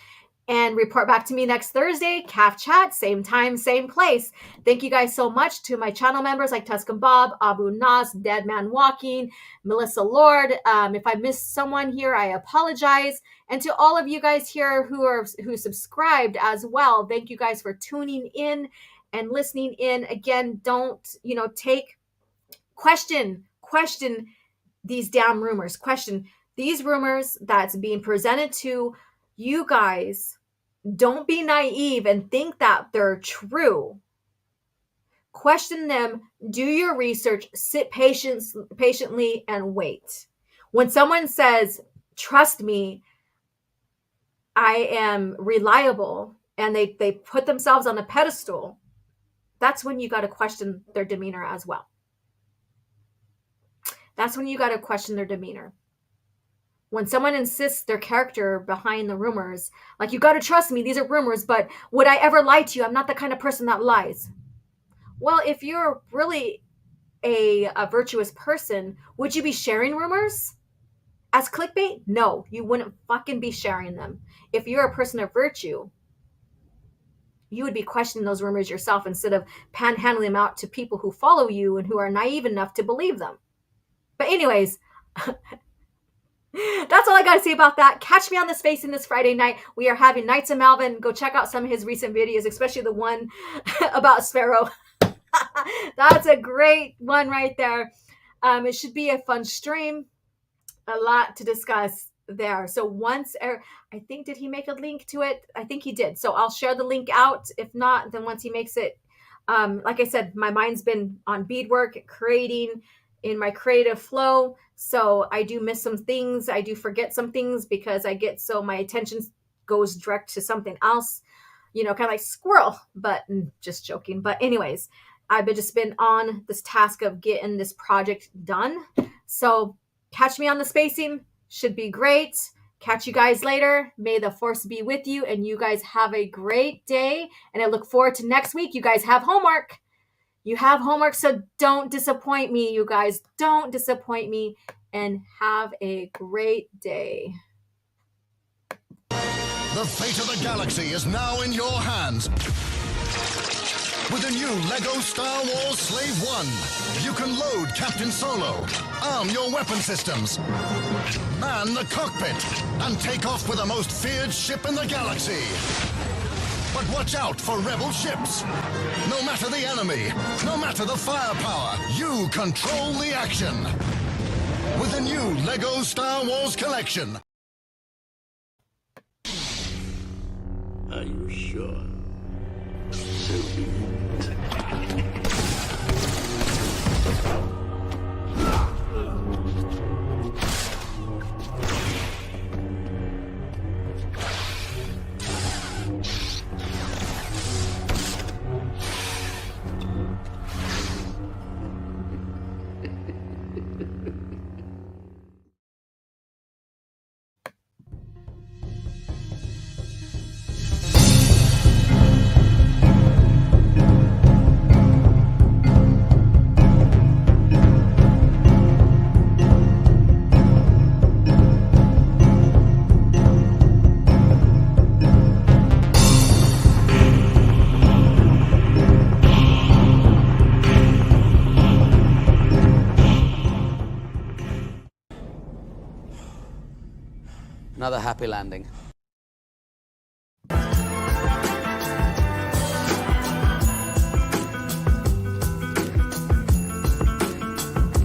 and report back to me next Thursday. CAF chat, same time, same place. Thank you guys so much to my channel members like Tuscan Bob, Abu Nas, Dead Man Walking, Melissa Lord. If I missed someone here, I apologize. And to all of you guys here who subscribed as well, thank you guys for tuning in and listening in. Again, don't question these damn rumors. Question these rumors that's being presented to you guys. Don't be naive and think that they're true. Question them, do your research, sit patiently and wait. When someone says, trust me, I am reliable, and they put themselves on a pedestal, that's when you got to question their demeanor as well. That's when you got to question their demeanor. When someone insists their character behind the rumors, like, you got to trust me, these are rumors, but would I ever lie to you? I'm not the kind of person that lies. Well, if you're really a virtuous person, would you be sharing rumors as clickbait? No, you wouldn't fucking be sharing them. If you're a person of virtue, you would be questioning those rumors yourself instead of panhandling them out to people who follow you and who are naive enough to believe them. But anyways, that's all I got to say about that. Catch me on the Space in this Friday night. We are having Knights of Malvin. Go check out some of his recent videos, especially the one about Sparrow. That's a great one right there. It should be a fun stream. A lot to discuss there. So once, I think, did he make a link to it? I think he did. So I'll share the link out. If not, then once he makes it, like I said, my mind's been on beadwork, creating in my creative flow. So I do miss some things. I do forget some things because my attention goes direct to something else, kind of like squirrel, but just joking. But anyways, I've just been on this task of getting this project done. So catch me on the spacing. Should be great. Catch you guys later. May the force be with you, and you guys have a great day. And I look forward to next week. You guys have homework. You have homework, so don't disappoint me, you guys. Don't disappoint me, and have a great day. The fate of the galaxy is now in your hands. With the new LEGO Star Wars Slave One, you can load Captain Solo, arm your weapon systems, man the cockpit, and take off with the most feared ship in the galaxy. But watch out for rebel ships. No matter the enemy, no matter the firepower, you control the action. With the new LEGO Star Wars collection. Are you sure? So be it. Another happy landing.